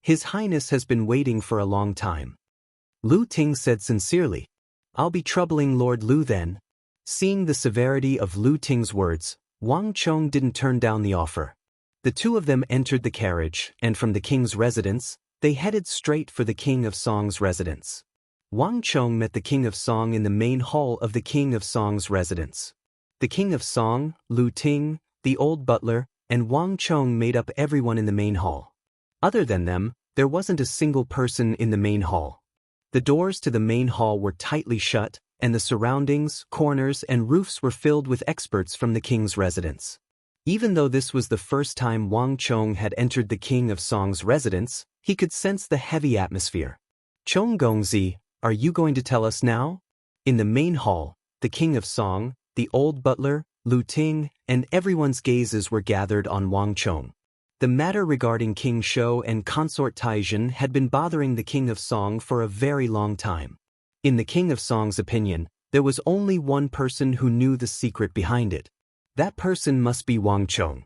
His Highness has been waiting for a long time. Lu Ting said sincerely. I'll be troubling Lord Lu then. Seeing the severity of Lu Ting's words, Wang Chong didn't turn down the offer. The two of them entered the carriage, and from the king's residence, they headed straight for the king of Song's residence. Wang Chong met the king of Song in the main hall of the king of Song's residence. The king of Song, Lu Ting, the old butler, and Wang Chong made up everyone in the main hall. Other than them, there wasn't a single person in the main hall. The doors to the main hall were tightly shut, and the surroundings, corners, and roofs were filled with experts from the king's residence. Even though this was the first time Wang Chong had entered the king of Song's residence, he could sense the heavy atmosphere. Chonggongzi, are you going to tell us now? In the main hall, the king of Song, the old butler, Lu Ting, and everyone's gazes were gathered on Wang Chong. The matter regarding King Shou and consort Taizhen had been bothering the king of Song for a very long time. In the king of Song's opinion, there was only one person who knew the secret behind it. That person must be Wang Chong.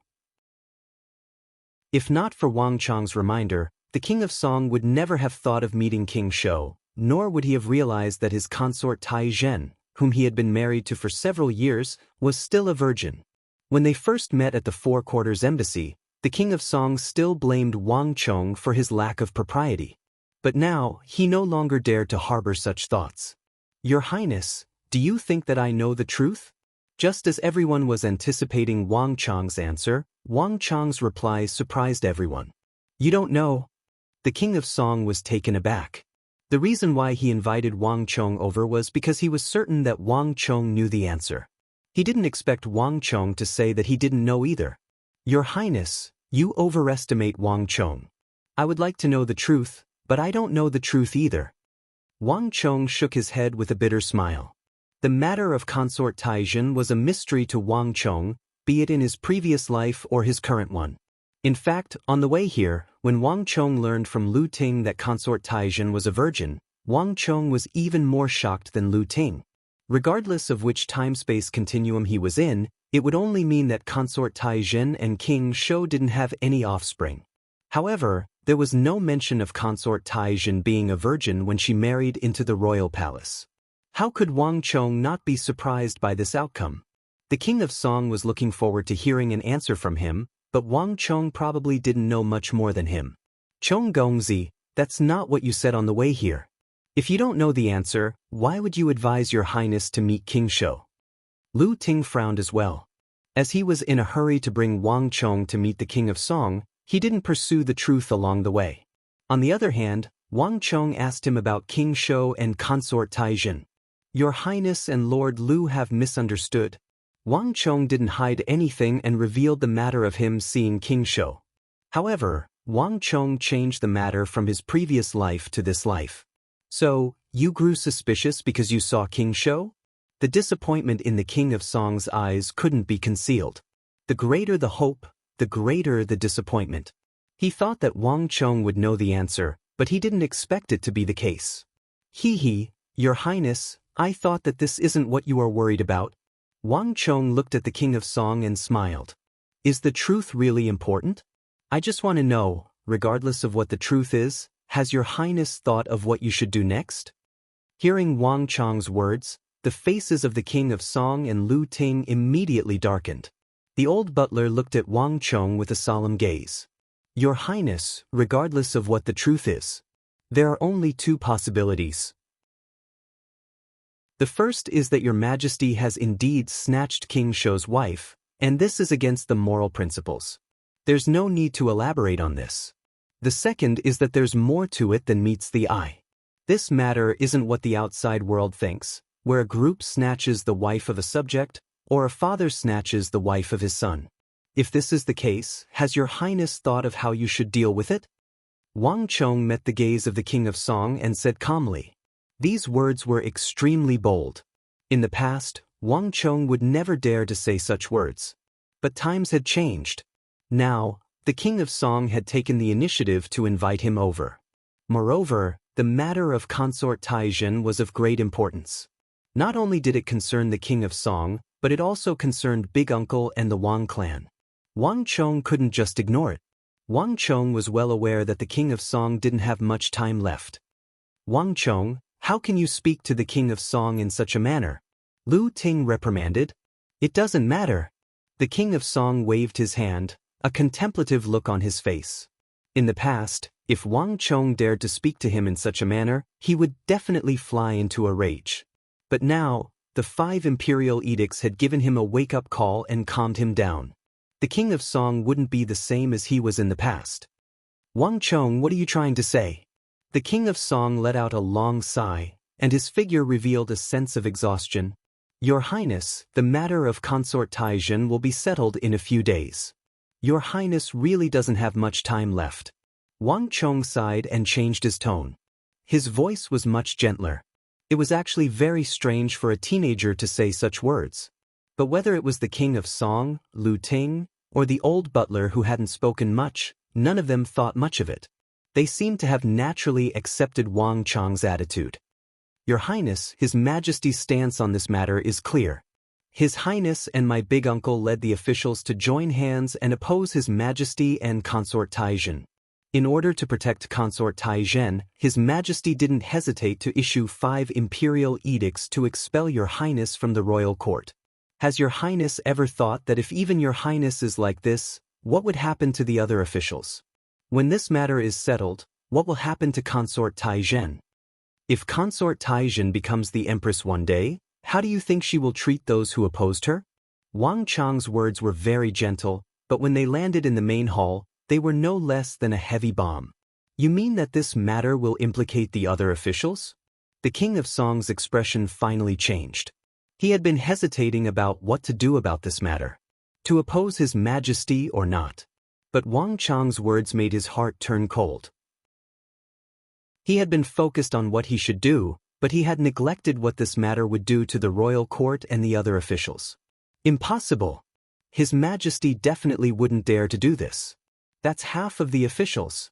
If not for Wang Chong's reminder, the king of Song would never have thought of meeting King Shou, nor would he have realized that his consort Taizhen, whom he had been married to for several years, was still a virgin. When they first met at the Four Quarters Embassy, the king of Song still blamed Wang Chong for his lack of propriety. But now, he no longer dared to harbor such thoughts. Your Highness, do you think that I know the truth? Just as everyone was anticipating Wang Chong's answer, Wang Chong's reply surprised everyone. You don't know? The king of Song was taken aback. The reason why he invited Wang Chong over was because he was certain that Wang Chong knew the answer. He didn't expect Wang Chong to say that he didn't know either. Your Highness, you overestimate Wang Chong. I would like to know the truth, but I don't know the truth either. Wang Chong shook his head with a bitter smile. The matter of consort Taizhen was a mystery to Wang Chong, be it in his previous life or his current one. In fact, on the way here, when Wang Chong learned from Lu Ting that consort Taizhen was a virgin, Wang Chong was even more shocked than Lu Ting. Regardless of which time-space continuum he was in, it would only mean that consort Taizhen and King Shou didn't have any offspring. However, there was no mention of consort Taizhen being a virgin when she married into the royal palace. How could Wang Chong not be surprised by this outcome? The king of Song was looking forward to hearing an answer from him, but Wang Chong probably didn't know much more than him. Chonggongzi, that's not what you said on the way here. If you don't know the answer, why would you advise your Highness to meet King Shou? Lu Ting frowned as well. As he was in a hurry to bring Wang Chong to meet the king of Song, he didn't pursue the truth along the way. On the other hand, Wang Chong asked him about King Shou and consort Taizhen. Your Highness and Lord Lu have misunderstood. Wang Chong didn't hide anything and revealed the matter of him seeing King Shou. However, Wang Chong changed the matter from his previous life to this life. So, you grew suspicious because you saw King Shou? The disappointment in the king of Song's eyes couldn't be concealed. The greater the hope, the greater the disappointment. He thought that Wang Chong would know the answer, but he didn't expect it to be the case. Hee, Your Highness, I thought that this isn't what you are worried about. Wang Chong looked at the king of Song and smiled. Is the truth really important? I just want to know, regardless of what the truth is, has your Highness thought of what you should do next? Hearing Wang Chong's words, the faces of the king of Song and Lu Ting immediately darkened. The old butler looked at Wang Chong with a solemn gaze. Your Highness, regardless of what the truth is, there are only two possibilities. The first is that your Majesty has indeed snatched King Shou's wife, and this is against the moral principles. There's no need to elaborate on this. The second is that there's more to it than meets the eye. This matter isn't what the outside world thinks, where a group snatches the wife of a subject, or a father snatches the wife of his son. If this is the case, has your highness thought of how you should deal with it? Wang Chong met the gaze of the king of Song and said calmly. These words were extremely bold. In the past, Wang Chong would never dare to say such words. But times had changed. Now, the king of Song had taken the initiative to invite him over. Moreover, the matter of consort Taizhen was of great importance. Not only did it concern the king of Song, but it also concerned Big Uncle and the Wang clan. Wang Chong couldn't just ignore it. Wang Chong was well aware that the king of Song didn't have much time left. Wang Chong, how can you speak to the king of Song in such a manner? Lu Ting reprimanded. It doesn't matter. The king of Song waved his hand, a contemplative look on his face. In the past, if Wang Chong dared to speak to him in such a manner, he would definitely fly into a rage. But now, the 5 imperial edicts had given him a wake-up call and calmed him down. The king of Song wouldn't be the same as he was in the past. Wang Chong, what are you trying to say? The king of Song let out a long sigh, and his figure revealed a sense of exhaustion. Your Highness, the matter of consort Taizhen will be settled in a few days. Your Highness really doesn't have much time left. Wang Chong sighed and changed his tone. His voice was much gentler. It was actually very strange for a teenager to say such words. But whether it was the king of Song, Lu Ting, or the old butler who hadn't spoken much, none of them thought much of it. They seemed to have naturally accepted Wang Chong's attitude. Your Highness, His Majesty's stance on this matter is clear. His Highness and my big uncle led the officials to join hands and oppose His Majesty and Consort Taizhen. In order to protect Consort Taizhen, His Majesty didn't hesitate to issue 5 imperial edicts to expel Your Highness from the royal court. Has Your Highness ever thought that if even Your Highness is like this, what would happen to the other officials? When this matter is settled, what will happen to Consort Taizhen? If Consort Taizhen becomes the empress one day, how do you think she will treat those who opposed her? Wang Chong's words were very gentle, but when they landed in the main hall, they were no less than a heavy bomb. You mean that this matter will implicate the other officials? The king of Song's expression finally changed. He had been hesitating about what to do about this matter. To oppose His Majesty or not. But Wang Chong's words made his heart turn cold. He had been focused on what he should do, but he had neglected what this matter would do to the royal court and the other officials. Impossible. His Majesty definitely wouldn't dare to do this. That's half of the officials.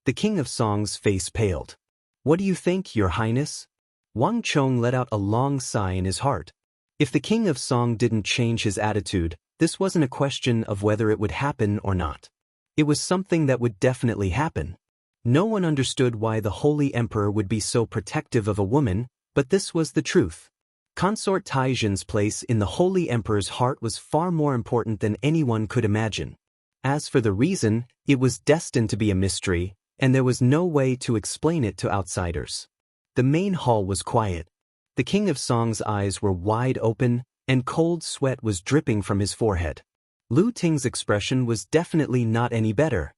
The king of Song's face paled. What do you think, Your Highness? Wang Chong let out a long sigh in his heart. If the king of Song didn't change his attitude, this wasn't a question of whether it would happen or not. It was something that would definitely happen. No one understood why the Holy Emperor would be so protective of a woman, but this was the truth. Consort Taizhen's place in the Holy Emperor's heart was far more important than anyone could imagine. As for the reason, it was destined to be a mystery, and there was no way to explain it to outsiders. The main hall was quiet. The king of Song's eyes were wide open, and cold sweat was dripping from his forehead. Lu Ting's expression was definitely not any better.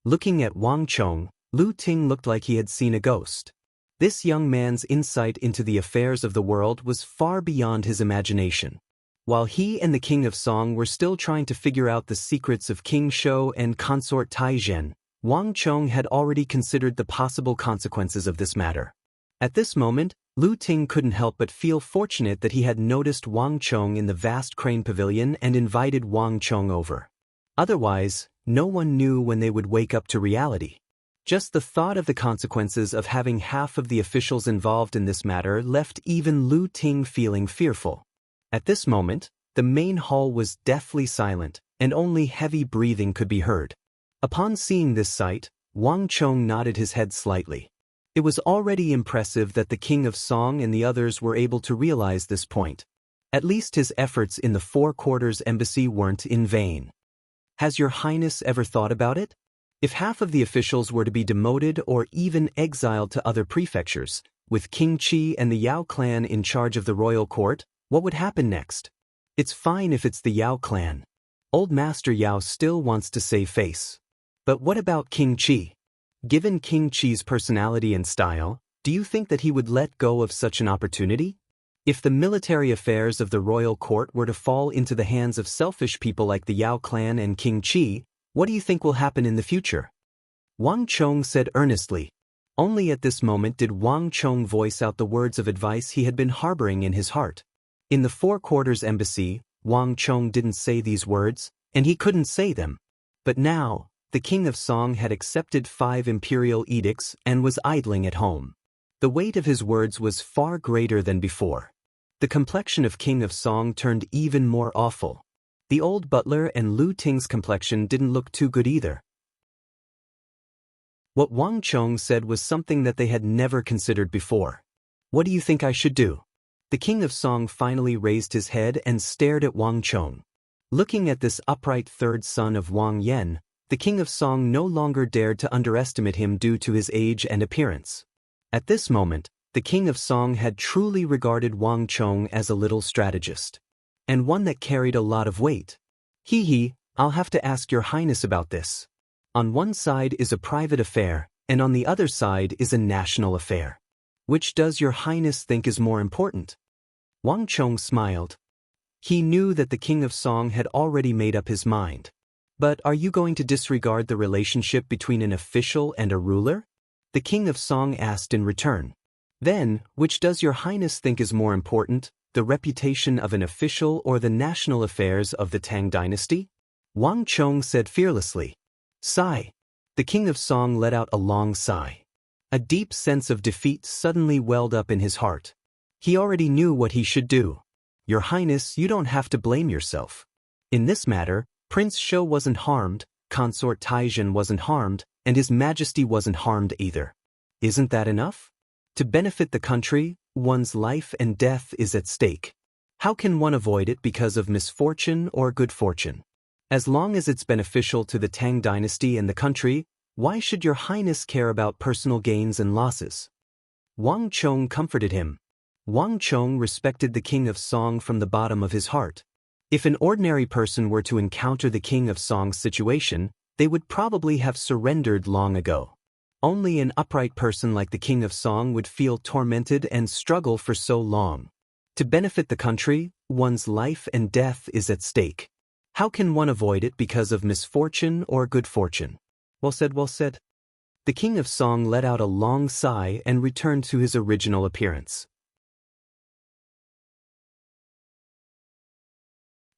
Looking at Wang Chong, Lu Ting looked like he had seen a ghost. This young man's insight into the affairs of the world was far beyond his imagination. While he and the king of Song were still trying to figure out the secrets of King Shou and Consort Taizhen, Wang Chong had already considered the possible consequences of this matter. At this moment, Lu Ting couldn't help but feel fortunate that he had noticed Wang Chong in the vast crane pavilion and invited Wang Chong over. Otherwise, no one knew when they would wake up to reality. Just the thought of the consequences of having half of the officials involved in this matter left even Lu Ting feeling fearful. At this moment, the main hall was deathly silent, and only heavy breathing could be heard. Upon seeing this sight, Wang Chong nodded his head slightly. It was already impressive that the king of Song and the others were able to realize this point. At least his efforts in the Four Quarters Embassy weren't in vain. Has Your Highness ever thought about it? If half of the officials were to be demoted or even exiled to other prefectures, with King Qi and the Yao clan in charge of the royal court, what would happen next? It's fine if it's the Yao clan. Old Master Yao still wants to save face. But what about King Qi? Given King Qi's personality and style, do you think that he would let go of such an opportunity? If the military affairs of the royal court were to fall into the hands of selfish people like the Yao clan and King Qi, what do you think will happen in the future? Wang Chong said earnestly. Only at this moment did Wang Chong voice out the words of advice he had been harboring in his heart. In the Four Quarters Embassy, Wang Chong didn't say these words, and he couldn't say them. But now, the King of Song had accepted 5 imperial edicts and was idling at home. The weight of his words was far greater than before. The complexion of King of Song turned even more awful. The old butler and Lu Ting's complexion didn't look too good either. What Wang Chong said was something that they had never considered before. What do you think I should do? The King of Song finally raised his head and stared at Wang Chong. Looking at this upright third son of Wang Yan, the King of Song no longer dared to underestimate him due to his age and appearance. At this moment, the King of Song had truly regarded Wang Chong as a little strategist. And one that carried a lot of weight. I'll have to ask your highness about this. On one side is a private affair, and on the other side is a national affair. Which does your highness think is more important? Wang Chong smiled. He knew that the King of Song had already made up his mind. But are you going to disregard the relationship between an official and a ruler? The King of Song asked in return. Then, which does your highness think is more important, the reputation of an official or the national affairs of the Tang dynasty? Wang Chong said fearlessly. Sigh. The King of Song let out a long sigh. A deep sense of defeat suddenly welled up in his heart. He already knew what he should do. Your highness, you don't have to blame yourself. In this matter, Prince Shou wasn't harmed, Consort Taizhen wasn't harmed, and His Majesty wasn't harmed either. Isn't that enough? To benefit the country, one's life and death is at stake. How can one avoid it because of misfortune or good fortune? As long as it's beneficial to the Tang dynasty and the country, why should your highness care about personal gains and losses? Wang Chong comforted him. Wang Chong respected the King of Song from the bottom of his heart. If an ordinary person were to encounter the King of Song's situation, they would probably have surrendered long ago. Only an upright person like the King of Song would feel tormented and struggle for so long. To benefit the country, one's life and death is at stake. How can one avoid it because of misfortune or good fortune? Well said, well said. The King of Song let out a long sigh and returned to his original appearance.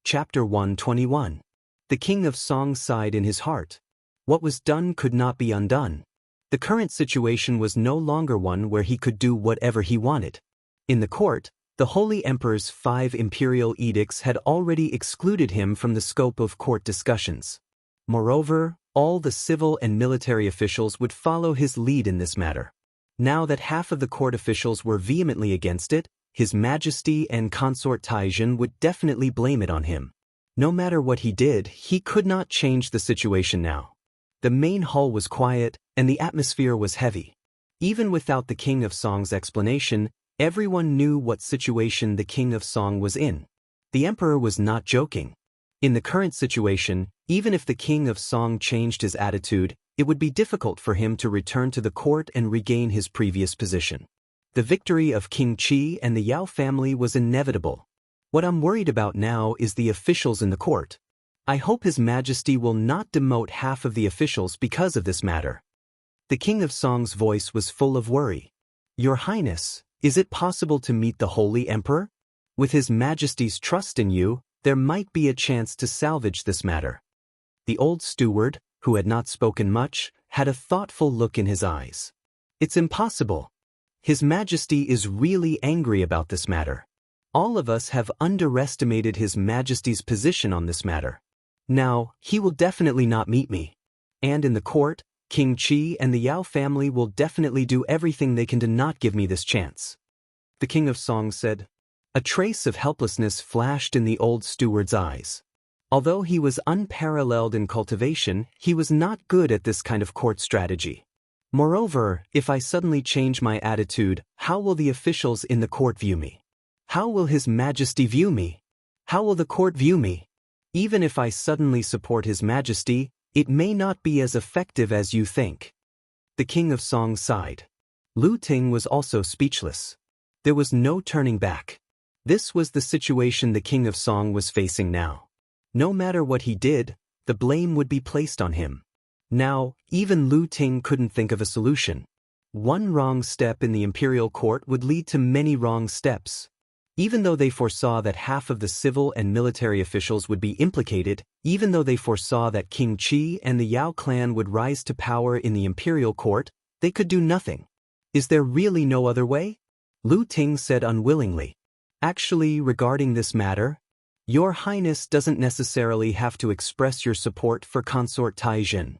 Chapter 121. The King of Song sighed in his heart. What was done could not be undone. The current situation was no longer one where he could do whatever he wanted. In the court, the Holy Emperor's 5 imperial edicts had already excluded him from the scope of court discussions. Moreover, all the civil and military officials would follow his lead in this matter. Now that half of the court officials were vehemently against it, His Majesty and Consort Taizhen would definitely blame it on him. No matter what he did, he could not change the situation now. The main hall was quiet, and the atmosphere was heavy. Even without the King of Song's explanation, everyone knew what situation the King of Song was in. The Emperor was not joking. In the current situation, even if the King of Song changed his attitude, it would be difficult for him to return to the court and regain his previous position. The victory of King Qi and the Yao family was inevitable. What I'm worried about now is the officials in the court. I hope His Majesty will not demote half of the officials because of this matter. The King of Song's voice was full of worry. Your Highness, is it possible to meet the Holy Emperor? With His Majesty's trust in you, there might be a chance to salvage this matter. The old steward, who had not spoken much, had a thoughtful look in his eyes. It's impossible. His Majesty is really angry about this matter. All of us have underestimated His Majesty's position on this matter. Now, he will definitely not meet me. And in the court, King Qi and the Yao family will definitely do everything they can to not give me this chance. The King of Song said. A trace of helplessness flashed in the old steward's eyes. Although he was unparalleled in cultivation, he was not good at this kind of court strategy. Moreover, if I suddenly change my attitude, how will the officials in the court view me? How will His Majesty view me? How will the court view me? Even if I suddenly support His Majesty, it may not be as effective as you think. The King of Song sighed. Lu Ting was also speechless. There was no turning back. This was the situation the King of Song was facing now. No matter what he did, the blame would be placed on him. Now, even Lu Ting couldn't think of a solution. One wrong step in the imperial court would lead to many wrong steps. Even though they foresaw that half of the civil and military officials would be implicated, even though they foresaw that King Qi and the Yao clan would rise to power in the imperial court, they could do nothing. Is there really no other way? Lu Ting said unwillingly. Actually, regarding this matter, Your Highness doesn't necessarily have to express your support for Consort Taizhen.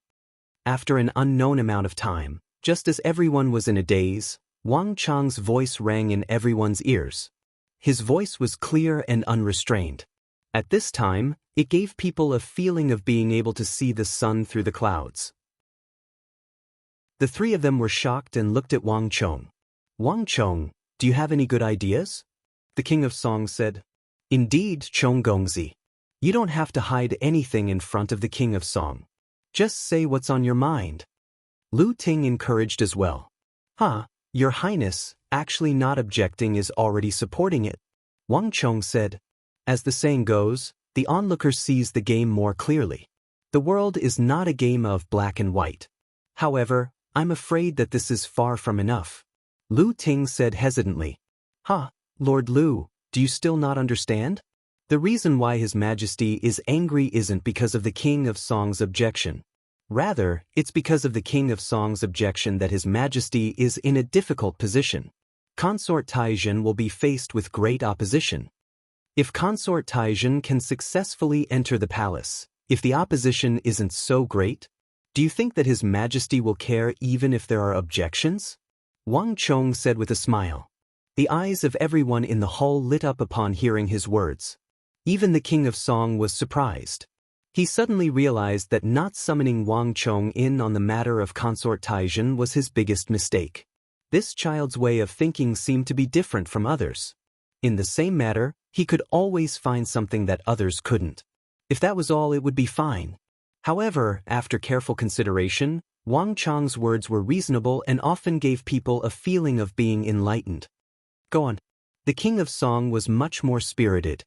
After an unknown amount of time, just as everyone was in a daze, Wang Chang's voice rang in everyone's ears. His voice was clear and unrestrained. At this time, it gave people a feeling of being able to see the sun through the clouds. The three of them were shocked and looked at Wang Chong. Wang Chong, do you have any good ideas? The King of Song said. Indeed, Chong Gongzi. You don't have to hide anything in front of the King of Song. Just say what's on your mind. Lu Ting encouraged as well. Your Highness, actually not objecting is already supporting it. Wang Chong said. As the saying goes, the onlooker sees the game more clearly. The world is not a game of black and white. However, I'm afraid that this is far from enough. Lu Ting said hesitantly. Lord Lu, do you still not understand? The reason why His Majesty is angry isn't because of the King of Song's objection. Rather, it's because of the King of Song's objection that His Majesty is in a difficult position. Consort Taizhen will be faced with great opposition. If Consort Taizhen can successfully enter the palace, if the opposition isn't so great, do you think that His Majesty will care even if there are objections? Wang Chong said with a smile. The eyes of everyone in the hall lit up upon hearing his words. Even the King of Song was surprised. He suddenly realized that not summoning Wang Chong in on the matter of Consort Taizhen was his biggest mistake. This child's way of thinking seemed to be different from others. In the same matter, he could always find something that others couldn't. If that was all, it would be fine. However, after careful consideration, Wang Chong's words were reasonable and often gave people a feeling of being enlightened. Go on. The King of Song was much more spirited.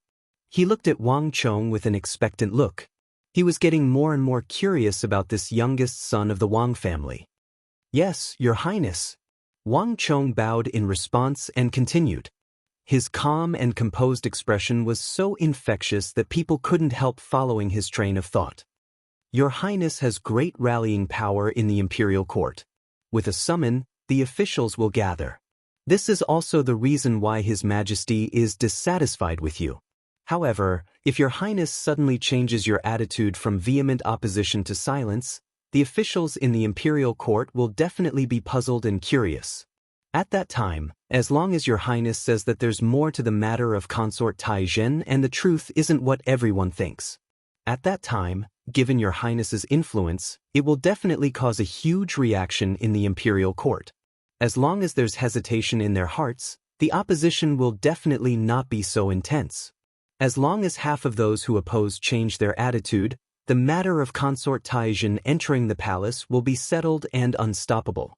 He looked at Wang Chong with an expectant look. He was getting more and more curious about this youngest son of the Wang family. Yes, Your Highness. Wang Chong bowed in response and continued. His calm and composed expression was so infectious that people couldn't help following his train of thought. Your Highness has great rallying power in the imperial court. With a summon, the officials will gather. This is also the reason why His Majesty is dissatisfied with you. However, if Your Highness suddenly changes your attitude from vehement opposition to silence, the officials in the imperial court will definitely be puzzled and curious. At that time, as long as Your Highness says that there's more to the matter of Consort Taizhen and the truth isn't what everyone thinks. At that time, given Your Highness's influence, it will definitely cause a huge reaction in the imperial court. As long as there's hesitation in their hearts, the opposition will definitely not be so intense. As long as half of those who oppose change their attitude, the matter of Consort Taizhen entering the palace will be settled and unstoppable.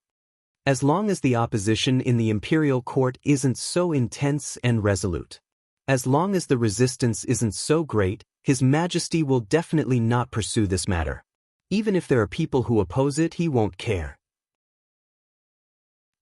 As long as the opposition in the imperial court isn't so intense and resolute. As long as the resistance isn't so great, His Majesty will definitely not pursue this matter. Even if there are people who oppose it, he won't care.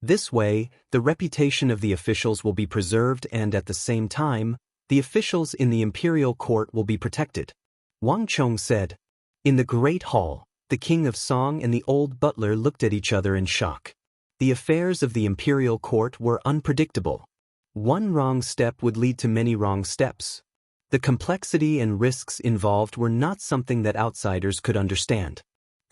This way, the reputation of the officials will be preserved and at the same time, the officials in the imperial court will be protected. Wang Chong said. In the great hall, the King of Song and the old butler looked at each other in shock. The affairs of the imperial court were unpredictable. One wrong step would lead to many wrong steps. The complexity and risks involved were not something that outsiders could understand.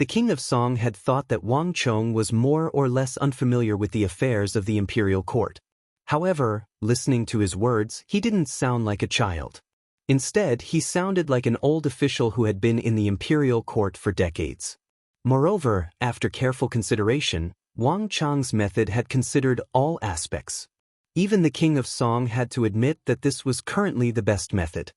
The King of Song had thought that Wang Chong was more or less unfamiliar with the affairs of the imperial court. However, listening to his words, he didn't sound like a child. Instead, he sounded like an old official who had been in the imperial court for decades. Moreover, after careful consideration, Wang Chong's method had considered all aspects. Even the King of Song had to admit that this was currently the best method.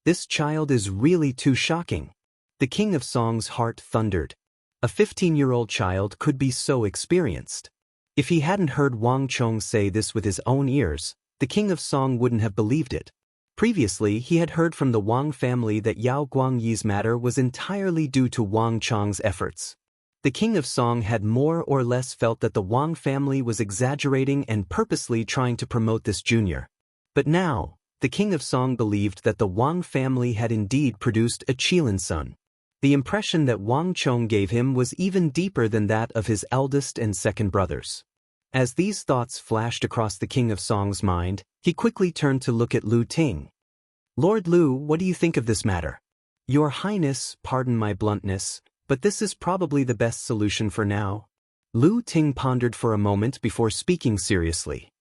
This child is really too shocking. The King of Song's heart thundered. A 15-year-old child could be so experienced. If he hadn't heard Wang Chong say this with his own ears, The king of Song wouldn't have believed it. Previously, he had heard from the Wang family that Yao Guangyi's matter was entirely due to Wang Chong's efforts. The king of Song had more or less felt that the Wang family was exaggerating and purposely trying to promote this junior. But now, the king of Song believed that the Wang family had indeed produced a Qilin son. The impression that Wang Chong gave him was even deeper than that of his eldest and second brothers. As these thoughts flashed across the king of Song's mind, he quickly turned to look at Lu Ting. "Lord Lu, what do you think of this matter?" "Your Highness, pardon my bluntness, but this is probably the best solution for now." Lu Ting pondered for a moment before speaking seriously.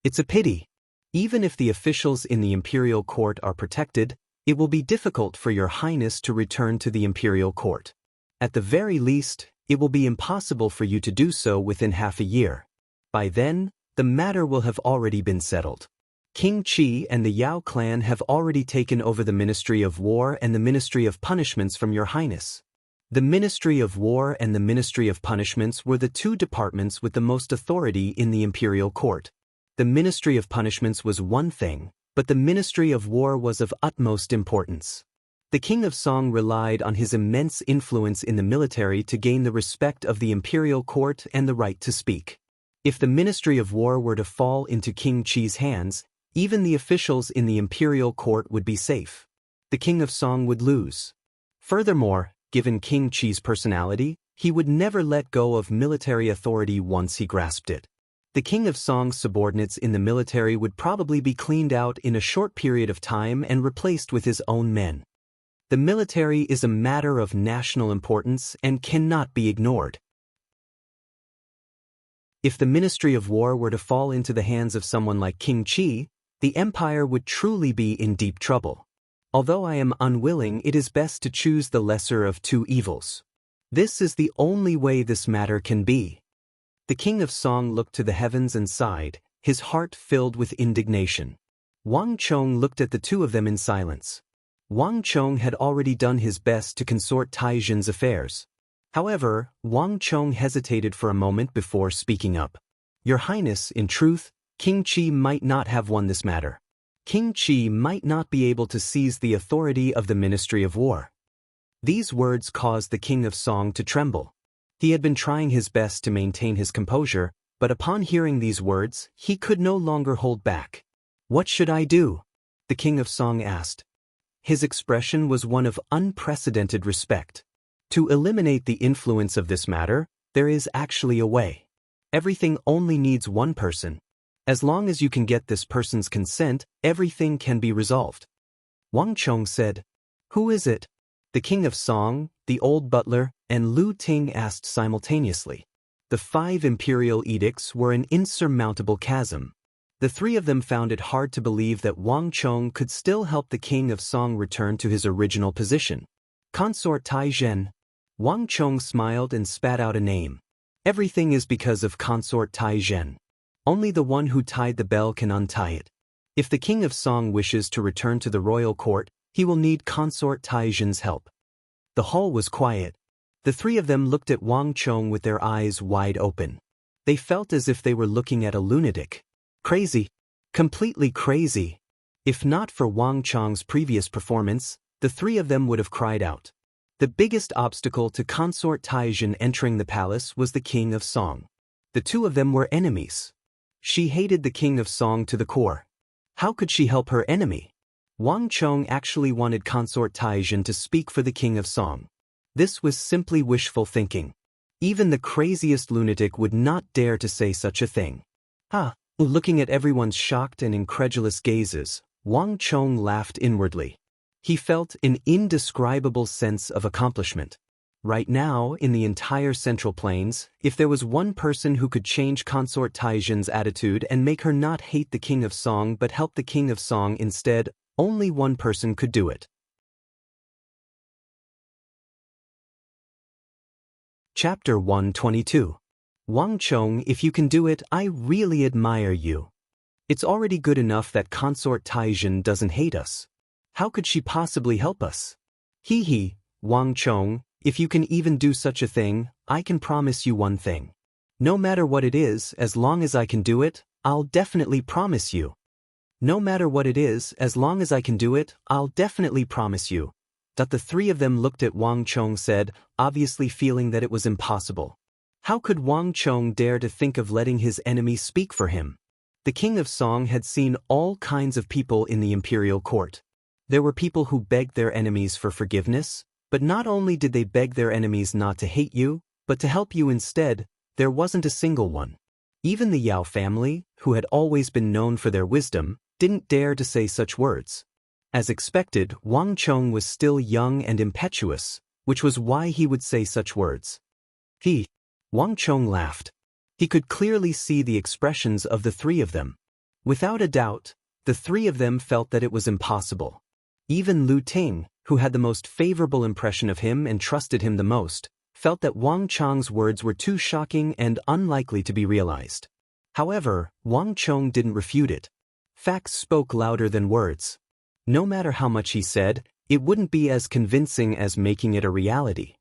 "It's a pity. Even if the officials in the imperial court are protected, it will be difficult for your Highness to return to the imperial court. At the very least, it will be impossible for you to do so within half a year. By then, the matter will have already been settled. King Qi and the Yao clan have already taken over the Ministry of War and the Ministry of Punishments from your Highness." The Ministry of War and the Ministry of Punishments were the two departments with the most authority in the imperial court. The Ministry of Punishments was one thing, but the Ministry of War was of utmost importance. The king of Song relied on his immense influence in the military to gain the respect of the imperial court and the right to speak. If the Ministry of War were to fall into King Qi's hands, even the officials in the imperial court would be safe. The king of Song would lose. Furthermore, given King Qi's personality, he would never let go of military authority once he grasped it. The king of Song's subordinates in the military would probably be cleaned out in a short period of time and replaced with his own men. The military is a matter of national importance and cannot be ignored. If the Ministry of War were to fall into the hands of someone like King Qi, the empire would truly be in deep trouble. Although I am unwilling, it is best to choose the lesser of two evils. This is the only way this matter can be." The king of Song looked to the heavens and sighed, his heart filled with indignation. Wang Chong looked at the two of them in silence. Wang Chong had already done his best to consort Taizhen's affairs. However, Wang Chong hesitated for a moment before speaking up. "Your Highness, in truth, King Qi might not have won this matter. King Qi might not be able to seize the authority of the Ministry of War." These words caused the king of Song to tremble. He had been trying his best to maintain his composure, but upon hearing these words, he could no longer hold back. "What should I do?" the king of Song asked. His expression was one of unprecedented respect. To eliminate the influence of this matter, there is actually a way. Everything only needs one person. As long as you can get this person's consent, everything can be resolved. Wang Chong said. "Who is it?" The king of Song, the old butler, and Lu Ting asked simultaneously. The 5 imperial edicts were an insurmountable chasm. The three of them found it hard to believe that Wang Chong could still help the king of Song return to his original position. "Consort Taizhen." Wang Chong smiled and spat out a name. "Everything is because of Consort Taizhen. Only the one who tied the bell can untie it. If the king of Song wishes to return to the royal court, he will need Consort Taizhen's help." The hall was quiet. The three of them looked at Wang Chong with their eyes wide open. They felt as if they were looking at a lunatic. Crazy. Completely crazy. If not for Wang Chong's previous performance, the three of them would have cried out. The biggest obstacle to Consort Taizhen entering the palace was the king of Song. The two of them were enemies. She hated the king of Song to the core. How could she help her enemy? Wang Chong actually wanted Consort Taizhen to speak for the king of Song. This was simply wishful thinking. Even the craziest lunatic would not dare to say such a thing. Looking at everyone's shocked and incredulous gazes, Wang Chong laughed inwardly. He felt an indescribable sense of accomplishment. Right now, in the entire Central Plains, if there was one person who could change Consort Taizhen's attitude and make her not hate the king of Song but help the king of Song instead, only one person could do it. Chapter 122. Wang Chong, if you can do it, I really admire you. It's already good enough that Consort Taizhen doesn't hate us. How could she possibly help us? Hee, Wang Chong, if you can even do such a thing, I can promise you one thing. No matter what it is, as long as I can do it, I'll definitely promise you. No matter what it is, as long as I can do it, I'll definitely promise you. The three of them looked at Wang Chong said, obviously feeling that it was impossible. How could Wang Chong dare to think of letting his enemy speak for him? The king of Song had seen all kinds of people in the imperial court. There were people who begged their enemies for forgiveness, but not only did they beg their enemies not to hate you, but to help you instead. There wasn't a single one. Even the Yao family, who had always been known for their wisdom, didn't dare to say such words. As expected, Wang Chong was still young and impetuous, which was why he would say such words. Wang Chong laughed. He could clearly see the expressions of the three of them. Without a doubt, the three of them felt that it was impossible. Even Lu Ting, who had the most favorable impression of him and trusted him the most, felt that Wang Chong's words were too shocking and unlikely to be realized. However, Wang Chong didn't refute it. Facts spoke louder than words. No matter how much he said, it wouldn't be as convincing as making it a reality.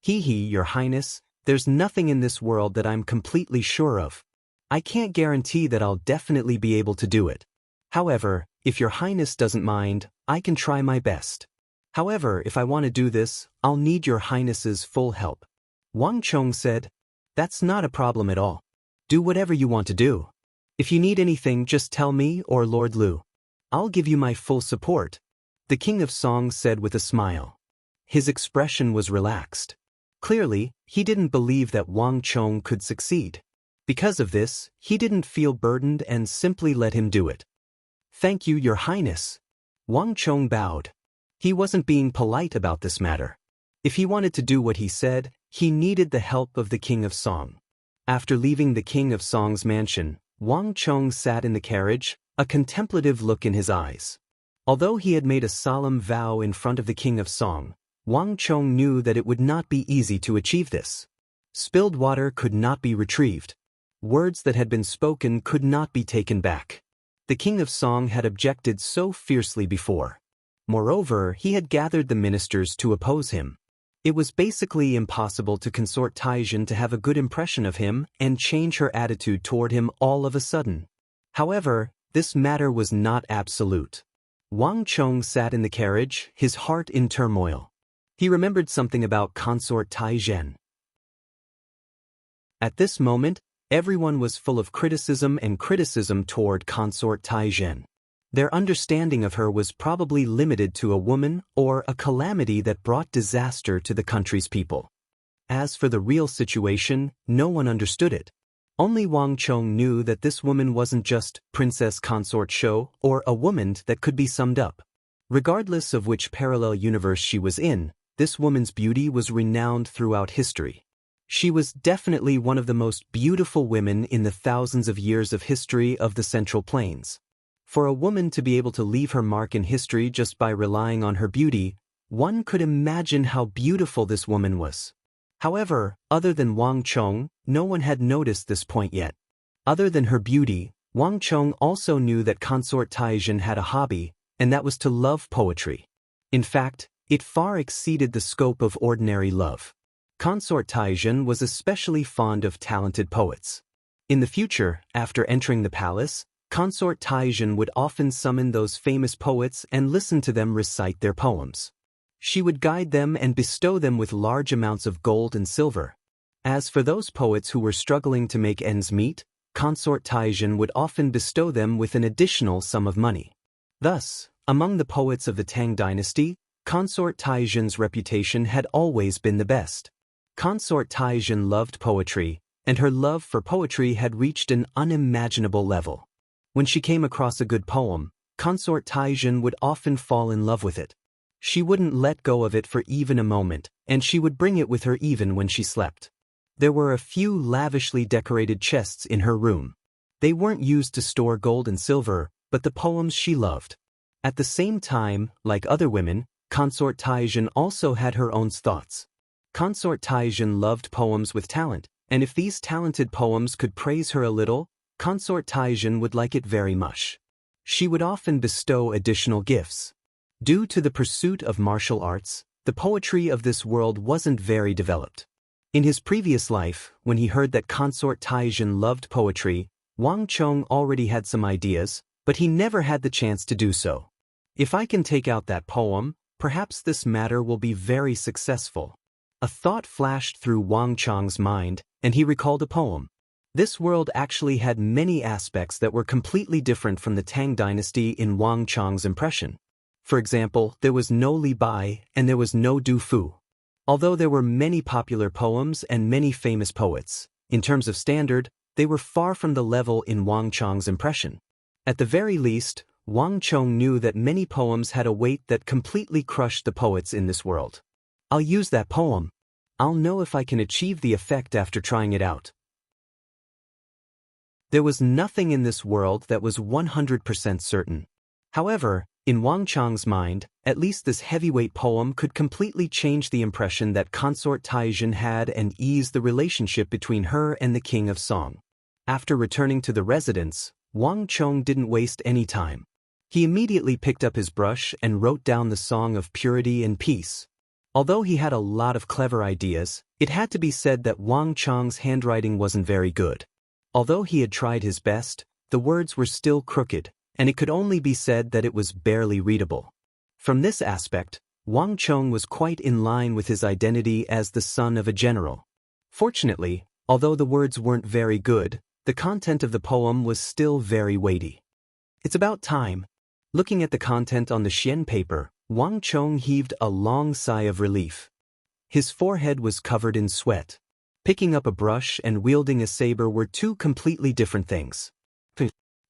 Your Highness, there's nothing in this world that I'm completely sure of. I can't guarantee that I'll definitely be able to do it. However, if Your Highness doesn't mind, I can try my best. However, if I want to do this, I'll need Your Highness's full help. Wang Chong said, That's not a problem at all. Do whatever you want to do. If you need anything, just tell me or Lord Lu. I'll give you my full support, the King of Song said with a smile. His expression was relaxed. Clearly, he didn't believe that Wang Chong could succeed. Because of this, he didn't feel burdened and simply let him do it. Thank you, Your Highness. Wang Chong bowed. He wasn't being polite about this matter. If he wanted to do what he said, he needed the help of the King of Song. After leaving the King of Song's mansion, Wang Chong sat in the carriage, a contemplative look in his eyes. Although he had made a solemn vow in front of the King of Song, Wang Chong knew that it would not be easy to achieve this. Spilled water could not be retrieved. Words that had been spoken could not be taken back. The King of Song had objected so fiercely before. Moreover, he had gathered the ministers to oppose him. It was basically impossible to consort Taizhen to have a good impression of him and change her attitude toward him all of a sudden. However, this matter was not absolute. Wang Chong sat in the carriage, his heart in turmoil. He remembered something about consort Taizhen. At this moment, everyone was full of criticism toward consort Taizhen. Their understanding of her was probably limited to a woman or a calamity that brought disaster to the country's people. As for the real situation, no one understood it. Only Wang Chong knew that this woman wasn't just Princess Consort Shou or a woman that could be summed up. Regardless of which parallel universe she was in, this woman's beauty was renowned throughout history. She was definitely one of the most beautiful women in the thousands of years of history of the Central Plains. For a woman to be able to leave her mark in history just by relying on her beauty, one could imagine how beautiful this woman was. However, other than Wang Chong, no one had noticed this point yet. Other than her beauty, Wang Chong also knew that consort Taizhen had a hobby, and that was to love poetry. In fact, it far exceeded the scope of ordinary love. Consort Taizhen was especially fond of talented poets. In the future, after entering the palace, Consort Taizhen would often summon those famous poets and listen to them recite their poems. She would guide them and bestow them with large amounts of gold and silver. As for those poets who were struggling to make ends meet, Consort Taizhen would often bestow them with an additional sum of money. Thus, among the poets of the Tang dynasty, Consort Taizhen's reputation had always been the best. Consort Taizhen loved poetry, and her love for poetry had reached an unimaginable level. When she came across a good poem, Consort Taizhen would often fall in love with it. She wouldn't let go of it for even a moment, and she would bring it with her even when she slept. There were a few lavishly decorated chests in her room. They weren't used to store gold and silver, but the poems she loved. At the same time, like other women, Consort Taizhen also had her own thoughts. Consort Taizhen loved poems with talent, and if these talented poems could praise her a little, Consort Taizhen would like it very much. She would often bestow additional gifts. Due to the pursuit of martial arts, the poetry of this world wasn't very developed. In his previous life, when he heard that Consort Taizhen loved poetry, Wang Chong already had some ideas, but he never had the chance to do so. If I can take out that poem, perhaps this matter will be very successful. A thought flashed through Wang Chong's mind, and he recalled a poem. This world actually had many aspects that were completely different from the Tang dynasty in Wang Chong's impression. For example, there was no Li Bai and there was no Du Fu. Although there were many popular poems and many famous poets, in terms of standard, they were far from the level in Wang Chong's impression. At the very least, Wang Chong knew that many poems had a weight that completely crushed the poets in this world. I'll use that poem. I'll know if I can achieve the effect after trying it out. There was nothing in this world that was 100% certain. However, in Wang Chong's mind, at least this heavyweight poem could completely change the impression that Consort Taizhen had and ease the relationship between her and the King of Song. After returning to the residence, Wang Chong didn't waste any time. He immediately picked up his brush and wrote down the Song of Purity and Peace. Although he had a lot of clever ideas, it had to be said that Wang Chong's handwriting wasn't very good. Although he had tried his best, the words were still crooked, and it could only be said that it was barely readable. From this aspect, Wang Chong was quite in line with his identity as the son of a general. Fortunately, although the words weren't very good, the content of the poem was still very weighty. It's about time. Looking at the content on the Xian paper, Wang Chong heaved a long sigh of relief. His forehead was covered in sweat. Picking up a brush and wielding a saber were two completely different things.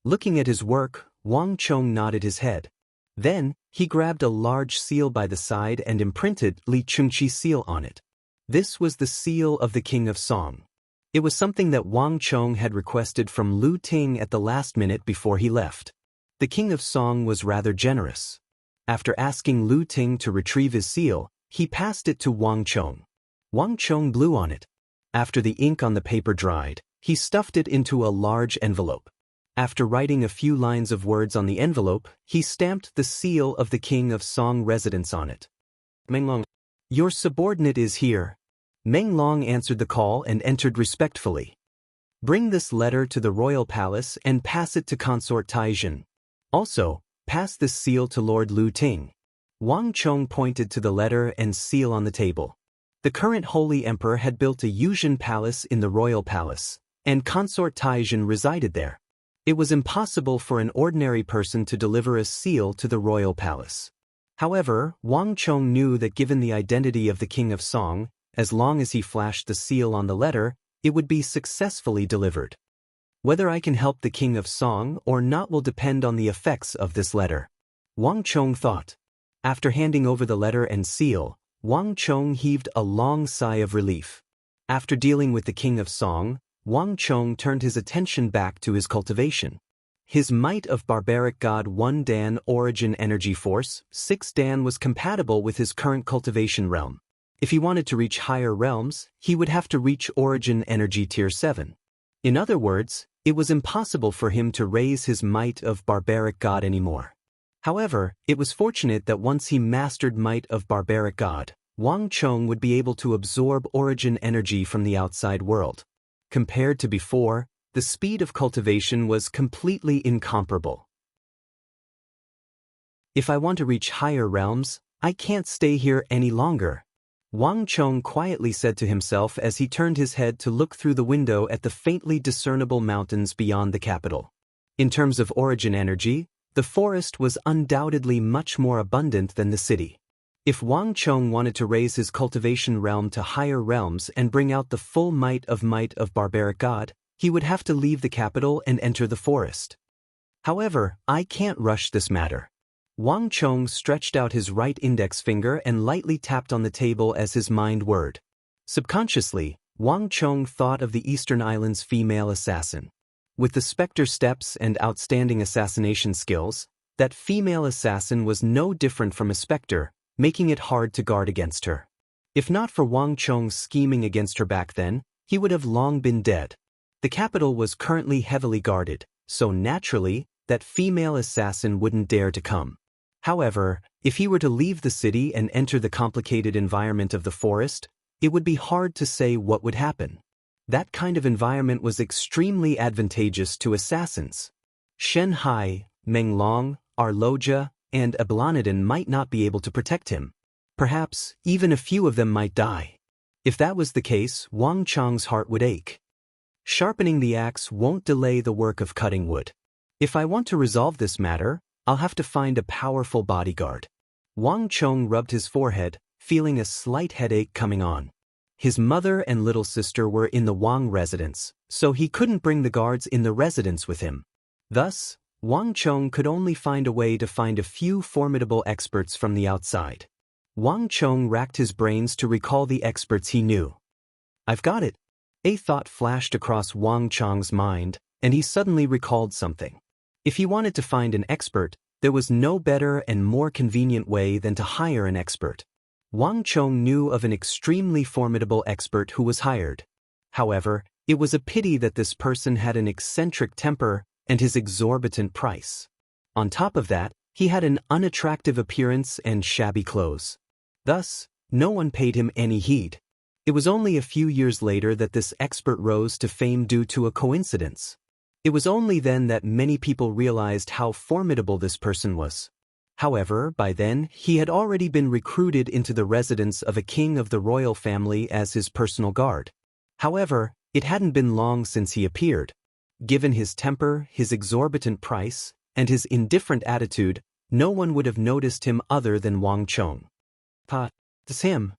Looking at his work, Wang Chong nodded his head. Then, he grabbed a large seal by the side and imprinted Li Chungqi's seal on it. This was the seal of the King of Song. It was something that Wang Chong had requested from Lu Ting at the last minute before he left. The King of Song was rather generous. After asking Lu Ting to retrieve his seal, he passed it to Wang Chong. Wang Chong blew on it. After the ink on the paper dried, he stuffed it into a large envelope. After writing a few lines of words on the envelope, he stamped the seal of the King of Song residence on it. Menglong, your subordinate is here. Menglong answered the call and entered respectfully. Bring this letter to the royal palace and pass it to Consort Taizhen. Also, pass this seal to Lord Lu Ting. Wang Chong pointed to the letter and seal on the table. The current Holy Emperor had built a Yuzhen palace in the royal palace, and Consort Taizhen resided there. It was impossible for an ordinary person to deliver a seal to the royal palace. However, Wang Chong knew that given the identity of the King of Song, as long as he flashed the seal on the letter, it would be successfully delivered. Whether I can help the King of Song or not will depend on the effects of this letter, Wang Chong thought. After handing over the letter and seal, Wang Chong heaved a long sigh of relief. After dealing with the King of Song, Wang Chong turned his attention back to his cultivation. His Might of Barbaric God 1 Dan Origin Energy Force 6 Dan was compatible with his current cultivation realm. If he wanted to reach higher realms, he would have to reach Origin Energy Tier 7. In other words, it was impossible for him to raise his Might of Barbaric God anymore. However, it was fortunate that once he mastered Might of Barbaric God, Wang Chong would be able to absorb Origin energy from the outside world. Compared to before, the speed of cultivation was completely incomparable. If I want to reach higher realms, I can't stay here any longer, Wang Chong quietly said to himself as he turned his head to look through the window at the faintly discernible mountains beyond the capital. In terms of origin energy, the forest was undoubtedly much more abundant than the city. If Wang Chong wanted to raise his cultivation realm to higher realms and bring out the full might of Barbaric God, he would have to leave the capital and enter the forest. However, I can't rush this matter. Wang Chong stretched out his right index finger and lightly tapped on the table as his mind whirred. Subconsciously, Wang Chong thought of the Eastern Islands' female assassin. With the specter steps and outstanding assassination skills, that female assassin was no different from a specter, making it hard to guard against her. If not for Wang Chong's scheming against her back then, he would have long been dead. The capital was currently heavily guarded, so naturally, that female assassin wouldn't dare to come. However, if he were to leave the city and enter the complicated environment of the forest, it would be hard to say what would happen. That kind of environment was extremely advantageous to assassins. Shen Hai, Meng Long, Arloja, and Ablanadin might not be able to protect him. Perhaps, even a few of them might die. If that was the case, Wang Chong's heart would ache. Sharpening the axe won't delay the work of cutting wood. If I want to resolve this matter, I'll have to find a powerful bodyguard. Wang Chong rubbed his forehead, feeling a slight headache coming on. His mother and little sister were in the Wang residence, so he couldn't bring the guards in the residence with him. Thus, Wang Chong could only find a way to find a few formidable experts from the outside. Wang Chong racked his brains to recall the experts he knew. I've got it. A thought flashed across Wang Chong's mind, and he suddenly recalled something. If he wanted to find an expert, there was no better and more convenient way than to hire an expert. Wang Chong knew of an extremely formidable expert who was hired. However, it was a pity that this person had an eccentric temper and his exorbitant price. On top of that, he had an unattractive appearance and shabby clothes. Thus, no one paid him any heed. It was only a few years later that this expert rose to fame due to a coincidence. It was only then that many people realized how formidable this person was. However, by then, he had already been recruited into the residence of a king of the royal family as his personal guard. However, it hadn't been long since he appeared. Given his temper, his exorbitant price, and his indifferent attitude, no one would have noticed him other than Wang Chong. It's him.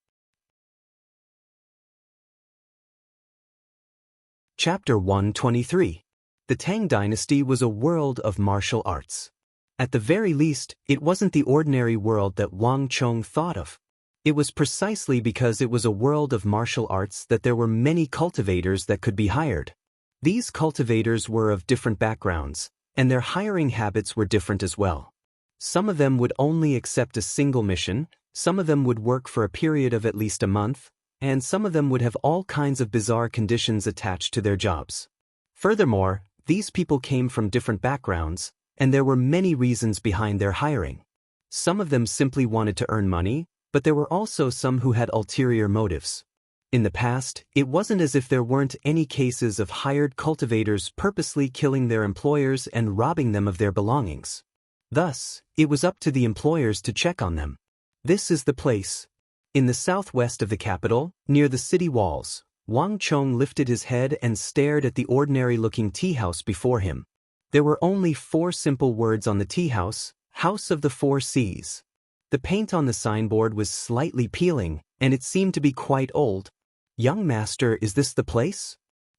Chapter 123. The Tang Dynasty was a world of martial arts. At the very least, it wasn't the ordinary world that Wang Chong thought of. It was precisely because it was a world of martial arts that there were many cultivators that could be hired. These cultivators were of different backgrounds, and their hiring habits were different as well. Some of them would only accept a single mission, some of them would work for a period of at least a month, and some of them would have all kinds of bizarre conditions attached to their jobs. Furthermore, these people came from different backgrounds, and there were many reasons behind their hiring. Some of them simply wanted to earn money, but there were also some who had ulterior motives. In the past, it wasn't as if there weren't any cases of hired cultivators purposely killing their employers and robbing them of their belongings. Thus, it was up to the employers to check on them. This is the place. In the southwest of the capital, near the city walls, Wang Chong lifted his head and stared at the ordinary-looking tea house before him. There were only 4 simple words on the tea house, House of the Four Seas. The paint on the signboard was slightly peeling, and it seemed to be quite old. Young master, is this the place?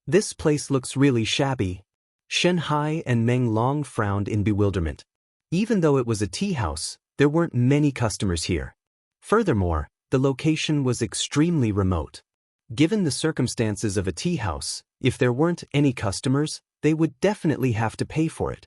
This place looks really shabby. Shen Hai and Meng Long frowned in bewilderment. Even though it was a tea house, there weren't many customers here. Furthermore, the location was extremely remote. Given the circumstances of a tea house, if there weren't any customers, they would definitely have to pay for it.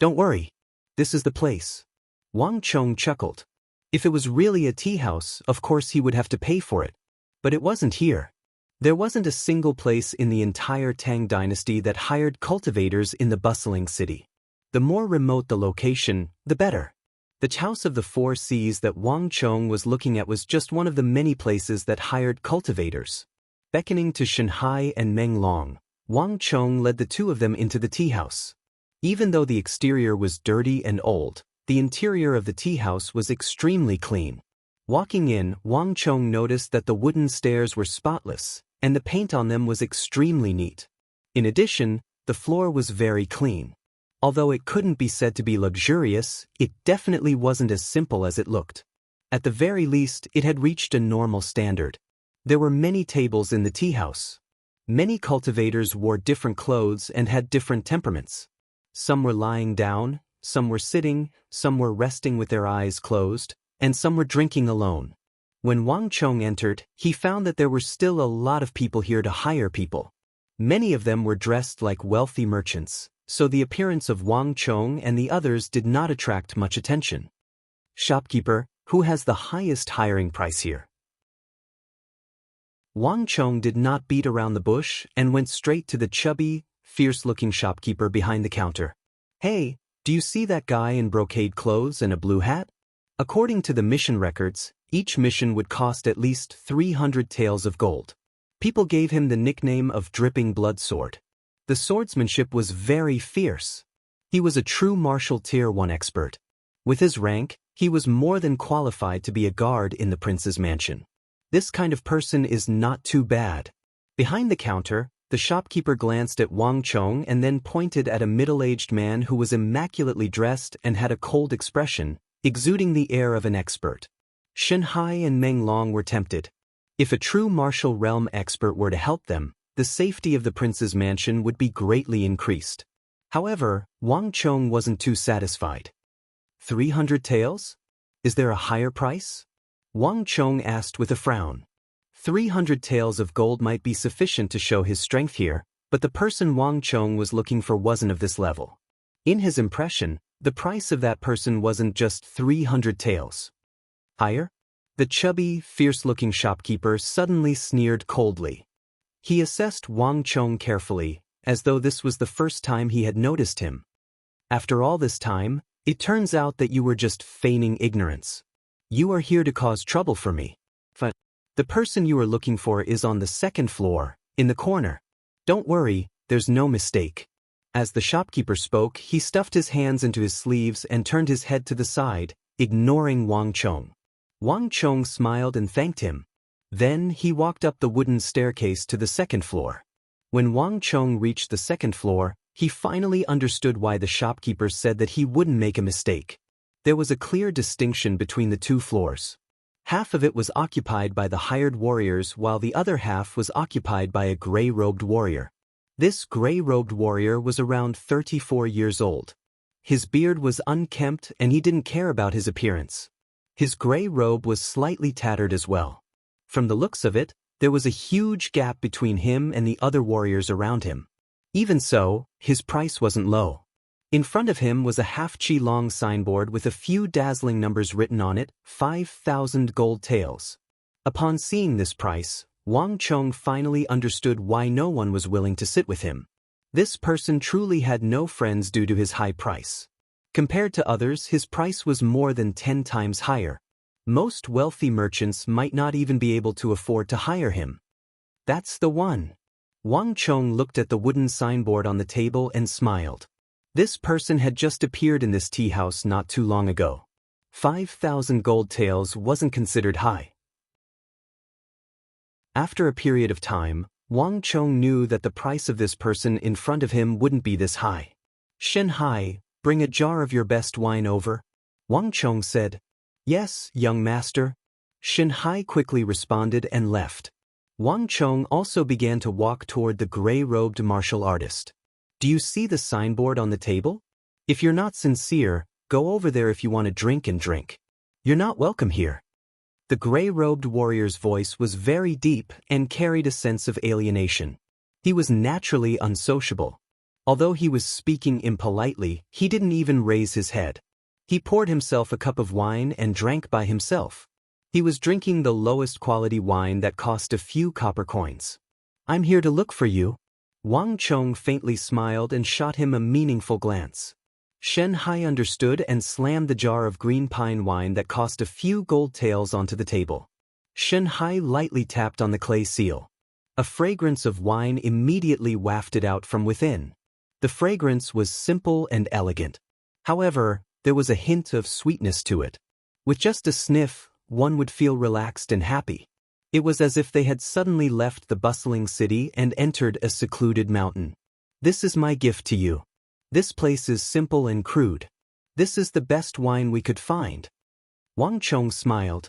Don't worry. This is the place. Wang Chong chuckled. If it was really a tea house, of course he would have to pay for it. But it wasn't here. There wasn't a single place in the entire Tang Dynasty that hired cultivators in the bustling city. The more remote the location, the better. The House of the Four Seas that Wang Chong was looking at was just one of the many places that hired cultivators. Beckoning to Shen Hai and Meng Long, Wang Chong led the 2 of them into the tea house. Even though the exterior was dirty and old, the interior of the tea house was extremely clean. Walking in, Wang Chong noticed that the wooden stairs were spotless, and the paint on them was extremely neat. In addition, the floor was very clean. Although it couldn't be said to be luxurious, it definitely wasn't as simple as it looked. At the very least, it had reached a normal standard. There were many tables in the tea house. Many cultivators wore different clothes and had different temperaments. Some were lying down, some were sitting, some were resting with their eyes closed, and some were drinking alone. When Wang Chong entered, he found that there were still a lot of people here to hire people. Many of them were dressed like wealthy merchants, so the appearance of Wang Chong and the others did not attract much attention. Shopkeeper, who has the highest hiring price here? Wang Chong did not beat around the bush and went straight to the chubby, fierce-looking shopkeeper behind the counter. Hey, do you see that guy in brocade clothes and a blue hat? According to the mission records, each mission would cost at least 300 taels of gold. People gave him the nickname of Dripping Blood Sword. The swordsmanship was very fierce. He was a true martial tier 1 expert. With his rank, he was more than qualified to be a guard in the prince's mansion. This kind of person is not too bad. Behind the counter, the shopkeeper glanced at Wang Chong and then pointed at a middle-aged man who was immaculately dressed and had a cold expression, exuding the air of an expert. Shen Hai and Meng Long were tempted. If a true martial realm expert were to help them, the safety of the prince's mansion would be greatly increased. However, Wang Chong wasn't too satisfied. 300 taels? Is there a higher price? Wang Chong asked with a frown. 300 taels of gold might be sufficient to show his strength here, but the person Wang Chong was looking for wasn't of this level. In his impression, the price of that person wasn't just 300 taels. Higher? The chubby, fierce-looking shopkeeper suddenly sneered coldly. He assessed Wang Chong carefully, as though this was the first time he had noticed him. After all this time, it turns out that you were just feigning ignorance. You are here to cause trouble for me. But the person you are looking for is on the second floor, in the corner. Don't worry, there's no mistake. As the shopkeeper spoke, he stuffed his hands into his sleeves and turned his head to the side, ignoring Wang Chong. Wang Chong smiled and thanked him. Then he walked up the wooden staircase to the second floor. When Wang Chong reached the second floor, he finally understood why the shopkeeper said that he wouldn't make a mistake. There was a clear distinction between the two floors. Half of it was occupied by the hired warriors while the other half was occupied by a gray-robed warrior. This gray-robed warrior was around 34 years old. His beard was unkempt and he didn't care about his appearance. His gray robe was slightly tattered as well. From the looks of it, there was a huge gap between him and the other warriors around him. Even so, his price wasn't low. In front of him was a half-chi-long signboard with a few dazzling numbers written on it, 5,000 gold taels. Upon seeing this price, Wang Chong finally understood why no one was willing to sit with him. This person truly had no friends due to his high price. Compared to others, his price was more than 10 times higher. Most wealthy merchants might not even be able to afford to hire him. That's the one. Wang Chong looked at the wooden signboard on the table and smiled. This person had just appeared in this tea house not too long ago. 5,000 gold taels wasn't considered high. After a period of time, Wang Chong knew that the price of this person in front of him wouldn't be this high. Shen Hai, bring a jar of your best wine over. Wang Chong said. Yes, young master. Shen Hai quickly responded and left. Wang Chong also began to walk toward the gray-robed martial artist. Do you see the signboard on the table? If you're not sincere, go over there if you want to drink and drink. You're not welcome here. The gray-robed warrior's voice was very deep and carried a sense of alienation. He was naturally unsociable. Although he was speaking impolitely, he didn't even raise his head. He poured himself a cup of wine and drank by himself. He was drinking the lowest quality wine that cost a few copper coins. I'm here to look for you. Wang Chong faintly smiled and shot him a meaningful glance. Shen Hai understood and slammed the jar of green pine wine that cost a few gold taels onto the table. Shen Hai lightly tapped on the clay seal. A fragrance of wine immediately wafted out from within. The fragrance was simple and elegant. However, there was a hint of sweetness to it. With just a sniff, one would feel relaxed and happy. It was as if they had suddenly left the bustling city and entered a secluded mountain. This is my gift to you. This place is simple and crude. This is the best wine we could find. Wang Chong smiled.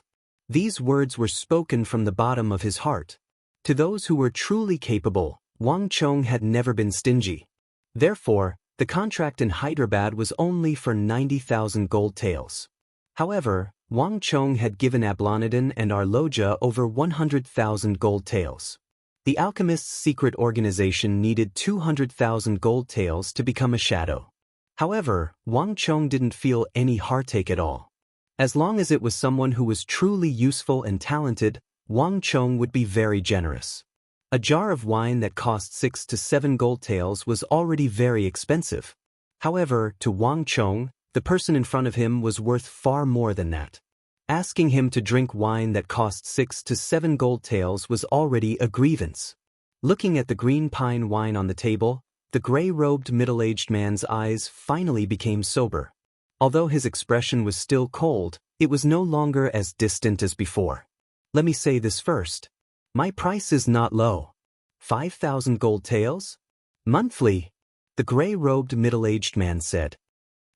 These words were spoken from the bottom of his heart. To those who were truly capable, Wang Chong had never been stingy. Therefore, the contract in Hyderabad was only for 90,000 gold taels. However, Wang Chong had given Ablanadin and Arloja over 100,000 gold taels. The alchemist's secret organization needed 200,000 gold taels to become a shadow. However, Wang Chong didn't feel any heartache at all. As long as it was someone who was truly useful and talented, Wang Chong would be very generous. A jar of wine that cost 6 to 7 gold taels was already very expensive. However, to Wang Chong, the person in front of him was worth far more than that. Asking him to drink wine that cost 6 to 7 gold taels was already a grievance. Looking at the green pine wine on the table, The gray-robed middle-aged man's eyes finally became sober. Although his expression was still cold, it was no longer as distant as before. Let me say this first. My price is not low. 5,000 gold taels? Monthly, the gray-robed middle-aged man said.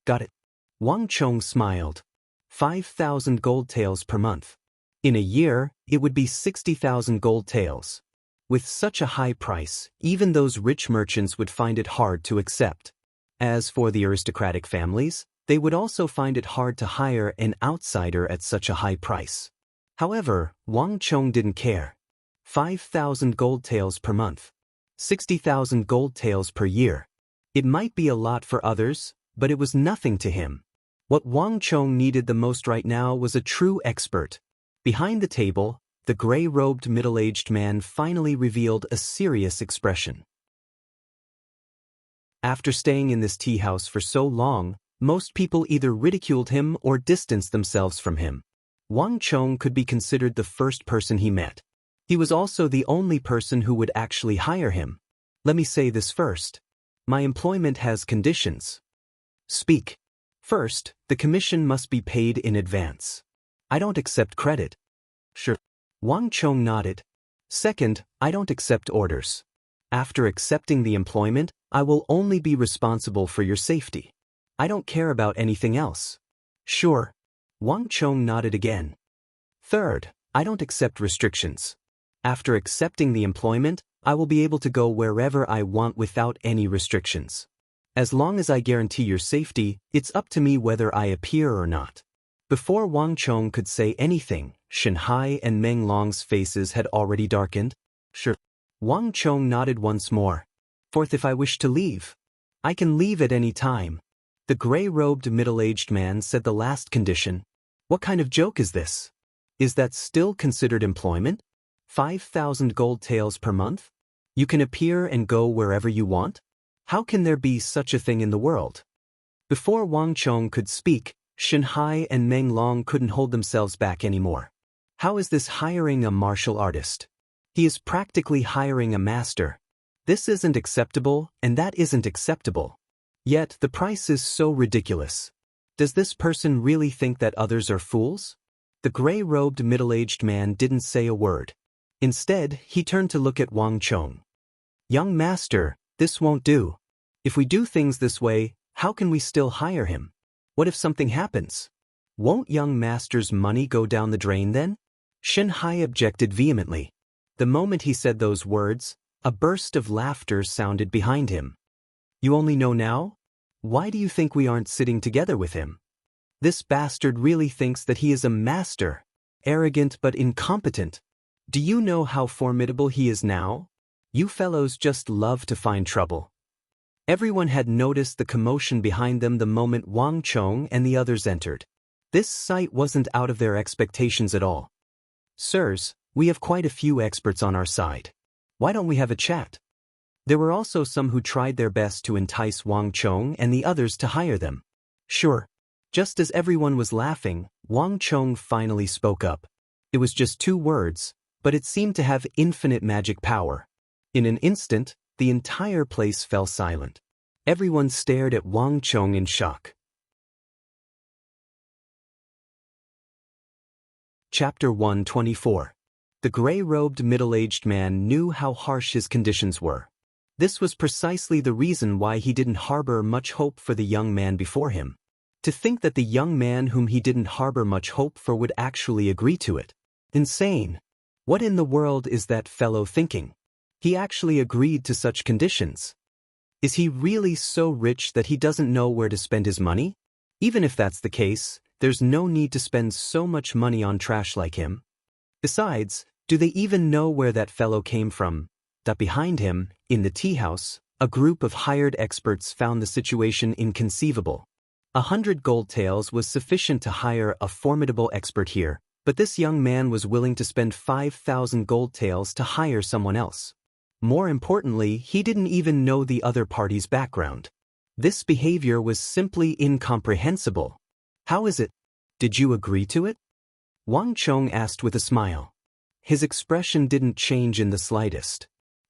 Got it. Wang Chong smiled. 5,000 gold taels per month. In a year, it would be 60,000 gold taels. With such a high price, even those rich merchants would find it hard to accept. As for the aristocratic families, they would also find it hard to hire an outsider at such a high price. However, Wang Chong didn't care. 5,000 gold taels per month. 60,000 gold taels per year. It might be a lot for others, but it was nothing to him. What Wang Chong needed the most right now was a true expert. Behind the table, the gray-robed middle-aged man finally revealed a serious expression. After staying in this tea house for so long, most people either ridiculed him or distanced themselves from him. Wang Chong could be considered the first person he met. He was also the only person who would actually hire him. Let me say this first. My employment has conditions. Speak. First, the commission must be paid in advance. I don't accept credit. Sure. Wang Chong nodded. Second, I don't accept orders. After accepting the employment, I will only be responsible for your safety. I don't care about anything else. Sure. Wang Chong nodded again. Third, I don't accept restrictions. After accepting the employment, I will be able to go wherever I want without any restrictions. As long as I guarantee your safety, it's up to me whether I appear or not. Before Wang Chong could say anything, Shanhai and Meng Long's faces had already darkened. Sure. Wang Chong nodded once more. Fourth, if I wish to leave, I can leave at any time. The gray-robed middle-aged man said the last condition. What kind of joke is this? Is that still considered employment? 5,000 gold taels per month? You can appear and go wherever you want? How can there be such a thing in the world? Before Wang Chong could speak, Shanhai and Meng Long couldn't hold themselves back anymore. How is this hiring a martial artist? He is practically hiring a master. This isn't acceptable, and that isn't acceptable. Yet the price is so ridiculous. Does this person really think that others are fools? The gray-robed middle-aged man didn't say a word. Instead, he turned to look at Wang Chong. Young master, this won't do. If we do things this way, how can we still hire him? What if something happens? Won't young master's money go down the drain then? Shanhai objected vehemently. The moment he said those words, a burst of laughter sounded behind him. You only know now? Why do you think we aren't sitting together with him? This bastard really thinks that he is a master, arrogant but incompetent. Do you know how formidable he is now? You fellows just love to find trouble. Everyone had noticed the commotion behind them the moment Wang Chong and the others entered. This sight wasn't out of their expectations at all. Sirs, we have quite a few experts on our side. Why don't we have a chat? There were also some who tried their best to entice Wang Chong and the others to hire them. Sure. Just as everyone was laughing, Wang Chong finally spoke up. It was just 2 words, but it seemed to have infinite magic power. In an instant, the entire place fell silent. Everyone stared at Wang Chong in shock. Chapter 124. The gray-robed middle-aged man knew how harsh his conditions were. This was precisely the reason why he didn't harbor much hope for the young man before him. To think that the young man whom he didn't harbor much hope for would actually agree to it. Insane. What in the world is that fellow thinking? He actually agreed to such conditions. Is he really so rich that he doesn't know where to spend his money? Even if that's the case, there's no need to spend so much money on trash like him. Besides, do they even know where that fellow came from? That behind him, in the tea house, a group of hired experts found the situation inconceivable. 100 gold taels was sufficient to hire a formidable expert here, but this young man was willing to spend 5,000 gold taels to hire someone else. More importantly, he didn't even know the other party's background. This behavior was simply incomprehensible. How is it? Did you agree to it? Wang Chong asked with a smile. His expression didn't change in the slightest.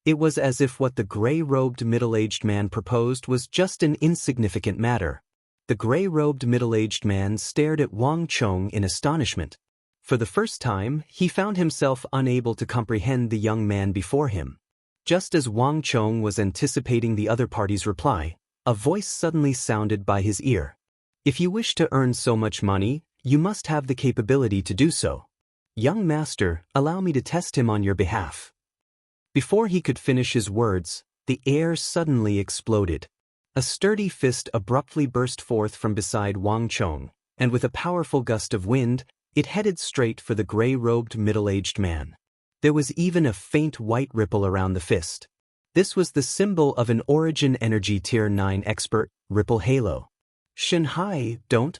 It was as if what the gray-robed middle-aged man proposed was just an insignificant matter. The gray-robed middle-aged man stared at Wang Chong in astonishment. For the first time, he found himself unable to comprehend the young man before him. Just as Wang Chong was anticipating the other party's reply, a voice suddenly sounded by his ear. If you wish to earn so much money, you must have the capability to do so. Young master, allow me to test him on your behalf. Before he could finish his words, the air suddenly exploded. A sturdy fist abruptly burst forth from beside Wang Chong, and with a powerful gust of wind, it headed straight for the gray-robed middle-aged man. There was even a faint white ripple around the fist. This was the symbol of an Origin Energy Tier 9 expert, Ripple Halo. Shanhai, don't.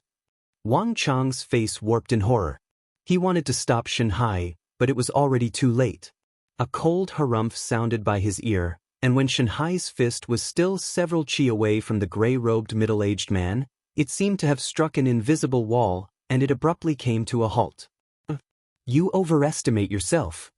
Wang Chong's face warped in horror. He wanted to stop Shanhai, but it was already too late. A cold harumph sounded by his ear, and when Shanhai's fist was still several chi away from the gray-robed middle-aged man, it seemed to have struck an invisible wall, and it abruptly came to a halt. You overestimate yourself.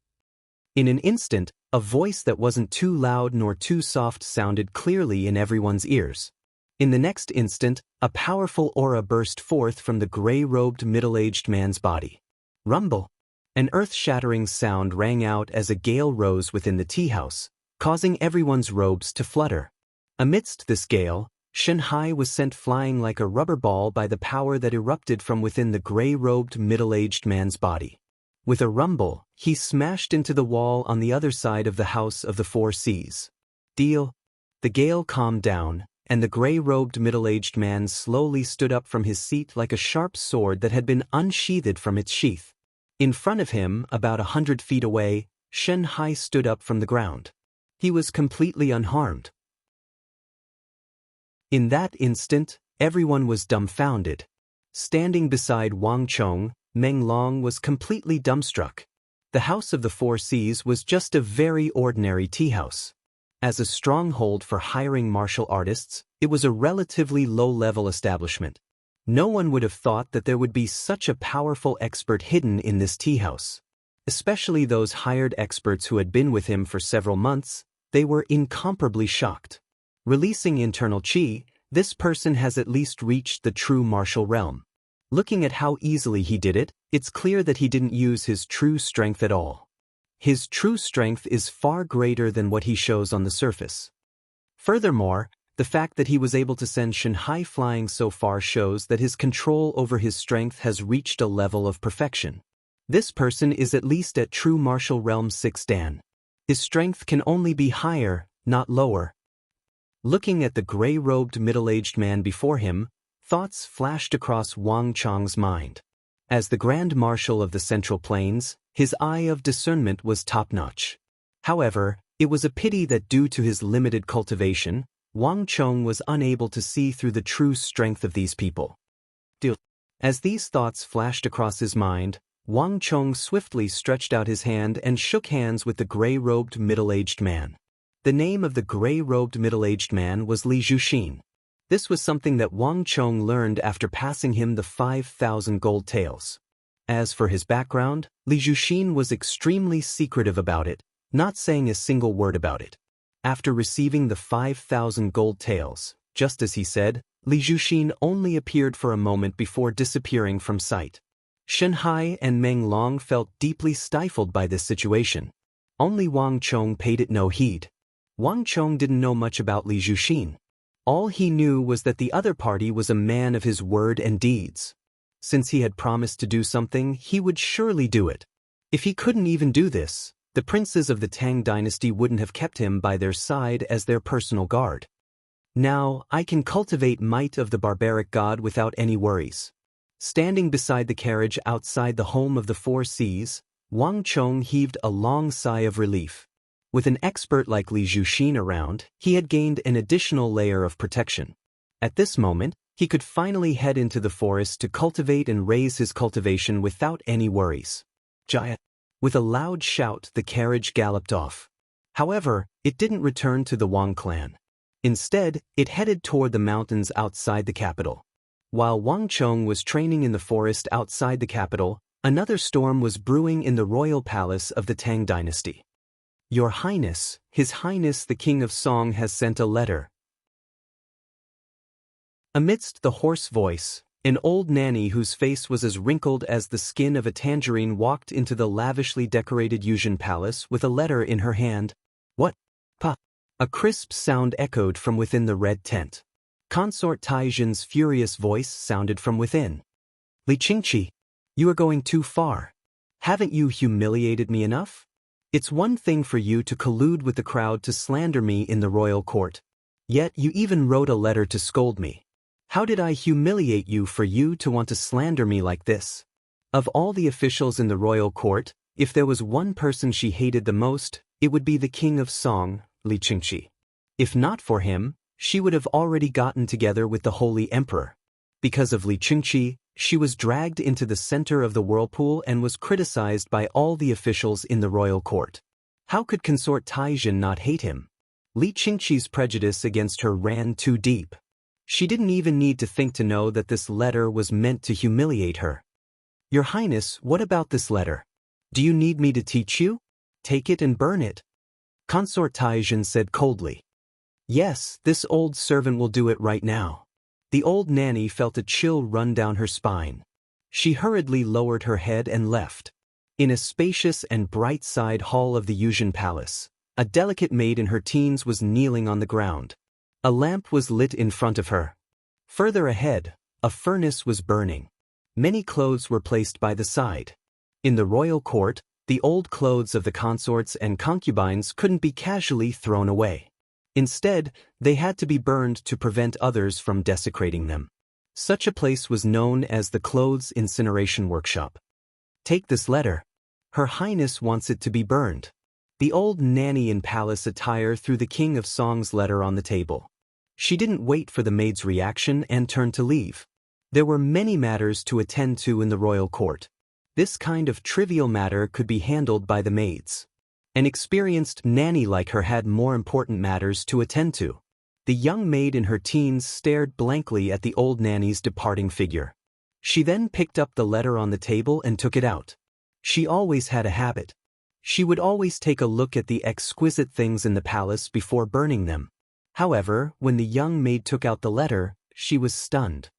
In an instant, a voice that wasn't too loud nor too soft sounded clearly in everyone's ears. In the next instant, a powerful aura burst forth from the gray-robed middle-aged man's body. Rumble! An earth-shattering sound rang out as a gale rose within the tea house, causing everyone's robes to flutter. Amidst this gale, Shanhai was sent flying like a rubber ball by the power that erupted from within the gray-robed middle-aged man's body. With a rumble, he smashed into the wall on the other side of the House of the Four Seas. Deal. The gale calmed down, and the gray-robed middle-aged man slowly stood up from his seat like a sharp sword that had been unsheathed from its sheath. In front of him, about 100 feet away, Shanhai stood up from the ground. He was completely unharmed. In that instant, everyone was dumbfounded. Standing beside Wang Chong, Meng Long was completely dumbstruck. The House of the Four Seas was just a very ordinary tea house. As a stronghold for hiring martial artists, it was a relatively low-level establishment. No one would have thought that there would be such a powerful expert hidden in this tea house. Especially those hired experts who had been with him for several months, they were incomparably shocked. Releasing internal chi, this person has at least reached the true martial realm. Looking at how easily he did it, it's clear that he didn't use his true strength at all. His true strength is far greater than what he shows on the surface. Furthermore, the fact that he was able to send Shanhai flying so far shows that his control over his strength has reached a level of perfection. This person is at least at true martial realm 6 Dan. His strength can only be higher, not lower. Looking at the gray-robed middle-aged man before him, thoughts flashed across Wang Chong's mind. As the Grand Marshal of the Central Plains, his eye of discernment was top-notch. However, it was a pity that due to his limited cultivation, Wang Chong was unable to see through the true strength of these people. As these thoughts flashed across his mind, Wang Chong swiftly stretched out his hand and shook hands with the gray-robed middle-aged man. The name of the gray-robed middle-aged man was Li Zhuxin. This was something that Wang Chong learned after passing him the 5,000 gold taels. As for his background, Li Zhuxin was extremely secretive about it, not saying a single word about it. After receiving the 5,000 gold taels, just as he said, Li Zhuxin only appeared for a moment before disappearing from sight. Shanhai and Meng Long felt deeply stifled by this situation. Only Wang Chong paid it no heed. Wang Chong didn't know much about Li Zhuxin. All he knew was that the other party was a man of his word and deeds. Since he had promised to do something, he would surely do it. If he couldn't even do this, the princes of the Tang dynasty wouldn't have kept him by their side as their personal guard. Now, I can cultivate might of the barbaric god without any worries. Standing beside the carriage outside the home of the Four Seas, Wang Chong heaved a long sigh of relief. With an expert like Li Zhuxin around, he had gained an additional layer of protection. At this moment, he could finally head into the forest to cultivate and raise his cultivation without any worries. Jaya! With a loud shout, the carriage galloped off. However, it didn't return to the Wang clan. Instead, it headed toward the mountains outside the capital. While Wang Chong was training in the forest outside the capital, another storm was brewing in the royal palace of the Tang dynasty. Your Highness, His Highness the King of Song has sent a letter. Amidst the hoarse voice, an old nanny whose face was as wrinkled as the skin of a tangerine walked into the lavishly decorated Yuzhen Palace with a letter in her hand. What? Pa? A crisp sound echoed from within the red tent. Consort Taizhen's furious voice sounded from within. Li Qingqi, you are going too far. Haven't you humiliated me enough? It's one thing for you to collude with the crowd to slander me in the royal court. Yet you even wrote a letter to scold me. How did I humiliate you for you to want to slander me like this? Of all the officials in the royal court, if there was one person she hated the most, it would be the King of Song, Li Qingqi. If not for him, she would have already gotten together with the Holy Emperor. Because of Li Qingqi, she was dragged into the center of the whirlpool and was criticized by all the officials in the royal court. How could Consort Taizhen not hate him? Li Qingqi's prejudice against her ran too deep. She didn't even need to think to know that this letter was meant to humiliate her. Your Highness, what about this letter? Do you need me to teach you? Take it and burn it. Consort Taizhen said coldly. Yes, this old servant will do it right now. The old nanny felt a chill run down her spine. She hurriedly lowered her head and left. In a spacious and bright-side hall of the Yuzhen Palace, a delicate maid in her teens was kneeling on the ground. A lamp was lit in front of her. Further ahead, a furnace was burning. Many clothes were placed by the side. In the royal court, the old clothes of the consorts and concubines couldn't be casually thrown away. Instead, they had to be burned to prevent others from desecrating them. Such a place was known as the Clothes Incineration Workshop. Take this letter. Her Highness wants it to be burned. The old nanny in palace attire threw the King of Song's letter on the table. She didn't wait for the maid's reaction and turned to leave. There were many matters to attend to in the royal court. This kind of trivial matter could be handled by the maids. An experienced nanny like her had more important matters to attend to. The young maid in her teens stared blankly at the old nanny's departing figure. She then picked up the letter on the table and took it out. She always had a habit. She would always take a look at the exquisite things in the palace before burning them. However, when the young maid took out the letter, she was stunned.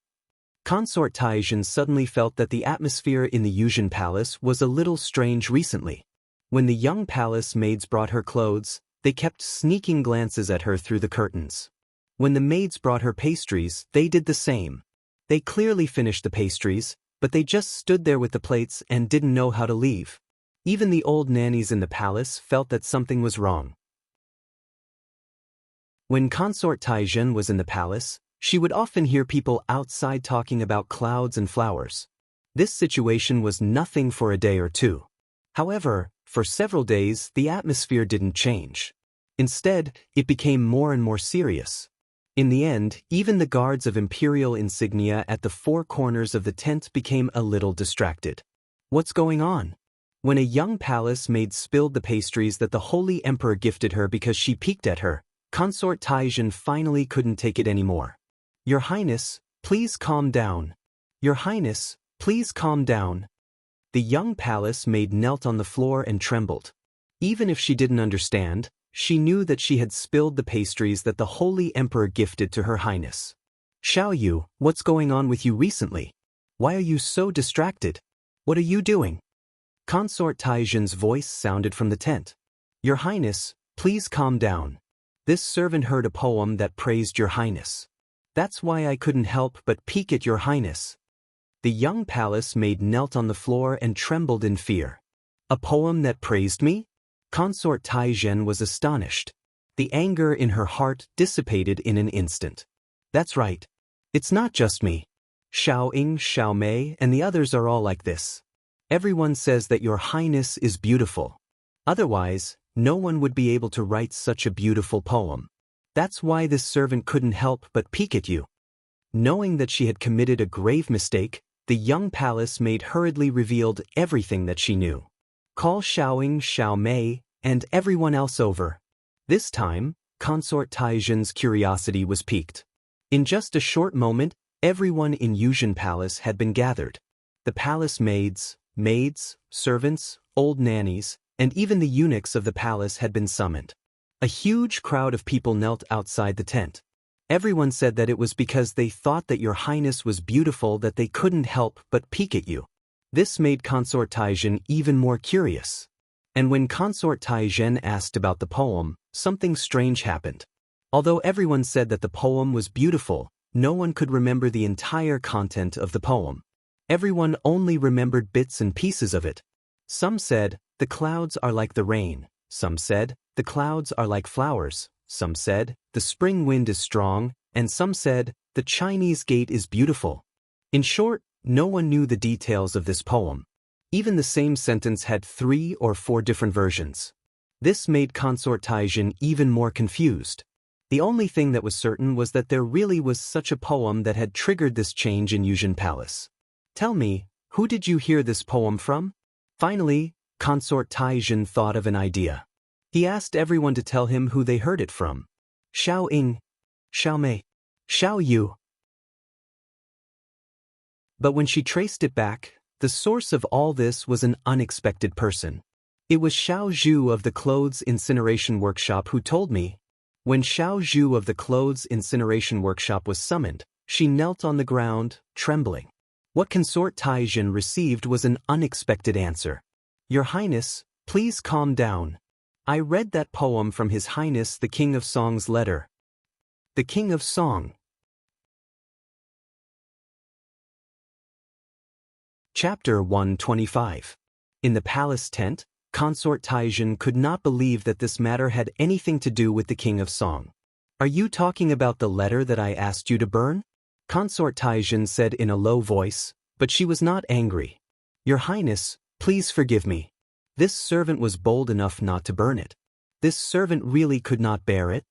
Consort Taizhen suddenly felt that the atmosphere in the Yuzhen Palace was a little strange recently. When the young palace maids brought her clothes, they kept sneaking glances at her through the curtains. When the maids brought her pastries, they did the same. They clearly finished the pastries, but they just stood there with the plates and didn't know how to leave. Even the old nannies in the palace felt that something was wrong. When Consort Taizhen was in the palace, she would often hear people outside talking about clouds and flowers. This situation was nothing for a day or two. However, for several days, the atmosphere didn't change. Instead, it became more and more serious. In the end, even the guards of imperial insignia at the four corners of the tent became a little distracted. What's going on? When a young palace maid spilled the pastries that the Holy Emperor gifted her because she peeked at her, Consort Taizhen finally couldn't take it anymore. Your Highness, please calm down. Your Highness, please calm down. The young palace maid knelt on the floor and trembled. Even if she didn't understand, she knew that she had spilled the pastries that the Holy Emperor gifted to Her Highness. Xiao Yu, what's going on with you recently? Why are you so distracted? What are you doing? Consort Taizhen's voice sounded from the tent. Your Highness, please calm down. This servant heard a poem that praised Your Highness. That's why I couldn't help but peek at Your Highness. The young palace maid knelt on the floor and trembled in fear. A poem that praised me? Consort Taizhen was astonished. The anger in her heart dissipated in an instant. That's right. It's not just me. Xiao Ying, Xiao Mei, and the others are all like this. Everyone says that Your Highness is beautiful. Otherwise, no one would be able to write such a beautiful poem. That's why this servant couldn't help but peek at you. Knowing that she had committed a grave mistake, the young palace maid hurriedly revealed everything that she knew. Call Xiao Ying, Xiao Mei, and everyone else over. This time, Consort Taizhen's curiosity was piqued. In just a short moment, everyone in Yuzhen Palace had been gathered. The palace maids, maids, servants, old nannies, and even the eunuchs of the palace had been summoned. A huge crowd of people knelt outside the tent. Everyone said that it was because they thought that your highness was beautiful that they couldn't help but peek at you. This made Consort Taizhen even more curious. And when Consort Taizhen asked about the poem, something strange happened. Although everyone said that the poem was beautiful, no one could remember the entire content of the poem. Everyone only remembered bits and pieces of it. Some said, "The clouds are like the rain." Some said, "The clouds are like flowers." Some said, "The spring wind is strong." And some said, "The Chinese gate is beautiful." In short, no one knew the details of this poem. Even the same sentence had 3 or 4 different versions. This made Consort Taizhen even more confused. The only thing that was certain was that there really was such a poem that had triggered this change in Yuzhen Palace. Tell me, who did you hear this poem from? Finally, Consort Taizhen thought of an idea. He asked everyone to tell him who they heard it from. Xiao Ying, Xiao Mei, Xiao Yu. But when she traced it back, the source of all this was an unexpected person. It was Xiao Zhu of the Clothes Incineration Workshop who told me. When Xiao Zhu of the Clothes Incineration Workshop was summoned, she knelt on the ground, trembling. What Consort Taizhen received was an unexpected answer. Your Highness, please calm down. I read that poem from His Highness the King of Song's letter. The King of Song. Chapter 125. In the palace tent, Consort Taizhen could not believe that this matter had anything to do with the King of Song. Are you talking about the letter that I asked you to burn? Consort Taizhen said in a low voice, but she was not angry. Your Highness, please forgive me. This servant was bold enough not to burn it. This servant really could not bear it.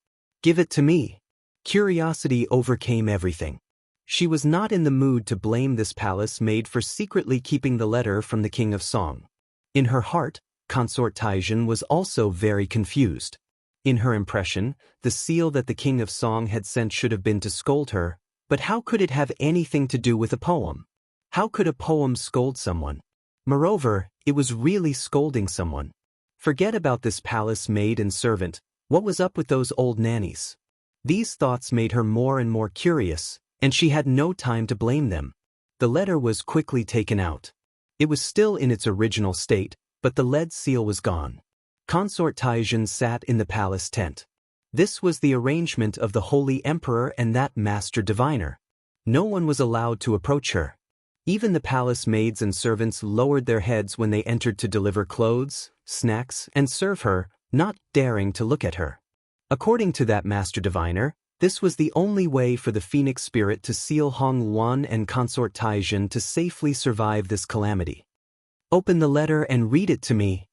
Give it to me. Curiosity overcame everything. She was not in the mood to blame this palace maid for secretly keeping the letter from the King of Song. In her heart, Consort Taizhen was also very confused. In her impression, the seal that the King of Song had sent should have been to scold her, but how could it have anything to do with a poem? How could a poem scold someone? Moreover, it was really scolding someone. Forget about this palace maid and servant. What was up with those old nannies? These thoughts made her more and more curious, and she had no time to blame them. The letter was quickly taken out. It was still in its original state, but the lead seal was gone. Consort Taizhen sat in the palace tent. This was the arrangement of the Holy Emperor and that Master Diviner. No one was allowed to approach her. Even the palace maids and servants lowered their heads when they entered to deliver clothes, snacks, and serve her, not daring to look at her. According to that Master Diviner, this was the only way for the Phoenix Spirit to seal Hong Wan and Consort Taizhen to safely survive this calamity. Open the letter and read it to me.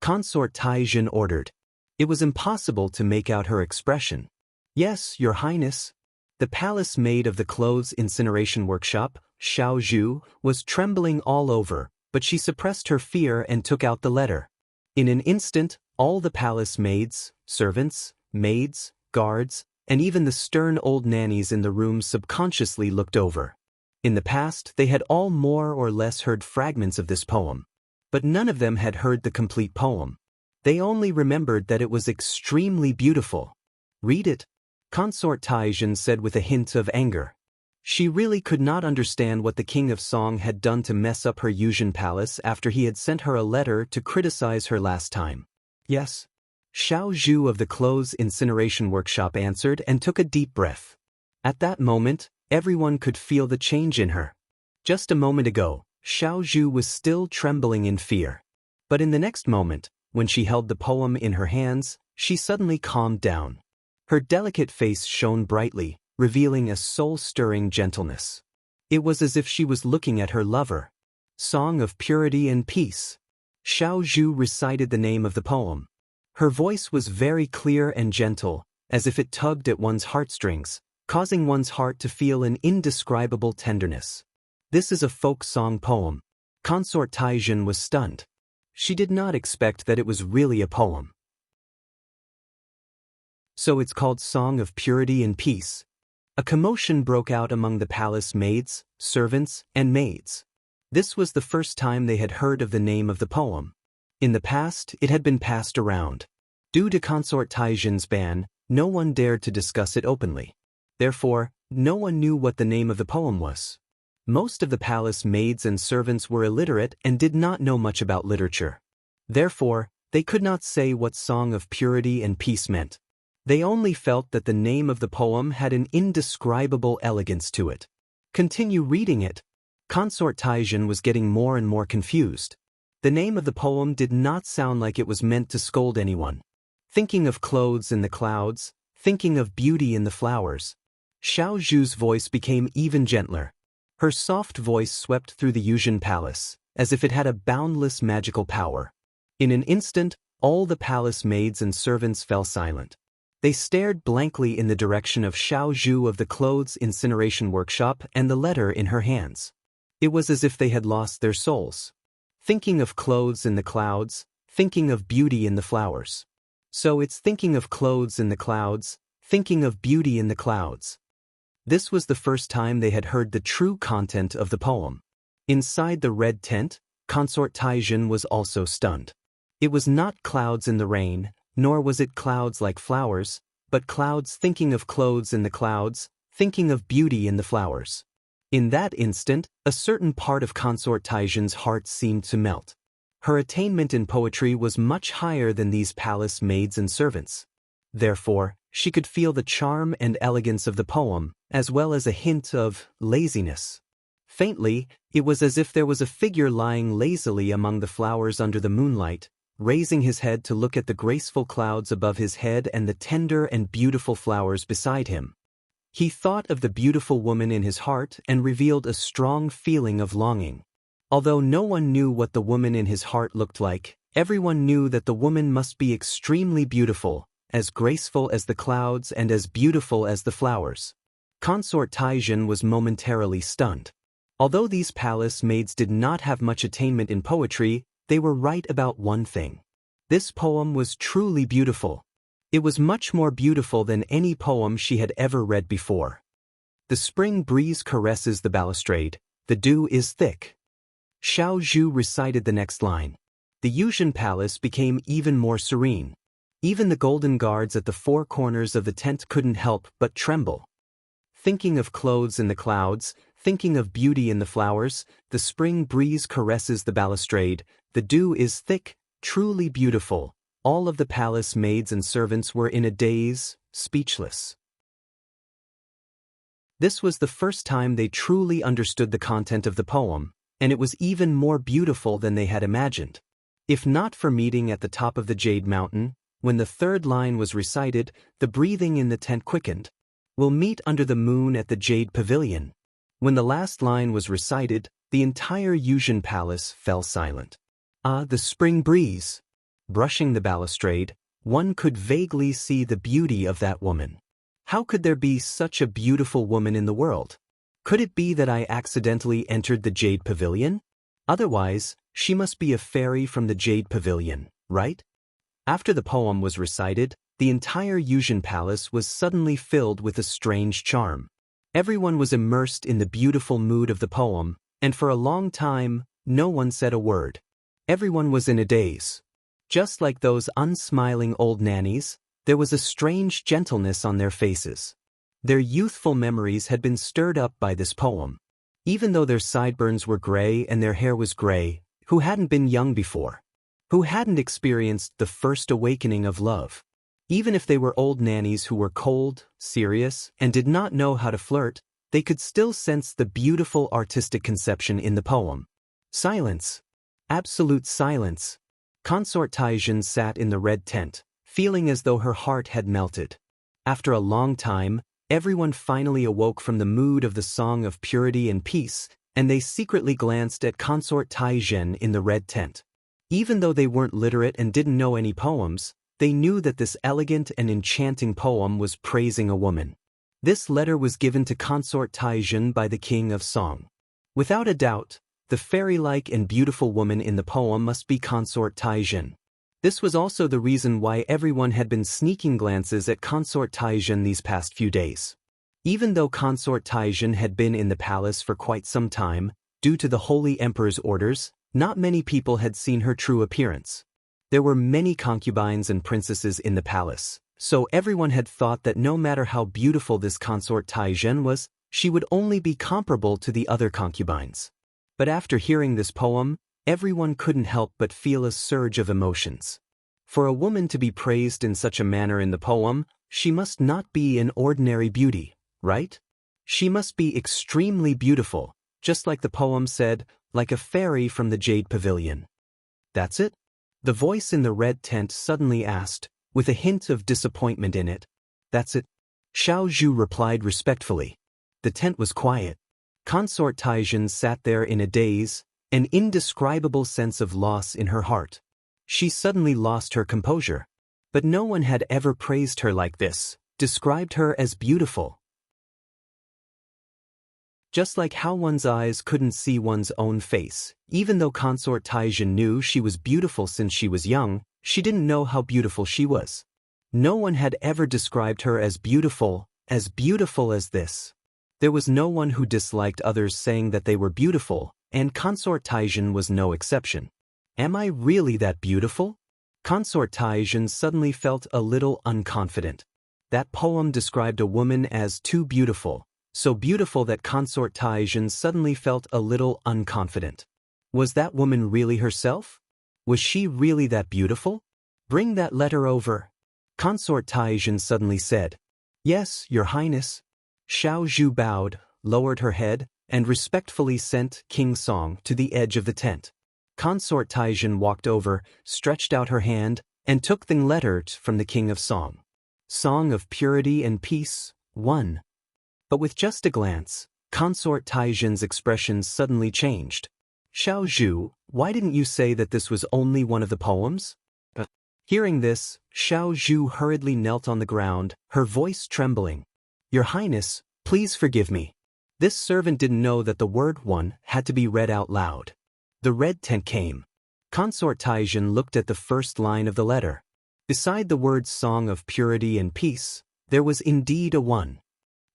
Consort Taizhen ordered. It was impossible to make out her expression. Yes, Your Highness. The palace maid of the Clothes Incineration Workshop, Xiao Zhu, was trembling all over, but she suppressed her fear and took out the letter. In an instant, all the palace maids, servants, maids, guards, and even the stern old nannies in the room subconsciously looked over. In the past, they had all more or less heard fragments of this poem. But none of them had heard the complete poem. They only remembered that it was extremely beautiful. Read it, Consort Taizhen said with a hint of anger. She really could not understand what the King of Song had done to mess up her Yuzhen Palace after he had sent her a letter to criticize her last time. Yes. Xiao Zhu of the Clothes Incineration Workshop answered and took a deep breath. At that moment, everyone could feel the change in her. Just a moment ago, Xiao Zhu was still trembling in fear. But in the next moment, when she held the poem in her hands, she suddenly calmed down. Her delicate face shone brightly, revealing a soul-stirring gentleness. It was as if she was looking at her lover. Song of Purity and Peace. Xiao Zhu recited the name of the poem. Her voice was very clear and gentle, as if it tugged at one's heartstrings, causing one's heart to feel an indescribable tenderness. This is a folk song poem. Consort Taizhen was stunned. She did not expect that it was really a poem. So it's called Song of Purity and Peace. A commotion broke out among the palace maids, servants, and maids. This was the first time they had heard of the name of the poem. In the past, it had been passed around. Due to Consort Taijin's ban, no one dared to discuss it openly. Therefore, no one knew what the name of the poem was. Most of the palace maids and servants were illiterate and did not know much about literature. Therefore, they could not say what Song of Purity and Peace meant. They only felt that the name of the poem had an indescribable elegance to it. Continue reading it. Consort Taijin was getting more and more confused. The name of the poem did not sound like it was meant to scold anyone. Thinking of clothes in the clouds, thinking of beauty in the flowers. Xiao Zhu's voice became even gentler. Her soft voice swept through the Yuzhen palace, as if it had a boundless magical power. In an instant, all the palace maids and servants fell silent. They stared blankly in the direction of Xiao Zhu of the clothes incineration workshop and the letter in her hands. It was as if they had lost their souls. Thinking of clothes in the clouds, thinking of beauty in the flowers. So it's thinking of clothes in the clouds, thinking of beauty in the clouds. This was the first time they had heard the true content of the poem. Inside the red tent, Consort Taijin was also stunned. It was not clouds in the rain, nor was it clouds like flowers, but clouds thinking of clothes in the clouds, thinking of beauty in the flowers. In that instant, a certain part of Consort Taijin's heart seemed to melt. Her attainment in poetry was much higher than these palace maids and servants. Therefore, she could feel the charm and elegance of the poem, as well as a hint of laziness. Faintly, it was as if there was a figure lying lazily among the flowers under the moonlight, raising his head to look at the graceful clouds above his head and the tender and beautiful flowers beside him. He thought of the beautiful woman in his heart and revealed a strong feeling of longing. Although no one knew what the woman in his heart looked like, everyone knew that the woman must be extremely beautiful, as graceful as the clouds and as beautiful as the flowers. Consort Taijin was momentarily stunned. Although these palace maids did not have much attainment in poetry, they were right about one thing. This poem was truly beautiful. It was much more beautiful than any poem she had ever read before. The spring breeze caresses the balustrade, the dew is thick. Xiao Zhu recited the next line. The Yuzhen palace became even more serene. Even the golden guards at the four corners of the tent couldn't help but tremble. Thinking of clothes in the clouds, thinking of beauty in the flowers, the spring breeze caresses the balustrade, the dew is thick, truly beautiful. All of the palace maids and servants were in a daze, speechless. This was the first time they truly understood the content of the poem, and it was even more beautiful than they had imagined. If not for meeting at the top of the Jade Mountain, when the third line was recited, the breathing in the tent quickened. We'll meet under the moon at the Jade Pavilion. When the last line was recited, the entire Yuzhen palace fell silent. Ah, the spring breeze! Brushing the balustrade, one could vaguely see the beauty of that woman. How could there be such a beautiful woman in the world? Could it be that I accidentally entered the Jade Pavilion? Otherwise, she must be a fairy from the Jade Pavilion, right? After the poem was recited, the entire Yuzhen palace was suddenly filled with a strange charm. Everyone was immersed in the beautiful mood of the poem, and for a long time, no one said a word. Everyone was in a daze. Just like those unsmiling old nannies, there was a strange gentleness on their faces. Their youthful memories had been stirred up by this poem. Even though their sideburns were gray and their hair was gray, who hadn't been young before? Who hadn't experienced the first awakening of love? Even if they were old nannies who were cold, serious, and did not know how to flirt, they could still sense the beautiful artistic conception in the poem. Silence. Absolute silence. Consort Taijin sat in the red tent, feeling as though her heart had melted. After a long time, everyone finally awoke from the mood of the Song of Purity and Peace, and they secretly glanced at Consort Taijin in the red tent. Even though they weren't literate and didn't know any poems, they knew that this elegant and enchanting poem was praising a woman. This letter was given to Consort Taijin by the King of Song. Without a doubt, the fairy-like and beautiful woman in the poem must be Consort Taijin. This was also the reason why everyone had been sneaking glances at Consort Taijin these past few days. Even though Consort Taijin had been in the palace for quite some time, Due to the Holy Emperor's orders, not many people had seen her true appearance. There were many concubines and princesses in the palace, so everyone had thought that no matter how beautiful this consort Taizhen was, she would only be comparable to the other concubines. But after hearing this poem, everyone couldn't help but feel a surge of emotions. For a woman to be praised in such a manner in the poem, she must not be an ordinary beauty, right? She must be extremely beautiful, just like the poem said, like a fairy from the Jade Pavilion. That's it? The voice in the red tent suddenly asked, with a hint of disappointment in it. That's it? Xiao Zhu replied respectfully. The tent was quiet. Consort Taizhen sat there in a daze, an indescribable sense of loss in her heart. She suddenly lost her composure. But no one had ever praised her like this, described her as beautiful. Just like how one's eyes couldn't see one's own face, even though Consort Taizhen knew she was beautiful since she was young, she didn't know how beautiful she was. No one had ever described her as beautiful as this. There was no one who disliked others saying that they were beautiful, and Consort Taizhen was no exception. Am I really that beautiful? Consort Taizhen suddenly felt a little unconfident. That poem described a woman as too beautiful, so beautiful that Consort Taizhen suddenly felt a little unconfident. Was that woman really herself? Was she really that beautiful? Bring that letter over. Consort Taizhen suddenly said. Yes, Your Highness. Xiao Zhu bowed, lowered her head, and respectfully sent King Song to the edge of the tent. Consort Taizhen walked over, stretched out her hand, and took the letter from the King of Song. Song of Purity and Peace, 1. But with just a glance, Consort Taizhen's expression suddenly changed. Xiao Zhu, why didn't you say that this was only one of the poems? Hearing this, Xiao Zhu hurriedly knelt on the ground, her voice trembling. Your Highness, please forgive me. This servant didn't know that the word 1 had to be read out loud. The red tent came. Consort Taizhen looked at the first line of the letter. Beside the words Song of Purity and Peace, there was indeed a 1.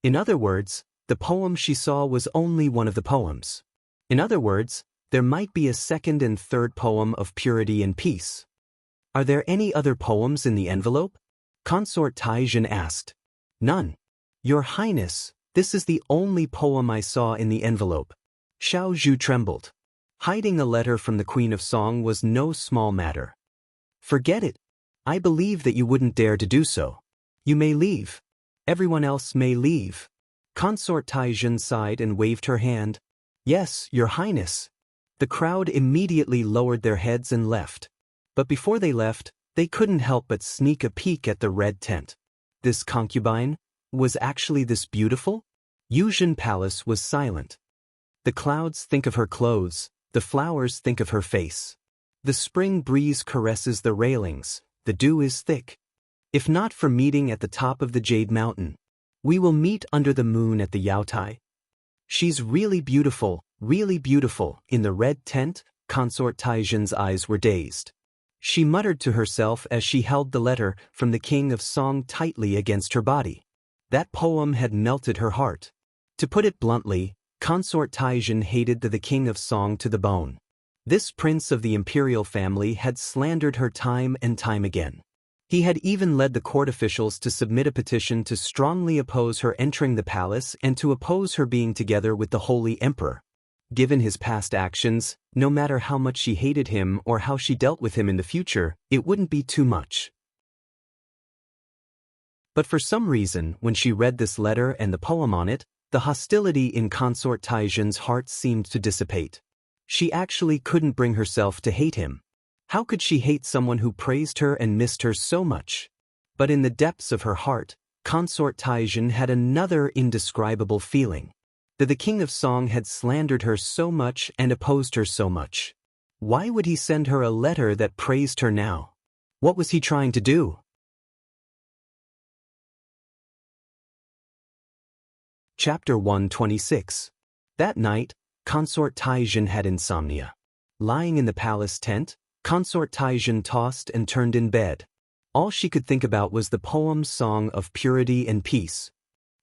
In other words, the poem she saw was only one of the poems. In other words, there might be a second and third poem of purity and peace. Are there any other poems in the envelope? Consort Taizhen asked. None. Your Highness, this is the only poem I saw in the envelope. Xiao Zhu trembled. Hiding a letter from the Queen of Song was no small matter. Forget it. I believe that you wouldn't dare to do so. You may leave. Everyone else may leave. Consort Taizhen sighed and waved her hand. Yes, Your Highness. The crowd immediately lowered their heads and left. But before they left, they couldn't help but sneak a peek at the red tent. This concubine, was actually this beautiful? Yuzhen Palace was silent. The clouds think of her clothes, the flowers think of her face. The spring breeze caresses the railings, the dew is thick. If not for meeting at the top of the Jade Mountain, we will meet under the moon at the Yaotai. She's really beautiful, in the red tent. Consort Taizhen's eyes were dazed. She muttered to herself as she held the letter from the King of Song tightly against her body. That poem had melted her heart. To put it bluntly, Consort Taizhen hated the King of Song to the bone. This prince of the imperial family had slandered her time and time again. He had even led the court officials to submit a petition to strongly oppose her entering the palace and to oppose her being together with the Holy Emperor. Given his past actions, no matter how much she hated him or how she dealt with him in the future, it wouldn't be too much. But for some reason, when she read this letter and the poem on it, the hostility in Consort Taizhen's heart seemed to dissipate. She actually couldn't bring herself to hate him. How could she hate someone who praised her and missed her so much? But in the depths of her heart, Consort Taizhen had another indescribable feeling. That the King of Song had slandered her so much and opposed her so much. Why would he send her a letter that praised her now? What was he trying to do? Chapter 126. That night, Consort Taizhen had insomnia. Lying in the palace tent, Consort Taizhen tossed and turned in bed. All she could think about was the poem Song of Purity and Peace.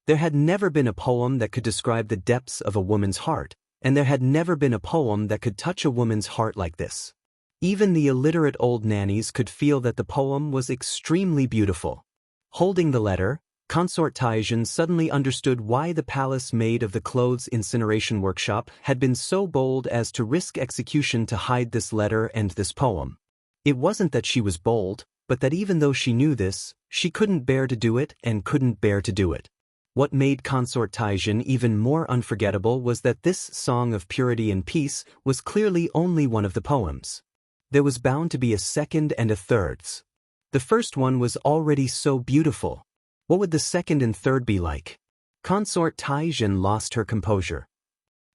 There had never been a poem that could describe the depths of a woman's heart, and there had never been a poem that could touch a woman's heart like this. Even the illiterate old nannies could feel that the poem was extremely beautiful. Holding the letter, Consort Taizhen suddenly understood why the palace maid of the clothes incineration workshop had been so bold as to risk execution to hide this letter and this poem. It wasn't that she was bold, but that even though she knew this, she couldn't bear to do it and couldn't bear to do it. What made Consort Taizhen even more unforgettable was that this song of purity and peace was clearly only one of the poems. There was bound to be a second and a third. The first one was already so beautiful. What would the second and third be like? Consort Taizhen lost her composure.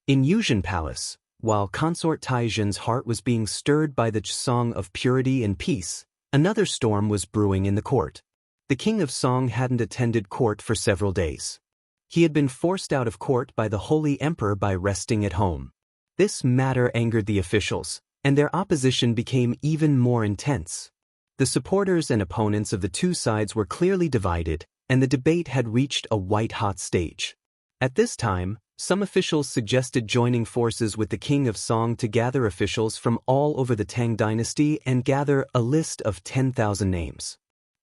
In Yuzhen Palace, while Consort Taizhen's heart was being stirred by the song of purity and peace, another storm was brewing in the court. The king of Song hadn't attended court for several days. He had been forced out of court by the holy emperor by resting at home. This matter angered the officials, and their opposition became even more intense. The supporters and opponents of the two sides were clearly divided, and the debate had reached a white-hot stage. At this time, some officials suggested joining forces with the king of Song to gather officials from all over the Tang dynasty and gather a list of 10,000 names.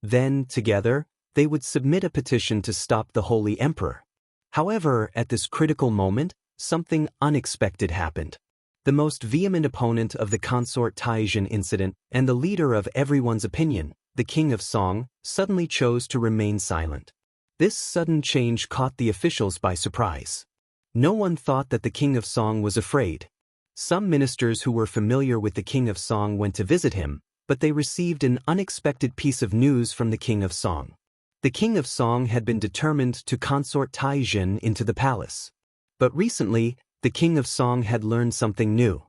Then, together, they would submit a petition to stop the holy emperor. However, at this critical moment, something unexpected happened. The most vehement opponent of the Consort Taizhen incident and the leader of everyone's opinion, the king of Song, suddenly chose to remain silent. This sudden change caught the officials by surprise. No one thought that the king of Song was afraid. Some ministers who were familiar with the king of Song went to visit him, but they received an unexpected piece of news from the king of Song. The king of Song had been determined to consort Taizhen into the palace. But recently, the king of Song had learned something new.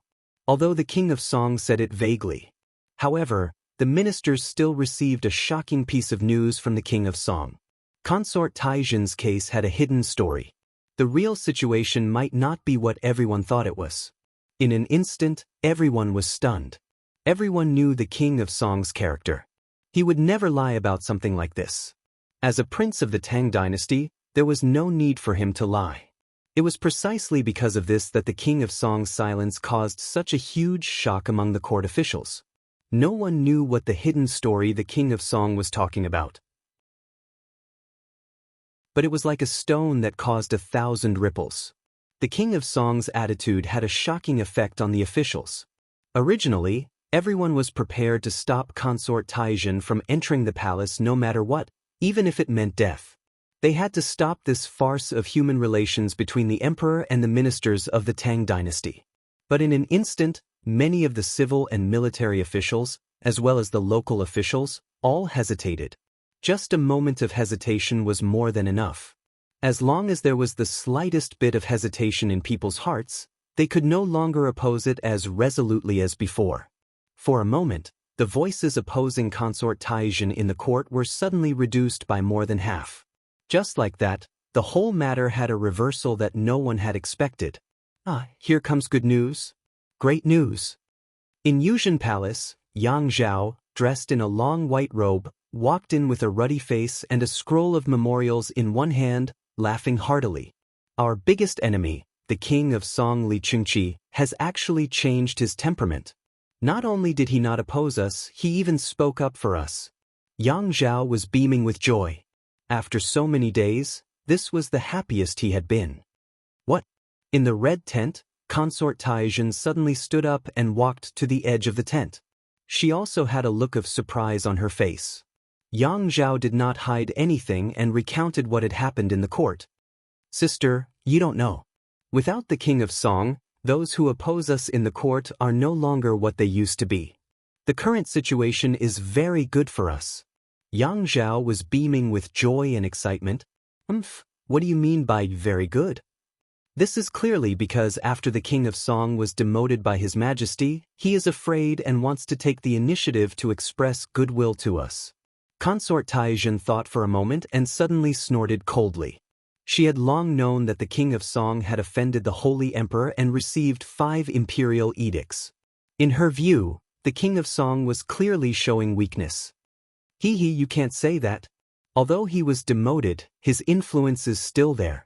Although the king of Song said it vaguely. However, the ministers still received a shocking piece of news from the king of Song. Consort Taizhen's case had a hidden story. The real situation might not be what everyone thought it was. In an instant, everyone was stunned. Everyone knew the king of Song's character. He would never lie about something like this. As a prince of the Tang dynasty, there was no need for him to lie. It was precisely because of this that the king of Song's silence caused such a huge shock among the court officials. No one knew what the hidden story the king of Song was talking about. But it was like a stone that caused 1,000 ripples. The king of Song's attitude had a shocking effect on the officials. Originally, everyone was prepared to stop Consort Taizhen from entering the palace no matter what, even if it meant death. They had to stop this farce of human relations between the emperor and the ministers of the Tang dynasty. But in an instant, many of the civil and military officials, as well as the local officials, all hesitated. Just a moment of hesitation was more than enough. As long as there was the slightest bit of hesitation in people's hearts, they could no longer oppose it as resolutely as before. For a moment, the voices opposing Consort Taizhen in the court were suddenly reduced by more than half. Just like that, the whole matter had a reversal that no one had expected. Here comes good news. Great news. In Yuzhen Palace, Yang Zhao, dressed in a long white robe, walked in with a ruddy face and a scroll of memorials in one hand, laughing heartily. Our biggest enemy, the king of Song Li Chengqi, has actually changed his temperament. Not only did he not oppose us, he even spoke up for us. Yang Zhao was beaming with joy. After so many days, this was the happiest he had been. What? In the red tent, Consort Taizhen suddenly stood up and walked to the edge of the tent. She also had a look of surprise on her face. Yang Zhao did not hide anything and recounted what had happened in the court. Sister, you don't know. Without the king of Song, those who oppose us in the court are no longer what they used to be. The current situation is very good for us. Yang Zhao was beaming with joy and excitement. What do you mean by very good? This is clearly because after the king of Song was demoted by His Majesty, he is afraid and wants to take the initiative to express goodwill to us. Consort Taizhen thought for a moment and suddenly snorted coldly. She had long known that the king of Song had offended the holy emperor and received 5 imperial edicts. In her view, the king of Song was clearly showing weakness. You can't say that. Although he was demoted, his influence is still there.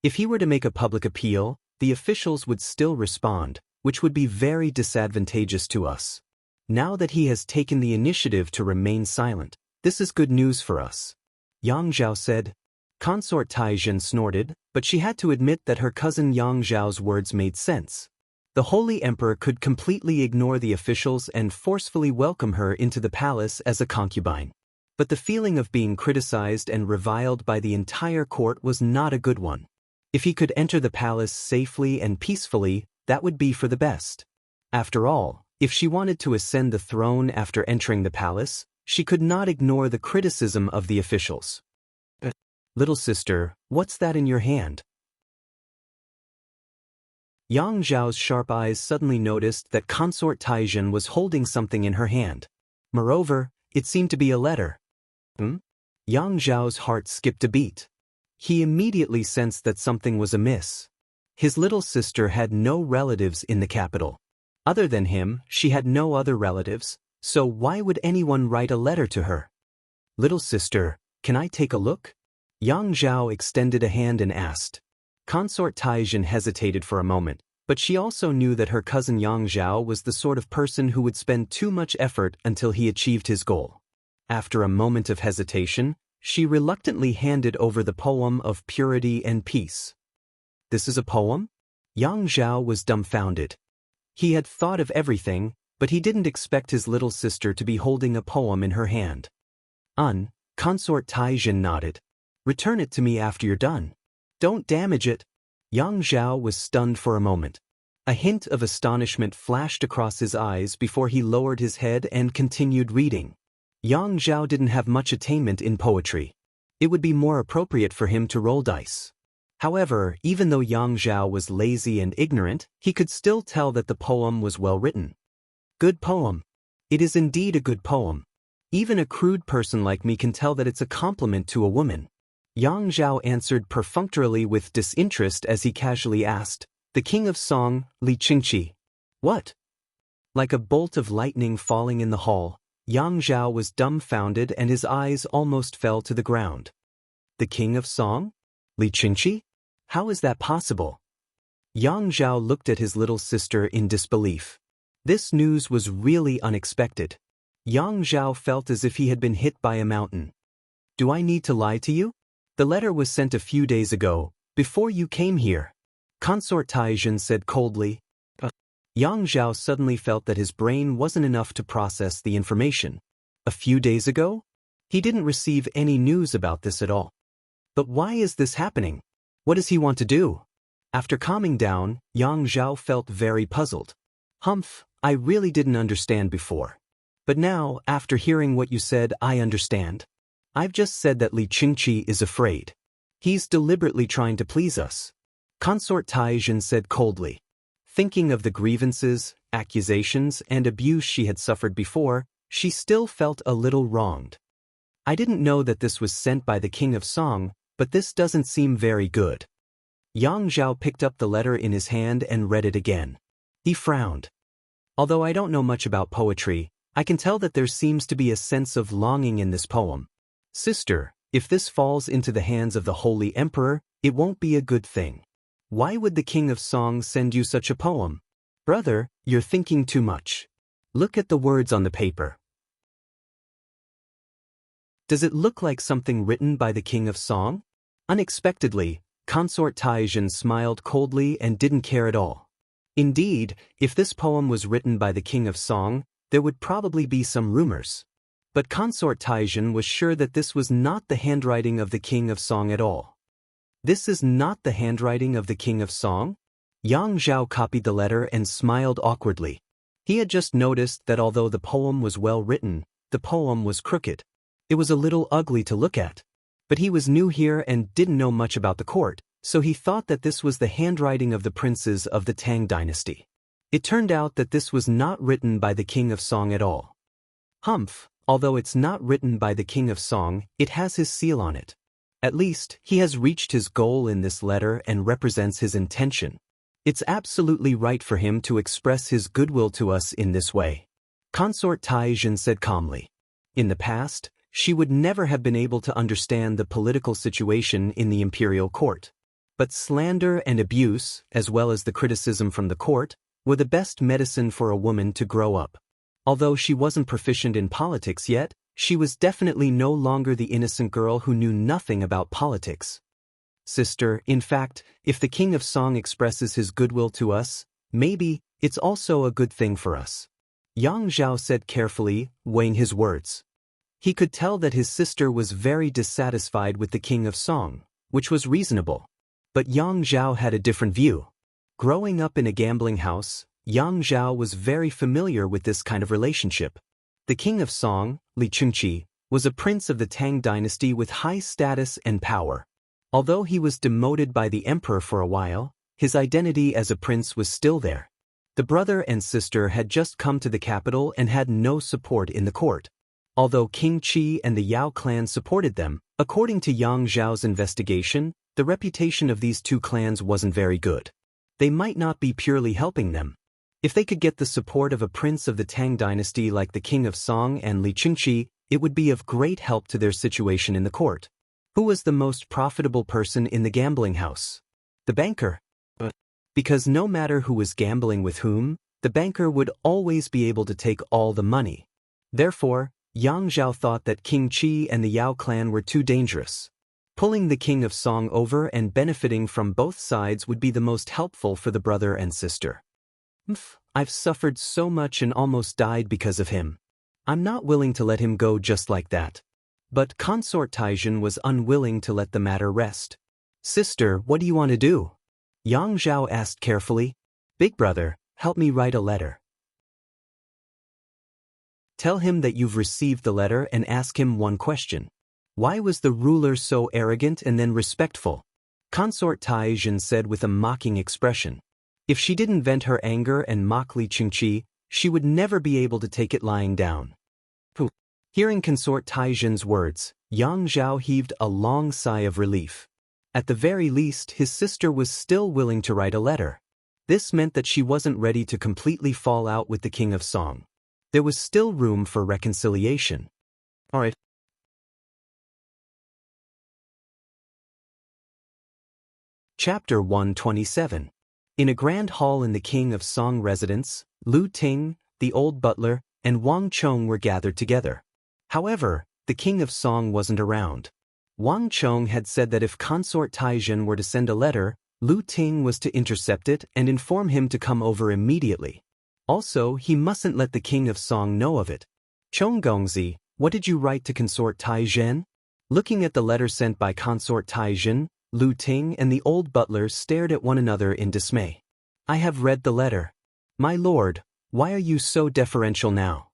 If he were to make a public appeal, the officials would still respond, which would be very disadvantageous to us. Now that he has taken the initiative to remain silent, this is good news for us. Yang Zhao said. Consort Taizhen snorted, but she had to admit that her cousin Yang Zhao's words made sense. The Holy Emperor could completely ignore the officials and forcefully welcome her into the palace as a concubine. But the feeling of being criticized and reviled by the entire court was not a good one. If he could enter the palace safely and peacefully, that would be for the best. After all, if she wanted to ascend the throne after entering the palace, she could not ignore the criticism of the officials. Little sister, what's that in your hand? Yang Zhao's sharp eyes suddenly noticed that Consort Taizhen was holding something in her hand. Moreover, it seemed to be a letter. Yang Zhao's heart skipped a beat. He immediately sensed that something was amiss. His little sister had no relatives in the capital. Other than him, she had no other relatives, so why would anyone write a letter to her? Little sister, can I take a look? Yang Zhao extended a hand and asked. Consort Taizhen hesitated for a moment, but she also knew that her cousin Yang Zhao was the sort of person who would spend too much effort until he achieved his goal. After a moment of hesitation, she reluctantly handed over the poem of purity and peace. This is a poem? Yang Zhao was dumbfounded. He had thought of everything, but he didn't expect his little sister to be holding a poem in her hand. Consort Taizhen nodded. Return it to me after you're done. Don't damage it. Yang Zhao was stunned for a moment. A hint of astonishment flashed across his eyes before he lowered his head and continued reading. Yang Zhao didn't have much attainment in poetry. It would be more appropriate for him to roll dice. However, even though Yang Zhao was lazy and ignorant, he could still tell that the poem was well written. Good poem. It is indeed a good poem. Even a crude person like me can tell that it's a compliment to a woman. Yang Zhao answered perfunctorily with disinterest as he casually asked, the king of song, Li Qingqi. What? Like a bolt of lightning falling in the hall, Yang Zhao was dumbfounded and his eyes almost fell to the ground. The king of song? Li Qingqi? How is that possible? Yang Zhao looked at his little sister in disbelief. This news was really unexpected. Yang Zhao felt as if he had been hit by a mountain. Do I need to lie to you? The letter was sent a few days ago, before you came here. Consort Taizhen said coldly. Yang Zhao suddenly felt that his brain wasn't enough to process the information. A few days ago? He didn't receive any news about this at all. But why is this happening? What does he want to do? After calming down, Yang Zhao felt very puzzled. I really didn't understand before. But now, after hearing what you said, I understand. I've just said that Li Qingqi is afraid. He's deliberately trying to please us. Consort Taizhen said coldly. Thinking of the grievances, accusations, and abuse she had suffered before, she still felt a little wronged. I didn't know that this was sent by the King of Song, but this doesn't seem very good. Yang Zhao picked up the letter in his hand and read it again. He frowned. Although I don't know much about poetry, I can tell that there seems to be a sense of longing in this poem. Sister, if this falls into the hands of the Holy Emperor, it won't be a good thing. Why would the King of Song send you such a poem? Brother, you're thinking too much. Look at the words on the paper. Does it look like something written by the King of Song? Unexpectedly, Consort Taizhen smiled coldly and didn't care at all. Indeed, if this poem was written by the King of Song, there would probably be some rumors. But Consort Taizhen was sure that this was not the handwriting of the King of Song at all. This is not the handwriting of the King of Song? Yang Zhao copied the letter and smiled awkwardly. He had just noticed that although the poem was well written, the poem was crooked. It was a little ugly to look at. But he was new here and didn't know much about the court, so he thought that this was the handwriting of the princes of the Tang dynasty. It turned out that this was not written by the King of Song at all. Although it's not written by the King of Song, it has his seal on it. At least, he has reached his goal in this letter and represents his intention. It's absolutely right for him to express his goodwill to us in this way. Consort Taizhen said calmly. In the past, she would never have been able to understand the political situation in the imperial court. But slander and abuse, as well as the criticism from the court, were the best medicine for a woman to grow up. Although she wasn't proficient in politics yet, she was definitely no longer the innocent girl who knew nothing about politics. Sister, in fact, if the King of Song expresses his goodwill to us, maybe it's also a good thing for us. Yang Zhao said carefully, weighing his words. He could tell that his sister was very dissatisfied with the King of Song, which was reasonable. But Yang Zhao had a different view. Growing up in a gambling house, Yang Zhao was very familiar with this kind of relationship. The King of Song, Li Chengqi, was a prince of the Tang dynasty with high status and power. Although he was demoted by the emperor for a while, his identity as a prince was still there. The brother and sister had just come to the capital and had no support in the court. Although King Qi and the Yao clan supported them, according to Yang Zhao's investigation, the reputation of these two clans wasn't very good. They might not be purely helping them. If they could get the support of a prince of the Tang dynasty like the King of Song and Li Chengqi, it would be of great help to their situation in the court. Who was the most profitable person in the gambling house? The banker. Because no matter who was gambling with whom, the banker would always be able to take all the money. Therefore, Yang Zhao thought that King Qi and the Yao clan were too dangerous. Pulling the King of Song over and benefiting from both sides would be the most helpful for the brother and sister. I've suffered so much and almost died because of him. I'm not willing to let him go just like that. But Consort Taizhen was unwilling to let the matter rest. Sister, what do you want to do? Yang Zhao asked carefully. Big brother, help me write a letter. Tell him that you've received the letter and ask him one question. Why was the ruler so arrogant and then respectful? Consort Taizhen said with a mocking expression. If she didn't vent her anger and mock Li Chengqi, she would never be able to take it lying down. Hearing Consort Taizhen's words, Yang Zhao heaved a long sigh of relief. At the very least, his sister was still willing to write a letter. This meant that she wasn't ready to completely fall out with the King of Song. There was still room for reconciliation. Alright. Chapter 127. In a grand hall in the King of Song residence, Lu Ting, the old butler, and Wang Chong were gathered together. However, the King of Song wasn't around. Wang Chong had said that if Consort Taizhen were to send a letter, Lu Ting was to intercept it and inform him to come over immediately. Also, he mustn't let the King of Song know of it. Chong Gongzi, what did you write to Consort Taizhen? Looking at the letter sent by Consort Taizhen, Lu Ting and the old butler stared at one another in dismay. I have read the letter. My lord, why are you so deferential now?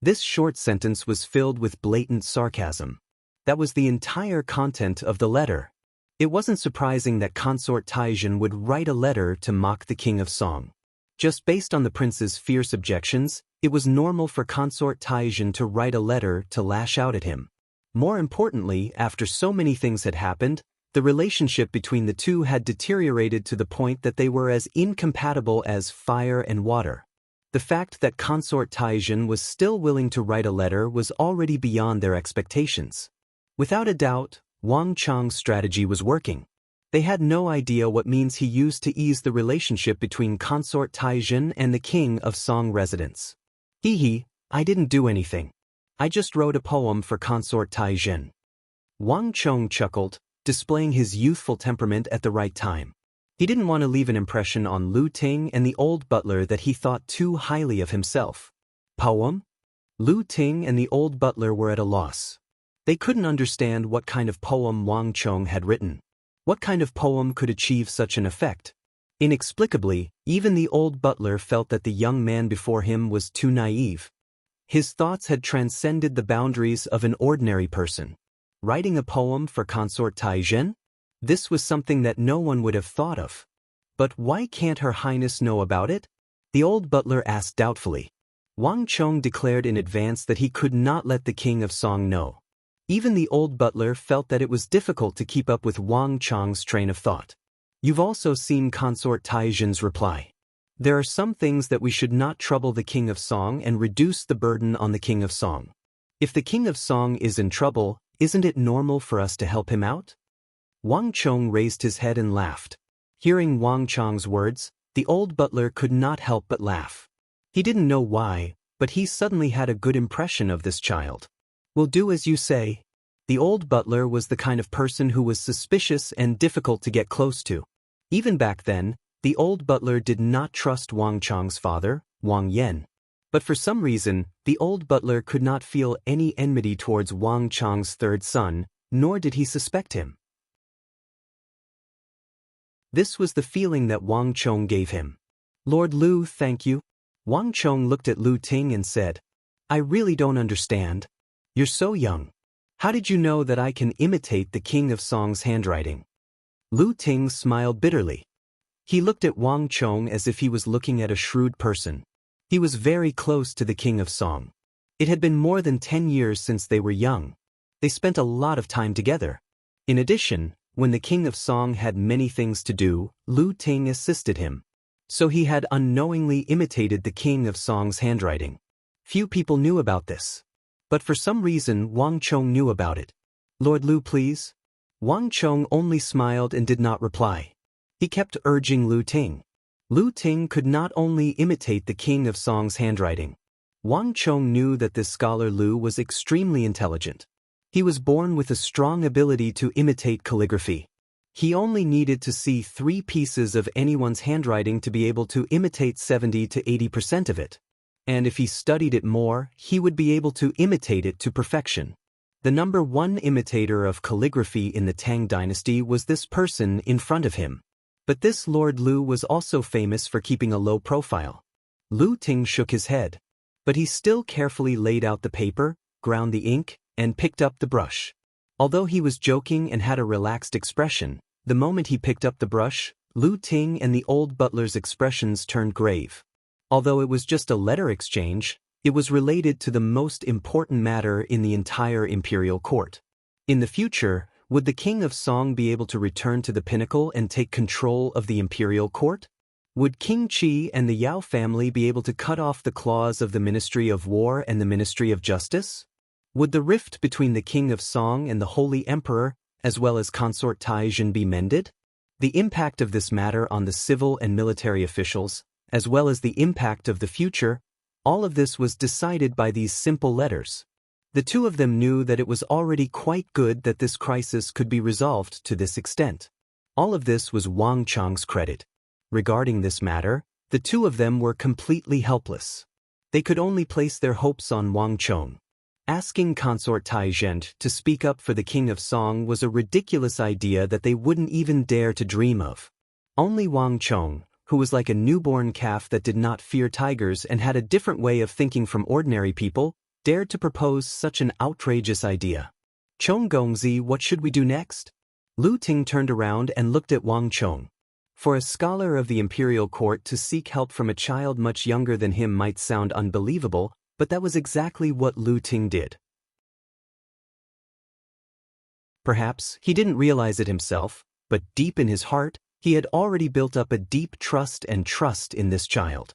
This short sentence was filled with blatant sarcasm. That was the entire content of the letter. It wasn't surprising that Consort Taizhen would write a letter to mock the King of Song. Just based on the prince's fierce objections, it was normal for Consort Taizhen to write a letter to lash out at him. More importantly, after so many things had happened, the relationship between the two had deteriorated to the point that they were as incompatible as fire and water. The fact that Consort Taizhen was still willing to write a letter was already beyond their expectations. Without a doubt, Wang Chong's strategy was working. They had no idea what means he used to ease the relationship between Consort Taizhen and the King of Song residence. I didn't do anything. I just wrote a poem for Consort Taizhen. Wang Chong chuckled, displaying his youthful temperament at the right time. He didn't want to leave an impression on Lu Ting and the old butler that he thought too highly of himself. Poem? Lu Ting and the old butler were at a loss. They couldn't understand what kind of poem Wang Chong had written. What kind of poem could achieve such an effect? Inexplicably, even the old butler felt that the young man before him was too naive. His thoughts had transcended the boundaries of an ordinary person. Writing a poem for Consort Taizhen? This was something that no one would have thought of. But why can't Her Highness know about it? The old butler asked doubtfully. Wang Chong declared in advance that he could not let the King of Song know. Even the old butler felt that it was difficult to keep up with Wang Chong's train of thought. You've also seen Consort Taizhen's reply. There are some things that we should not trouble the King of Song and reduce the burden on the King of Song. If the King of Song is in trouble, isn't it normal for us to help him out? Wang Chong raised his head and laughed. Hearing Wang Chong's words, the old butler could not help but laugh. He didn't know why, but he suddenly had a good impression of this child. "Will do as you say." The old butler was the kind of person who was suspicious and difficult to get close to. Even back then, the old butler did not trust Wang Chong's father, Wang Yan. But for some reason, the old butler could not feel any enmity towards Wang Chong's third son, nor did he suspect him. This was the feeling that Wang Chong gave him. "Lord Lu, thank you." Wang Chong looked at Lu Ting and said, "I really don't understand. You're so young. How did you know that I can imitate the King of Song's handwriting?" Lu Ting smiled bitterly. He looked at Wang Chong as if he was looking at a shrewd person. He was very close to the King of Song. It had been more than 10 years since they were young. They spent a lot of time together. In addition, when the King of Song had many things to do, Lu Ting assisted him. So he had unknowingly imitated the King of Song's handwriting. Few people knew about this. But for some reason Wang Chong knew about it. "Lord Lu, please?" Wang Chong only smiled and did not reply. He kept urging Lu Ting. Lu Ting could not only imitate the King of Song's handwriting. Wang Chong knew that this scholar Lu was extremely intelligent. He was born with a strong ability to imitate calligraphy. He only needed to see 3 pieces of anyone's handwriting to be able to imitate 70 to 80% of it. And if he studied it more, he would be able to imitate it to perfection. The number 1 imitator of calligraphy in the Tang dynasty was this person in front of him. But this Lord Lu was also famous for keeping a low profile. Lu Ting shook his head. But he still carefully laid out the paper, ground the ink, and picked up the brush. Although he was joking and had a relaxed expression, the moment he picked up the brush, Lu Ting and the old butler's expressions turned grave. Although it was just a letter exchange, it was related to the most important matter in the entire imperial court. In the future, would the King of Song be able to return to the pinnacle and take control of the imperial court? Would King Qi and the Yao family be able to cut off the claws of the Ministry of War and the Ministry of Justice? Would the rift between the King of Song and the Holy Emperor, as well as Consort Taizhen, be mended? The impact of this matter on the civil and military officials, as well as the impact of the future, all of this was decided by these simple letters. The two of them knew that it was already quite good that this crisis could be resolved to this extent. All of this was Wang Chong's credit. Regarding this matter, the two of them were completely helpless. They could only place their hopes on Wang Chong. Asking Consort Taizhen to speak up for the King of Song was a ridiculous idea that they wouldn't even dare to dream of. Only Wang Chong, who was like a newborn calf that did not fear tigers and had a different way of thinking from ordinary people, dared to propose such an outrageous idea. "Chong Gongzi, what should we do next?" Lu Ting turned around and looked at Wang Chong. For a scholar of the imperial court to seek help from a child much younger than him might sound unbelievable, but that was exactly what Lu Ting did. Perhaps he didn't realize it himself, but deep in his heart, he had already built up a deep trust in this child.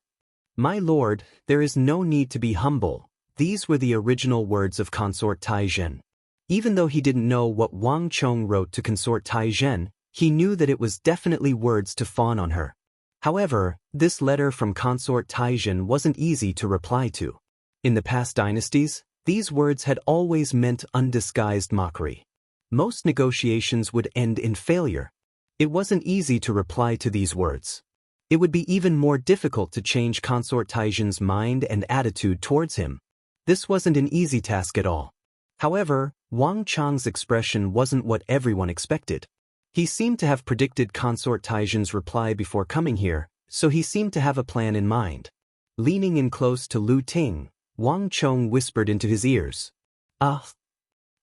"My lord, there is no need to be humble." These were the original words of Consort Taizhen. Even though he didn't know what Wang Chong wrote to Consort Taizhen, he knew that it was definitely words to fawn on her. However, this letter from Consort Taizhen wasn't easy to reply to. In the past dynasties, these words had always meant undisguised mockery. Most negotiations would end in failure. It wasn't easy to reply to these words. It would be even more difficult to change Consort Taizhen's mind and attitude towards him. This wasn't an easy task at all. However, Wang Chong's expression wasn't what everyone expected. He seemed to have predicted Consort Taizhen's reply before coming here, so he seemed to have a plan in mind. Leaning in close to Lu Ting, Wang Chong whispered into his ears, "Ah."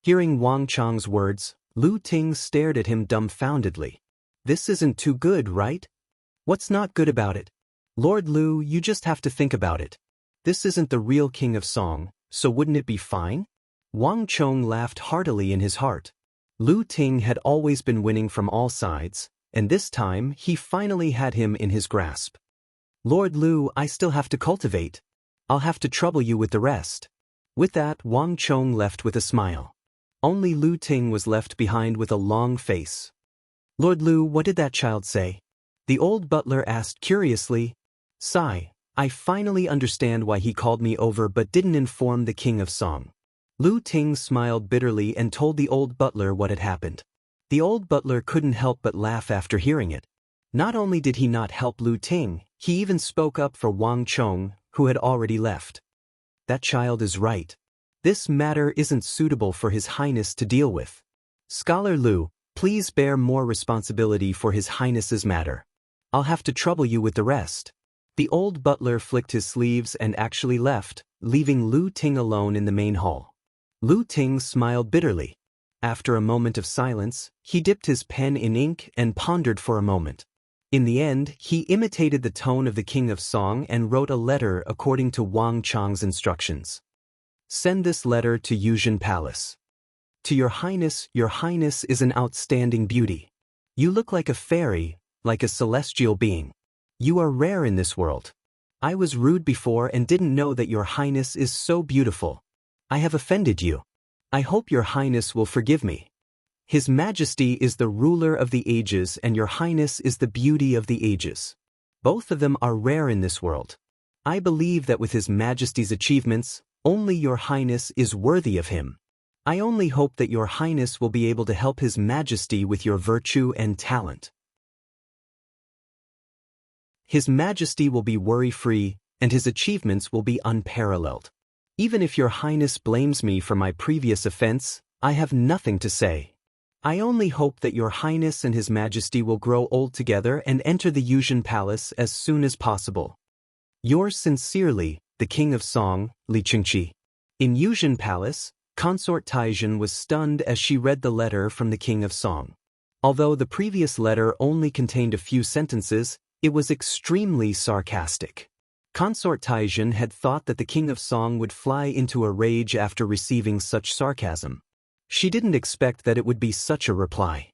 Hearing Wang Chong's words, Lu Ting stared at him dumbfoundedly. "This isn't too good, right? What's not good about it? Lord Lu, you just have to think about it. This isn't the real King of Song, so wouldn't it be fine?" Wang Chong laughed heartily in his heart. Lu Ting had always been winning from all sides, and this time he finally had him in his grasp. "Lord Lu, I still have to cultivate. I'll have to trouble you with the rest." With that, Wang Chong left with a smile. Only Lu Ting was left behind with a long face. Lord Lu, what did that child say? The old butler asked curiously. Sigh, I finally understand why he called me over but didn't inform the King of Song. Lu Ting smiled bitterly and told the old butler what had happened. The old butler couldn't help but laugh after hearing it. Not only did he not help Lu Ting, he even spoke up for Wang Chong, who had already left. That child is right. This matter isn't suitable for His Highness to deal with. Scholar Lu, please bear more responsibility for His Highness's matter. I'll have to trouble you with the rest. The old butler flicked his sleeves and actually left, leaving Lu Ting alone in the main hall. Lu Ting smiled bitterly. After a moment of silence, he dipped his pen in ink and pondered for a moment. In the end, he imitated the tone of the King of Song and wrote a letter according to Wang Chong's instructions. Send this letter to Yuzhen Palace. To Your Highness is an outstanding beauty. You look like a fairy, like a celestial being. You are rare in this world. I was rude before and didn't know that Your Highness is so beautiful. I have offended you. I hope Your Highness will forgive me. His Majesty is the ruler of the ages and Your Highness is the beauty of the ages. Both of them are rare in this world. I believe that with His Majesty's achievements, only Your Highness is worthy of him. I only hope that Your Highness will be able to help His Majesty with your virtue and talent. His Majesty will be worry-free, and his achievements will be unparalleled. Even if Your Highness blames me for my previous offense, I have nothing to say. I only hope that Your Highness and His Majesty will grow old together and enter the Yuzhen Palace as soon as possible. Yours sincerely, the King of Song, Li Qingqi. In Yuzhen Palace, Consort Taizhen was stunned as she read the letter from the King of Song. Although the previous letter only contained a few sentences, it was extremely sarcastic. Consort Taizhen had thought that the King of Song would fly into a rage after receiving such sarcasm. She didn't expect that it would be such a reply.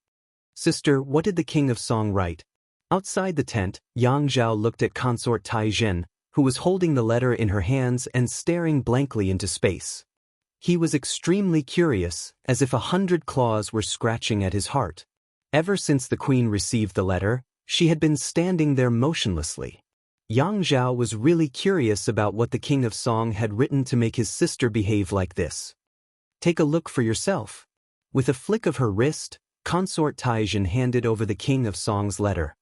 Sister, what did the King of Song write? Outside the tent, Yang Zhao looked at Consort Taizhen, who was holding the letter in her hands and staring blankly into space. He was extremely curious, as if 100 claws were scratching at his heart. Ever since the Queen received the letter, she had been standing there motionlessly. Yang Zhao was really curious about what the King of Song had written to make his sister behave like this. Take a look for yourself. With a flick of her wrist, Consort Taizhen handed over the King of Song's letter.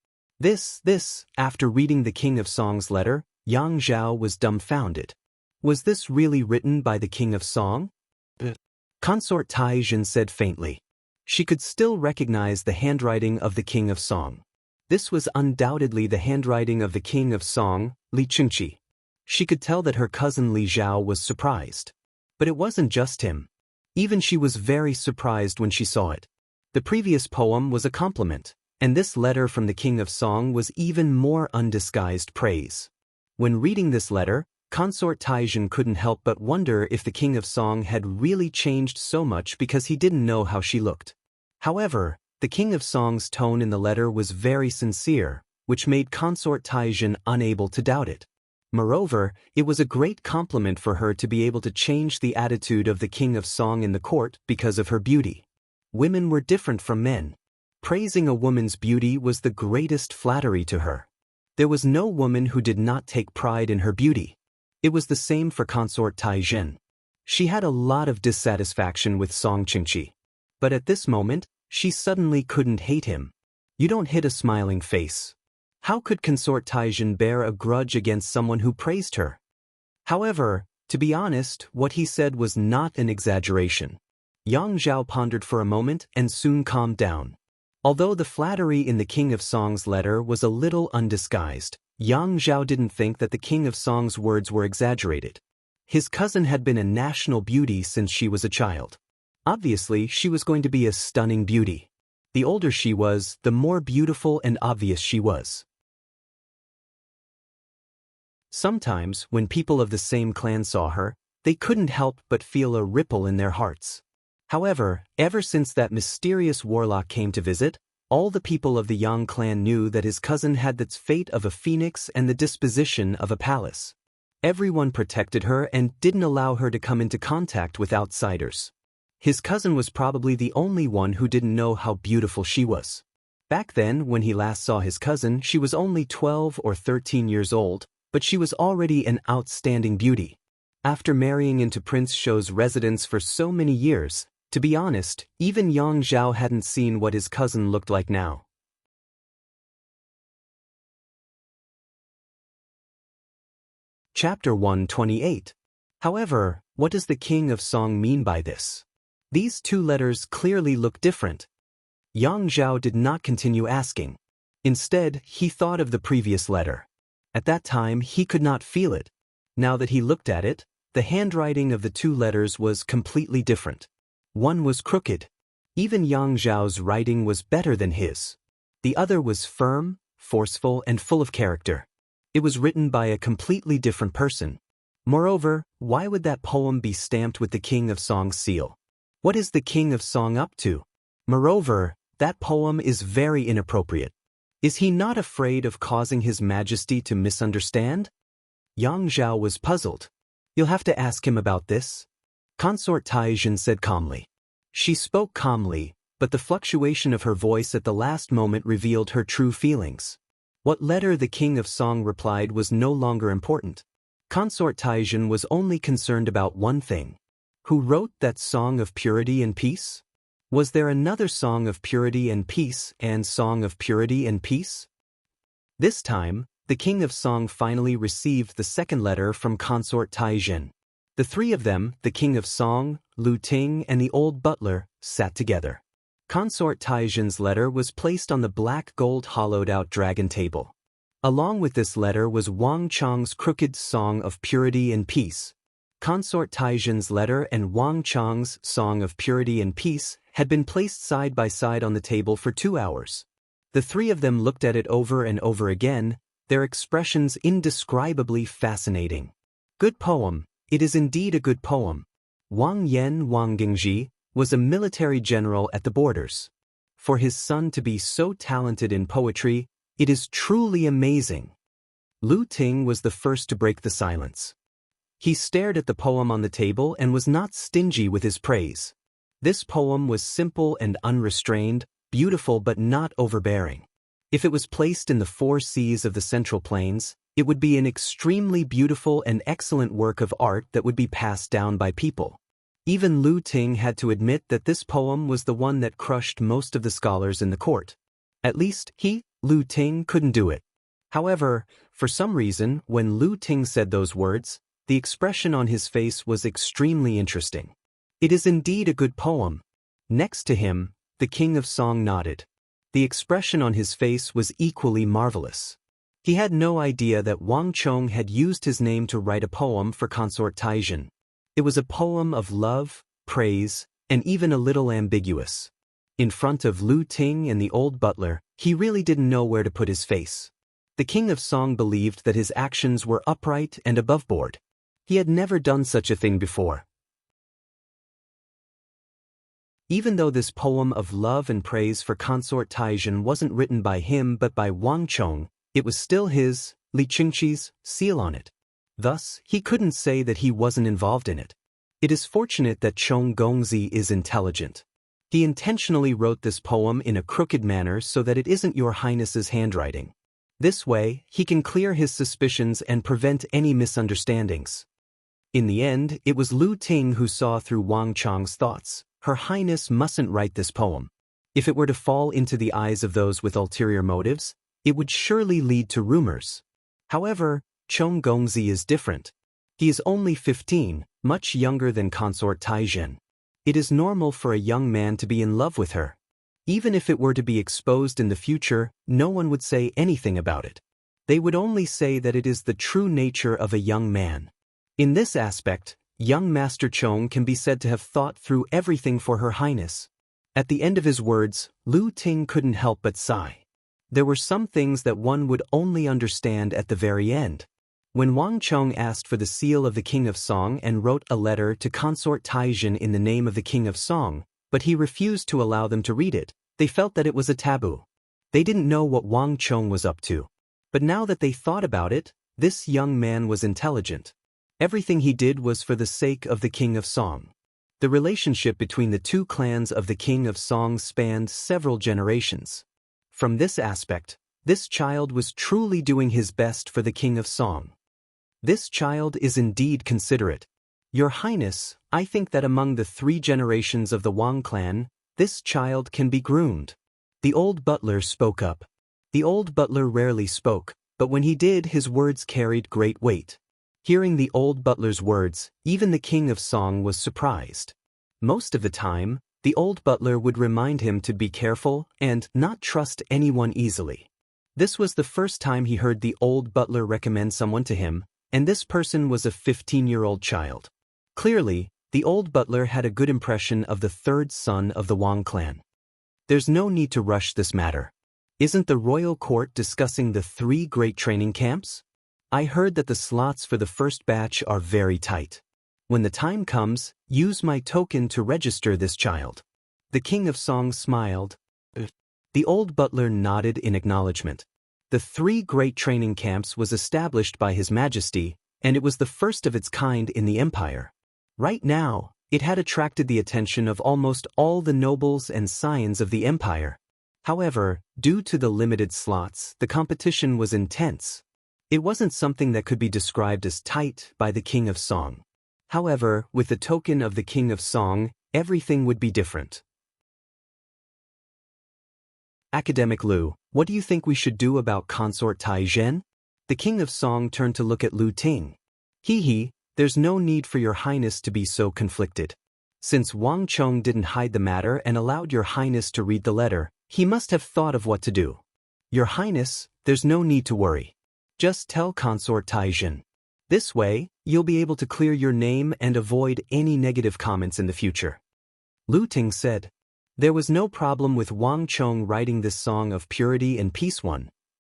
After reading the King of Song's letter, Yang Zhao was dumbfounded. Was this really written by the King of Song? Consort Taizhen said faintly. She could still recognize the handwriting of the King of Song. This was undoubtedly the handwriting of the King of Song, Li Qingqi. She could tell that her cousin Li Zhao was surprised. But it wasn't just him. Even she was very surprised when she saw it. The previous poem was a compliment, and this letter from the King of Song was even more undisguised praise. When reading this letter, Consort Taizhen couldn't help but wonder if the King of Song had really changed so much because he didn't know how she looked. However, the King of Song's tone in the letter was very sincere, which made Consort Taizhen unable to doubt it. Moreover, it was a great compliment for her to be able to change the attitude of the King of Song in the court because of her beauty. Women were different from men. Praising a woman's beauty was the greatest flattery to her. There was no woman who did not take pride in her beauty. It was the same for Consort Taizhen. She had a lot of dissatisfaction with Song Qingqi. But at this moment, she suddenly couldn't hate him. You don't hit a smiling face. How could Consort Taizhen bear a grudge against someone who praised her? However, to be honest, what he said was not an exaggeration. Yang Zhao pondered for a moment and soon calmed down. Although the flattery in the King of Song's letter was a little undisguised, Yang Zhao didn't think that the King of Song's words were exaggerated. His cousin had been a national beauty since she was a child. Obviously, she was going to be a stunning beauty. The older she was, the more beautiful and obvious she was. Sometimes, when people of the same clan saw her, they couldn't help but feel a ripple in their hearts. However, ever since that mysterious warlock came to visit, all the people of the Yang clan knew that his cousin had the fate of a phoenix and the disposition of a palace. Everyone protected her and didn't allow her to come into contact with outsiders. His cousin was probably the only one who didn't know how beautiful she was. Back then, when he last saw his cousin, she was only 12 or 13 years old, but she was already an outstanding beauty. After marrying into Prince Shou's residence for so many years, to be honest, even Yang Zhao hadn't seen what his cousin looked like now. Chapter 128. However, what does the King of Song mean by this? These two letters clearly look different. Yang Zhao did not continue asking. Instead, he thought of the previous letter. At that time, he could not feel it. Now that he looked at it, the handwriting of the two letters was completely different. One was crooked. Even Yang Zhao's writing was better than his. The other was firm, forceful, and full of character. It was written by a completely different person. Moreover, why would that poem be stamped with the King of Song's seal? What is the King of Song up to? Moreover, that poem is very inappropriate. Is he not afraid of causing His Majesty to misunderstand? Yang Zhao was puzzled. You'll have to ask him about this. Consort Taizhen said calmly. She spoke calmly, but the fluctuation of her voice at the last moment revealed her true feelings. What letter the King of Song replied was no longer important. Consort Taizhen was only concerned about one thing. Who wrote that song of purity and peace? Was there another song of purity and peace and song of purity and peace? This time, the King of Song finally received the second letter from Consort Taizhen. The three of them, the King of Song, Lu Ting, and the old butler, sat together. Consort Taizhen's letter was placed on the black gold hollowed-out dragon table. Along with this letter was Wang Chang's crooked song of purity and peace. Consort Taizhen's letter and Wang Chang's song of purity and peace had been placed side by side on the table for 2 hours. The three of them looked at it over and over again, their expressions indescribably fascinating. Good poem, it is indeed a good poem. Wang Yan Wang Gingji was a military general at the borders. For his son to be so talented in poetry, it is truly amazing. Lu Ting was the first to break the silence. He stared at the poem on the table and was not stingy with his praise. This poem was simple and unrestrained, beautiful but not overbearing. If it was placed in the 4 seas of the Central Plains, it would be an extremely beautiful and excellent work of art that would be passed down by people. Even Lu Ting had to admit that this poem was the one that crushed most of the scholars in the court. At least, Lu Ting, couldn't do it. However, for some reason, when Lu Ting said those words, the expression on his face was extremely interesting. It is indeed a good poem. Next to him, the King of Song nodded. The expression on his face was equally marvelous. He had no idea that Wang Chong had used his name to write a poem for Consort Taizhen. It was a poem of love, praise, and even a little ambiguous. In front of Lu Ting and the old butler, he really didn't know where to put his face. The King of Song believed that his actions were upright and above board. He had never done such a thing before. Even though this poem of love and praise for Consort Taizhen wasn't written by him but by Wang Chong, it was still his, Li Qingqi's, seal on it. Thus, he couldn't say that he wasn't involved in it. It is fortunate that Chong Gongzi is intelligent. He intentionally wrote this poem in a crooked manner so that it isn't Your Highness's handwriting. This way, he can clear his suspicions and prevent any misunderstandings. In the end, it was Lu Ting who saw through Wang Chong's thoughts. Her Highness mustn't write this poem. If it were to fall into the eyes of those with ulterior motives, it would surely lead to rumors. However, Chong Gongzi is different. He is only 15, much younger than Consort Taizhen. It is normal for a young man to be in love with her. Even if it were to be exposed in the future, no one would say anything about it. They would only say that it is the true nature of a young man. In this aspect, young Master Chong can be said to have thought through everything for Her Highness. At the end of his words, Lu Ting couldn't help but sigh. There were some things that one would only understand at the very end. When Wang Chong asked for the seal of the King of Song and wrote a letter to Consort Taizhen in the name of the King of Song, but he refused to allow them to read it, they felt that it was a taboo. They didn't know what Wang Chong was up to. But now that they thought about it, this young man was intelligent. Everything he did was for the sake of the King of Song. The relationship between the two clans of the King of Song spanned several generations. From this aspect, this child was truly doing his best for the King of Song. This child is indeed considerate. Your Highness, I think that among the 3 generations of the Wang clan, this child can be groomed. The old butler spoke up. The old butler rarely spoke, but when he did, his words carried great weight. Hearing the old butler's words, even the King of Song was surprised. Most of the time, the old butler would remind him to be careful and not trust anyone easily. This was the first time he heard the old butler recommend someone to him, and this person was a 15-year-old child. Clearly, the old butler had a good impression of the 3rd son of the Wang clan. There's no need to rush this matter. Isn't the royal court discussing the 3 great training camps? I heard that the slots for the first batch are very tight. When the time comes, use my token to register this child. The King of Song smiled. The old butler nodded in acknowledgement. The 3 great training camps was established by His Majesty, and it was the first of its kind in the empire. Right now, it had attracted the attention of almost all the nobles and scions of the empire. However, due to the limited slots, the competition was intense. It wasn't something that could be described as tight by the King of Song. However, with the token of the King of Song, everything would be different. Academic Lu, what do you think we should do about Consort Tai Zhen? The King of Song turned to look at Lu Ting. There's no need for your Highness to be so conflicted. Since Wang Chong didn't hide the matter and allowed your Highness to read the letter, he must have thought of what to do. Your Highness, there's no need to worry. Just tell Consort Tai Zhen. This way, you'll be able to clear your name and avoid any negative comments in the future. Lu Ting said. There was no problem with Wang Chong writing this song of purity and peace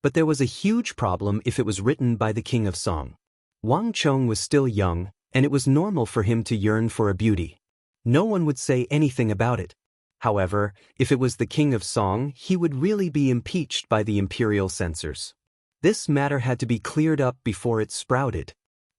but there was a huge problem if it was written by the King of Song. Wang Chong was still young, and it was normal for him to yearn for a beauty. No one would say anything about it. However, if it was the King of Song, he would really be impeached by the imperial censors. This matter had to be cleared up before it sprouted.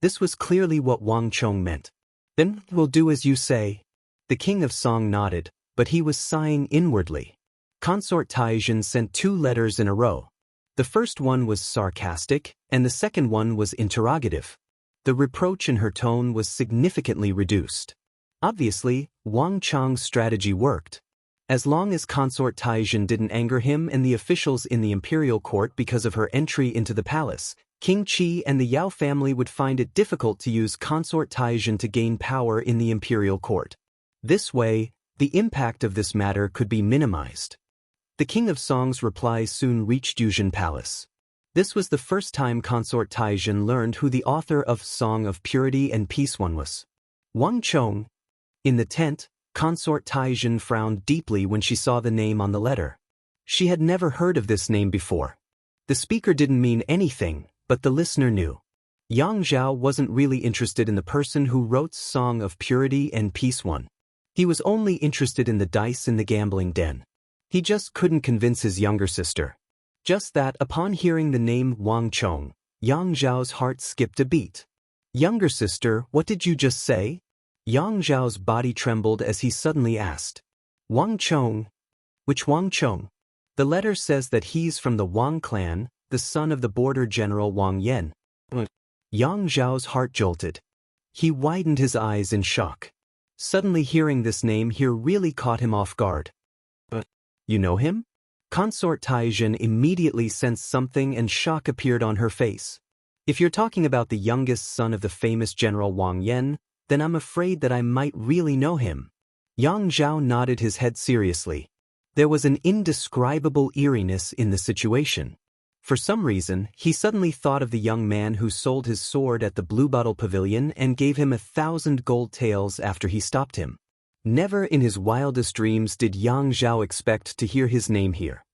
This was clearly what Wang Chong meant. Then we'll do as you say. The King of Song nodded, but he was sighing inwardly. Consort Tai Zhen sent 2 letters in a row. The first one was sarcastic, and the second one was interrogative. The reproach in her tone was significantly reduced. Obviously, Wang Chong's strategy worked. As long as Consort Tai Zhen didn't anger him and the officials in the imperial court because of her entry into the palace, King Qi and the Yao family would find it difficult to use Consort Tai Zhen to gain power in the imperial court. This way, the impact of this matter could be minimized. The King of Song's reply soon reached Yuzhen Palace. This was the first time Consort Tai Zhen learned who the author of Song of Purity and Peace was. Wang Chong. In the tent, Consort Tai Zhen frowned deeply when she saw the name on the letter. She had never heard of this name before. The speaker didn't mean anything, but the listener knew. Yang Zhao wasn't really interested in the person who wrote Song of Purity and Peace. He was only interested in the dice in the gambling den. He just couldn't convince his younger sister. Just that, upon hearing the name Wang Chong, Yang Zhao's heart skipped a beat. Younger sister, what did you just say? Yang Zhao's body trembled as he suddenly asked. Wang Chong? Which Wang Chong? The letter says that he's from the Wang clan, the son of the border general Wang Yan. Yang Zhao's heart jolted. He widened his eyes in shock. Suddenly hearing this name here really caught him off guard. But you know him? Consort Tai Zhen immediately sensed something and shock appeared on her face. If you're talking about the youngest son of the famous General Wang Yan, then I'm afraid that I might really know him. Yang Zhao nodded his head seriously. There was an indescribable eeriness in the situation. For some reason, he suddenly thought of the young man who sold his sword at the Blue Bottle Pavilion and gave him 1,000 gold taels after he stopped him. Never in his wildest dreams did Yang Zhao expect to hear his name here.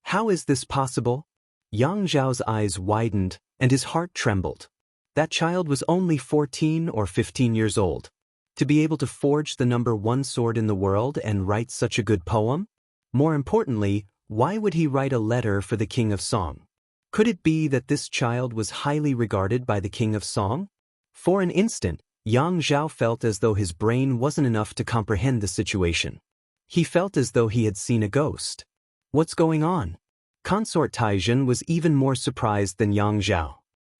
How is this possible? Yang Zhao's eyes widened, and his heart trembled. That child was only 14 or 15 years old. To be able to forge the number 1 sword in the world and write such a good poem? More importantly, why would he write a letter for the King of Song? Could it be that this child was highly regarded by the King of Song? For an instant, Yang Zhao felt as though his brain wasn't enough to comprehend the situation. He felt as though he had seen a ghost. What's going on? Consort Taijin was even more surprised than Yang Zhao.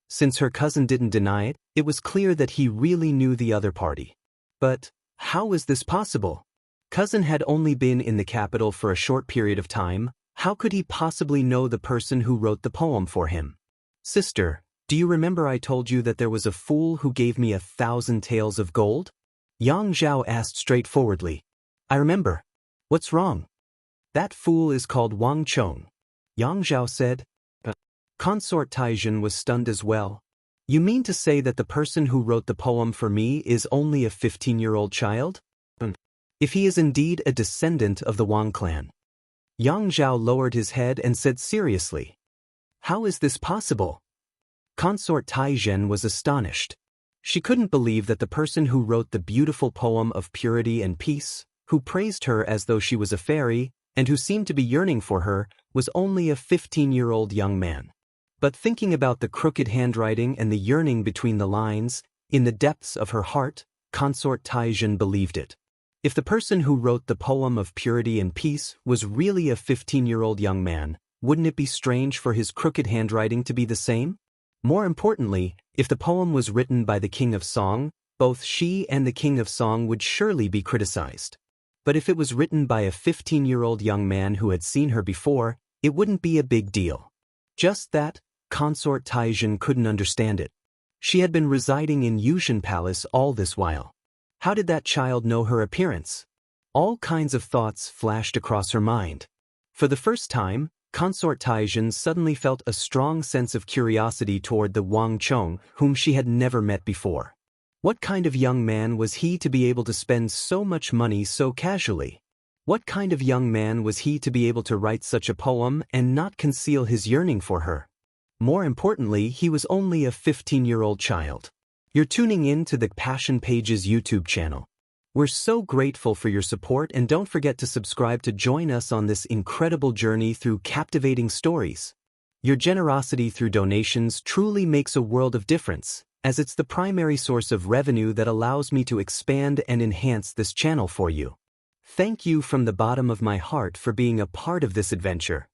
Since her cousin didn't deny it, it was clear that he really knew the other party. But how was this possible? Cousin had only been in the capital for a short period of time. How could he possibly know the person who wrote the poem for him? Sister, do you remember I told you that there was a fool who gave me 1,000 taels of gold? Yang Zhao asked straightforwardly. I remember. What's wrong? That fool is called Wang Chong. Yang Zhao said. Consort Taijin was stunned as well. You mean to say that the person who wrote the poem for me is only a 15-year-old child? If he is indeed a descendant of the Wang clan. Yang Zhao lowered his head and said seriously. How is this possible? Consort Taijin was astonished. She couldn't believe that the person who wrote the beautiful poem of purity and peace, who praised her as though she was a fairy, and who seemed to be yearning for her, was only a 15-year-old young man. But thinking about the crooked handwriting and the yearning between the lines, in the depths of her heart, Consort Taijin believed it. If the person who wrote the poem of purity and peace was really a 15-year-old young man, wouldn't it be strange for his crooked handwriting to be the same? More importantly, if the poem was written by the King of Song, both she and the King of Song would surely be criticized. But if it was written by a 15-year-old young man who had seen her before, it wouldn't be a big deal. Just that, Consort Taijin couldn't understand it. She had been residing in Yushan Palace all this while. How did that child know her appearance? All kinds of thoughts flashed across her mind. For the first time, Consort Taijin suddenly felt a strong sense of curiosity toward the Wang Chong, whom she had never met before. What kind of young man was he to be able to spend so much money so casually? What kind of young man was he to be able to write such a poem and not conceal his yearning for her? More importantly, he was only a 15-year-old child. You're tuning in to the Passion Pages YouTube channel. We're so grateful for your support, and don't forget to subscribe to join us on this incredible journey through captivating stories. Your generosity through donations truly makes a world of difference, as it's the primary source of revenue that allows me to expand and enhance this channel for you. Thank you from the bottom of my heart for being a part of this adventure.